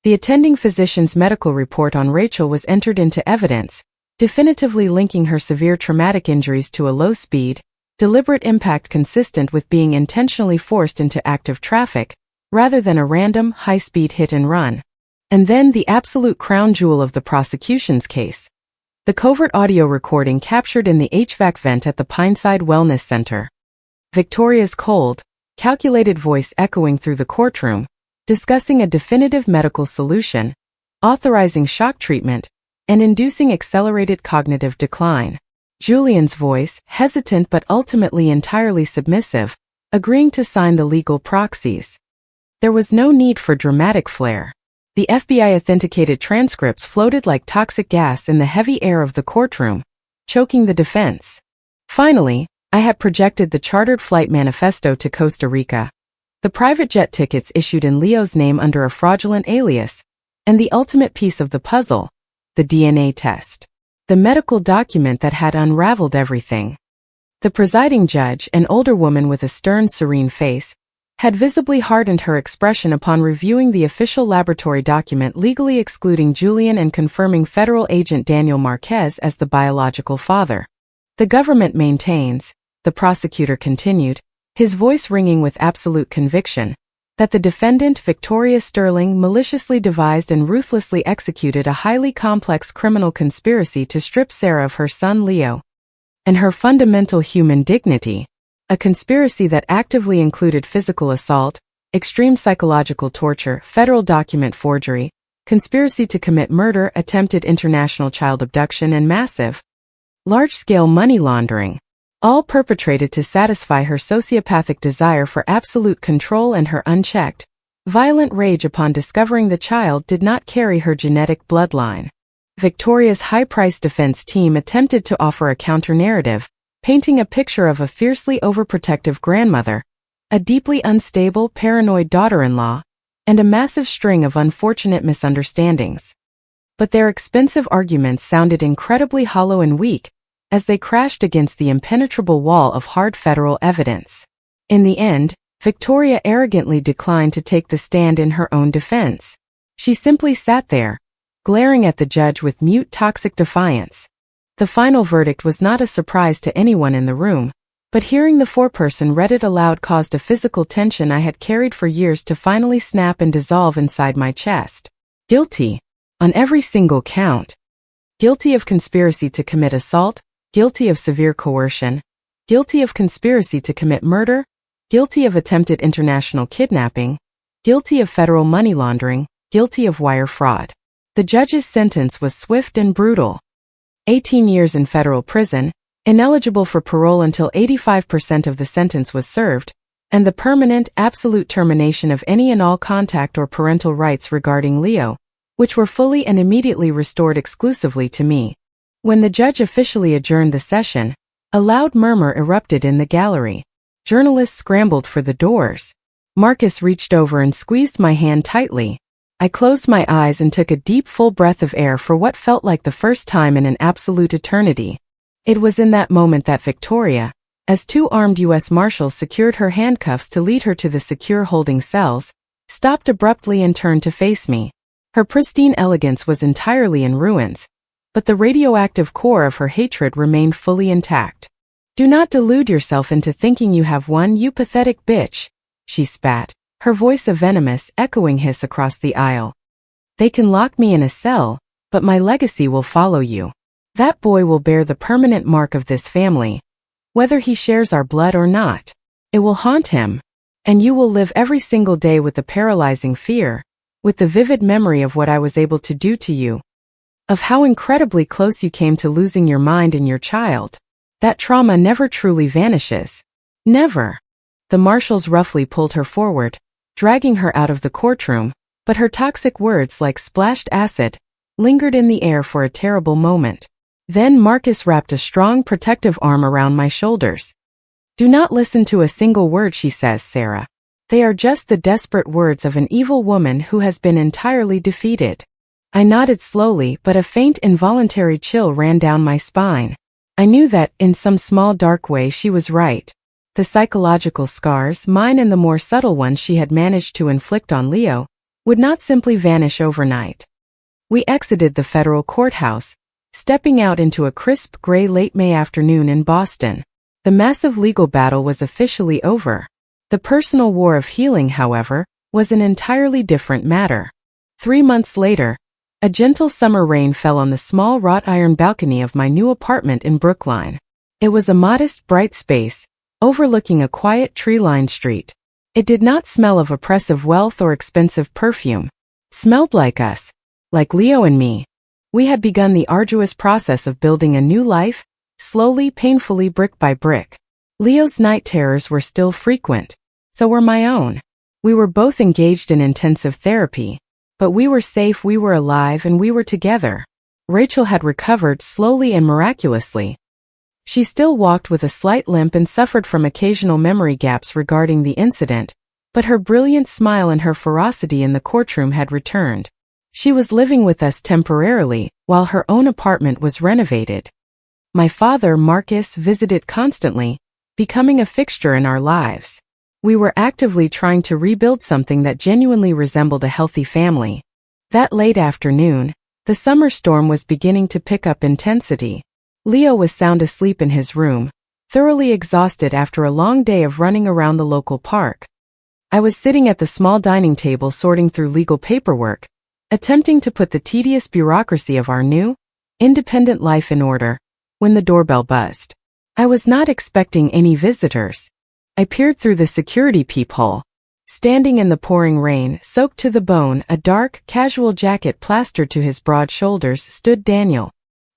Speaker 1: The attending physician's medical report on Rachel was entered into evidence, definitively linking her severe traumatic injuries to a low-speed, deliberate impact consistent with being intentionally forced into active traffic, rather than a random, high-speed hit-and-run. And then the absolute crown jewel of the prosecution's case, the covert audio recording captured in the HVAC vent at the Pineside Wellness Center. Victoria's cold, calculated voice echoing through the courtroom, discussing a definitive medical solution, authorizing shock treatment, and inducing accelerated cognitive decline. Julian's voice, hesitant but ultimately entirely submissive, agreeing to sign the legal proxies. There was no need for dramatic flair. The FBI-authenticated transcripts floated like toxic gas in the heavy air of the courtroom, choking the defense. Finally, I had projected the chartered flight manifesto to Costa Rica, the private jet tickets issued in Leo's name under a fraudulent alias, and the ultimate piece of the puzzle, the DNA test. The medical document that had unraveled everything. The presiding judge, an older woman with a stern, serene face, had visibly hardened her expression upon reviewing the official laboratory document legally excluding Julian and confirming federal agent Daniel Marquez as the biological father. The government maintains, the prosecutor continued, his voice ringing with absolute conviction, that the defendant Victoria Sterling maliciously devised and ruthlessly executed a highly complex criminal conspiracy to strip Sarah of her son Leo and her fundamental human dignity. A conspiracy that actively included physical assault, extreme psychological torture, federal document forgery, conspiracy to commit murder, attempted international child abduction, and massive, large-scale money laundering, all perpetrated to satisfy her sociopathic desire for absolute control and her unchecked, violent rage upon discovering the child did not carry her genetic bloodline. Victoria's high-priced defense team attempted to offer a counter-narrative, painting a picture of a fiercely overprotective grandmother, a deeply unstable, paranoid daughter-in-law, and a massive string of unfortunate misunderstandings. But their expensive arguments sounded incredibly hollow and weak, as they crashed against the impenetrable wall of hard federal evidence. In the end, Victoria arrogantly declined to take the stand in her own defense. She simply sat there, glaring at the judge with mute toxic defiance. The final verdict was not a surprise to anyone in the room, but hearing the foreperson read it aloud caused a physical tension I had carried for years to finally snap and dissolve inside my chest. Guilty. On every single count. Guilty of conspiracy to commit assault, guilty of severe coercion, guilty of conspiracy to commit murder, guilty of attempted international kidnapping, guilty of federal money laundering, guilty of wire fraud. The judge's sentence was swift and brutal. 18 years in federal prison, ineligible for parole until 85% of the sentence was served, and the permanent, absolute termination of any and all contact or parental rights regarding Leo, which were fully and immediately restored exclusively to me. When the judge officially adjourned the session, a loud murmur erupted in the gallery. Journalists scrambled for the doors. Marcus reached over and squeezed my hand tightly. I closed my eyes and took a deep, full breath of air for what felt like the first time in an absolute eternity. It was in that moment that Victoria, as two armed U.S. Marshals secured her handcuffs to lead her to the secure holding cells, stopped abruptly and turned to face me. Her pristine elegance was entirely in ruins, but the radioactive core of her hatred remained fully intact. "Do not delude yourself into thinking you have won, you pathetic bitch," she spat, her voice a venomous, echoing hiss across the aisle. They can lock me in a cell, but my legacy will follow you. That boy will bear the permanent mark of this family, whether he shares our blood or not. It will haunt him. And you will live every single day with the paralyzing fear, with the vivid memory of what I was able to do to you, of how incredibly close you came to losing your mind and your child. That trauma never truly vanishes. Never. The marshals roughly pulled her forward, dragging her out of the courtroom, but her toxic words like splashed acid lingered in the air for a terrible moment. Then Marcus wrapped a strong protective arm around my shoulders. Do not listen to a single word she says, Sarah. They are just the desperate words of an evil woman who has been entirely defeated. I nodded slowly, but a faint involuntary chill ran down my spine. I knew that, in some small dark way, she was right. The psychological scars, mine and the more subtle ones she had managed to inflict on Leo, would not simply vanish overnight. We exited the federal courthouse, stepping out into a crisp gray late May afternoon in Boston. The massive legal battle was officially over. The personal war of healing, however, was an entirely different matter. 3 months later, a gentle summer rain fell on the small wrought iron balcony of my new apartment in Brookline. It was a modest, bright space, overlooking a quiet tree-lined street. It did not smell of oppressive wealth or expensive perfume. It smelled like us, like Leo and me. We had begun the arduous process of building a new life, slowly, painfully, brick by brick. Leo's night terrors were still frequent. So were my own. We were both engaged in intensive therapy. But we were safe, we were alive, and we were together. Rachel had recovered slowly and miraculously. She still walked with a slight limp and suffered from occasional memory gaps regarding the incident, but her brilliant smile and her ferocity in the courtroom had returned. She was living with us temporarily, while her own apartment was renovated. My father, Marcus, visited constantly, becoming a fixture in our lives. We were actively trying to rebuild something that genuinely resembled a healthy family. That late afternoon, the summer storm was beginning to pick up intensity. Leo was sound asleep in his room, thoroughly exhausted after a long day of running around the local park. I was sitting at the small dining table sorting through legal paperwork, attempting to put the tedious bureaucracy of our new, independent life in order, when the doorbell buzzed. I was not expecting any visitors. I peered through the security peephole. Standing in the pouring rain, soaked to the bone, a dark, casual jacket plastered to his broad shoulders, stood Daniel.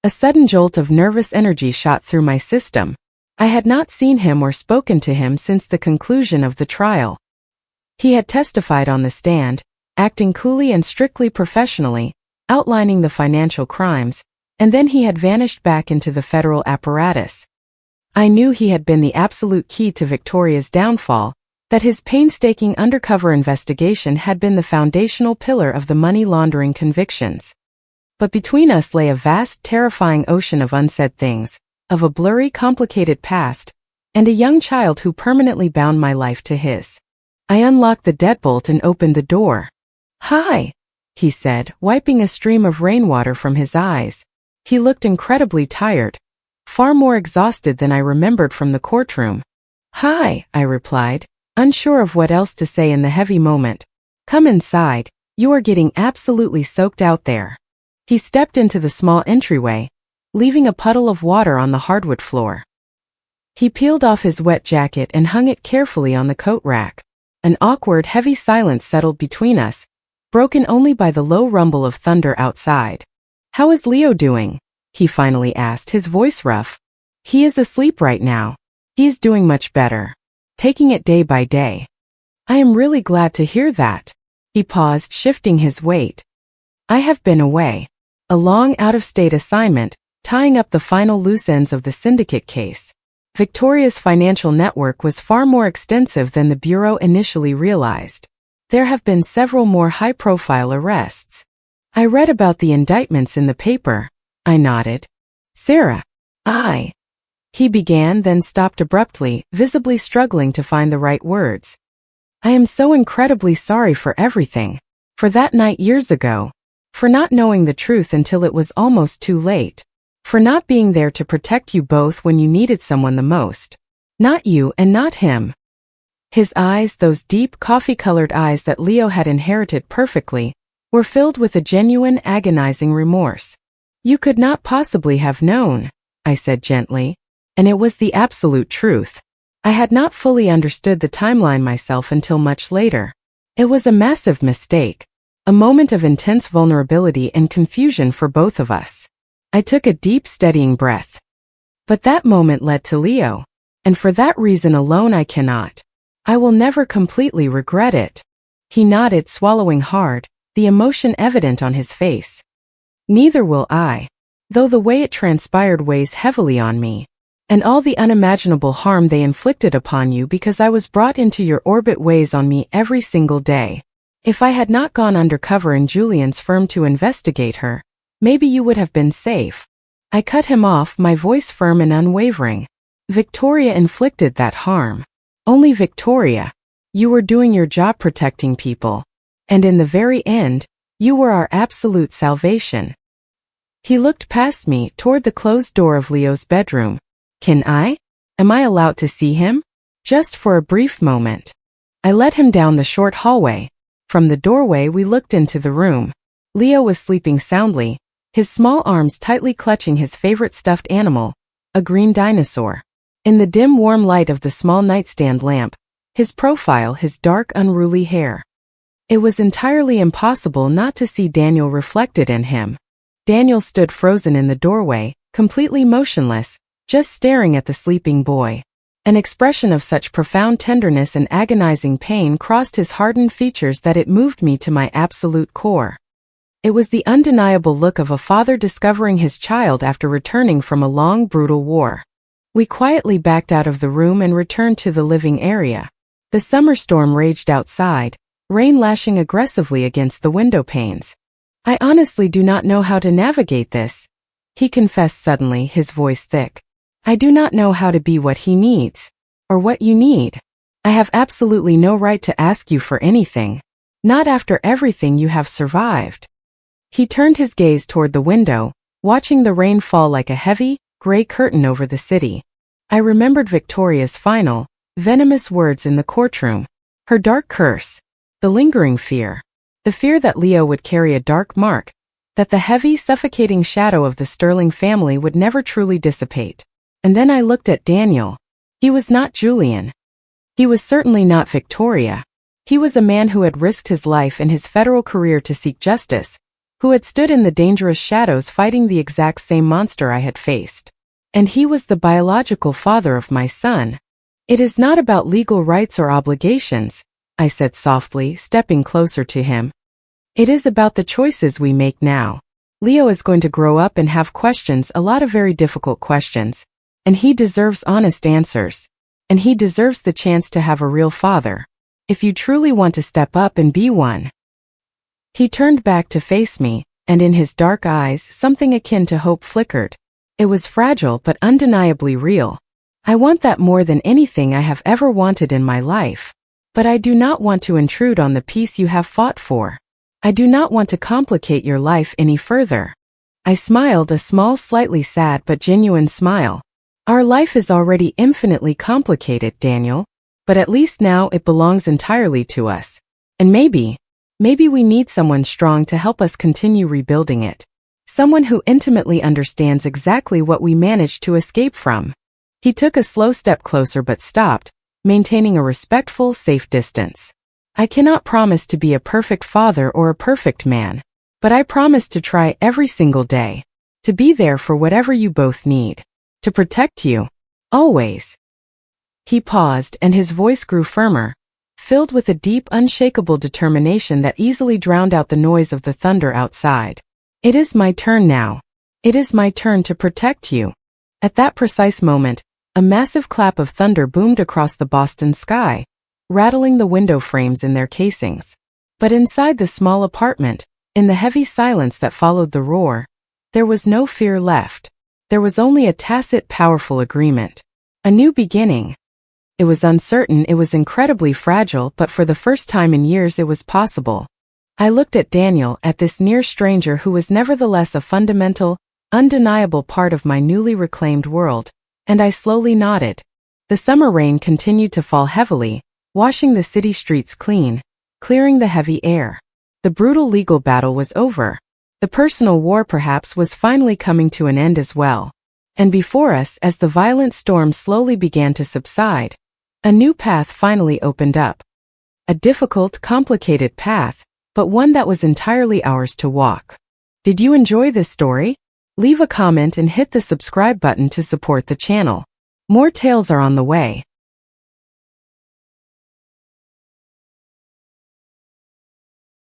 Speaker 1: A sudden jolt of nervous energy shot through my system. I had not seen him or spoken to him since the conclusion of the trial. He had testified on the stand, acting coolly and strictly professionally, outlining the financial crimes, and then he had vanished back into the federal apparatus. I knew he had been the absolute key to Victoria's downfall, that his painstaking undercover investigation had been the foundational pillar of the money laundering convictions. But between us lay a vast, terrifying ocean of unsaid things, of a blurry, complicated past, and a young child who permanently bound my life to his. I unlocked the deadbolt and opened the door. "Hi," he said, wiping a stream of rainwater from his eyes. He looked incredibly tired, far more exhausted than I remembered from the courtroom. "Hi," I replied, unsure of what else to say in the heavy moment. "Come inside, you are getting absolutely soaked out there." He stepped into the small entryway, leaving a puddle of water on the hardwood floor. He peeled off his wet jacket and hung it carefully on the coat rack. An awkward, heavy silence settled between us, broken only by the low rumble of thunder outside. "How is Leo doing?" he finally asked, his voice rough. "He is asleep right now. He is doing much better. Taking it day by day." "I am really glad to hear that." He paused, shifting his weight. "I have been away. A long out-of-state assignment, tying up the final loose ends of the syndicate case. Victoria's financial network was far more extensive than the Bureau initially realized. There have been several more high-profile arrests. I read about the indictments in the paper." I nodded. "Sarah, he began, then stopped abruptly, visibly struggling to find the right words. "I am so incredibly sorry for everything. For that night years ago. For not knowing the truth until it was almost too late. For not being there to protect you both when you needed someone the most. Not you and not him." His eyes, those deep coffee-colored eyes that Leo had inherited perfectly, were filled with a genuine, agonizing remorse. "You could not possibly have known," I said gently, and it was the absolute truth. I had not fully understood the timeline myself until much later. It was a massive mistake, a moment of intense vulnerability and confusion for both of us. I took a deep, steadying breath. But that moment led to Leo, and for that reason alone I will never completely regret it. He nodded, swallowing hard, the emotion evident on his face. Neither will I, though the way it transpired weighs heavily on me, and all the unimaginable harm they inflicted upon you because I was brought into your orbit weighs on me every single day. If I had not gone undercover in Julian's firm to investigate her, maybe you would have been safe. I cut him off, my voice firm and unwavering. Victoria inflicted that harm. Only Victoria. You were doing your job protecting people. And in the very end, you were our absolute salvation. He looked past me, toward the closed door of Leo's bedroom. Am I allowed to see him? Just for a brief moment. I led him down the short hallway. From the doorway we looked into the room. Leo was sleeping soundly, his small arms tightly clutching his favorite stuffed animal, a green dinosaur. In the dim warm light of the small nightstand lamp, his profile, his dark unruly hair. It was entirely impossible not to see Daniel reflected in him. Daniel stood frozen in the doorway, completely motionless, just staring at the sleeping boy. An expression of such profound tenderness and agonizing pain crossed his hardened features that it moved me to my absolute core. It was the undeniable look of a father discovering his child after returning from a long, brutal war. We quietly backed out of the room and returned to the living area. The summer storm raged outside, rain lashing aggressively against the window panes. "I honestly do not know how to navigate this," he confessed suddenly, his voice thick. "I do not know how to be what he needs, or what you need. I have absolutely no right to ask you for anything, not after everything you have survived." He turned his gaze toward the window, watching the rain fall like a heavy, gray curtain over the city. I remembered Victoria's final, venomous words in the courtroom, her dark curse, the lingering fear, the fear that Leo would carry a dark mark, that the heavy, suffocating shadow of the Sterling family would never truly dissipate. And then I looked at Daniel. He was not Julian. He was certainly not Victoria. He was a man who had risked his life and his federal career to seek justice, who had stood in the dangerous shadows fighting the exact same monster I had faced. And he was the biological father of my son. "It is not about legal rights or obligations," I said softly, stepping closer to him. "It is about the choices we make now. Leo is going to grow up and have questions, a lot of very difficult questions. And he deserves honest answers. And he deserves the chance to have a real father. If you truly want to step up and be one." He turned back to face me, and in his dark eyes something akin to hope flickered. It was fragile but undeniably real. "I want that more than anything I have ever wanted in my life. But I do not want to intrude on the peace you have fought for. I do not want to complicate your life any further." I smiled, a small, slightly sad but genuine smile. "Our life is already infinitely complicated, Daniel, but at least now it belongs entirely to us. And maybe we need someone strong to help us continue rebuilding it. Someone who intimately understands exactly what we managed to escape from." He took a slow step closer but stopped, maintaining a respectful, safe distance. "I cannot promise to be a perfect father or a perfect man, but I promise to try every single day, to be there for whatever you both need. To protect you. Always." He paused and his voice grew firmer, filled with a deep, unshakable determination that easily drowned out the noise of the thunder outside. "It is my turn now. It is my turn to protect you." At that precise moment, a massive clap of thunder boomed across the Boston sky, rattling the window frames in their casings. But inside the small apartment, in the heavy silence that followed the roar, there was no fear left. There was only a tacit, powerful agreement. A new beginning. It was uncertain, it was incredibly fragile, but for the first time in years it was possible. I looked at Daniel, at this near stranger who was nevertheless a fundamental, undeniable part of my newly reclaimed world, and I slowly nodded. The summer rain continued to fall heavily, washing the city streets clean, clearing the heavy air. The brutal legal battle was over. The personal war perhaps was finally coming to an end as well. And before us, as the violent storm slowly began to subside, a new path finally opened up. A difficult, complicated path, but one that was entirely ours to walk. Did you enjoy this story? Leave a comment and hit the subscribe button to support the channel. More tales are on the way.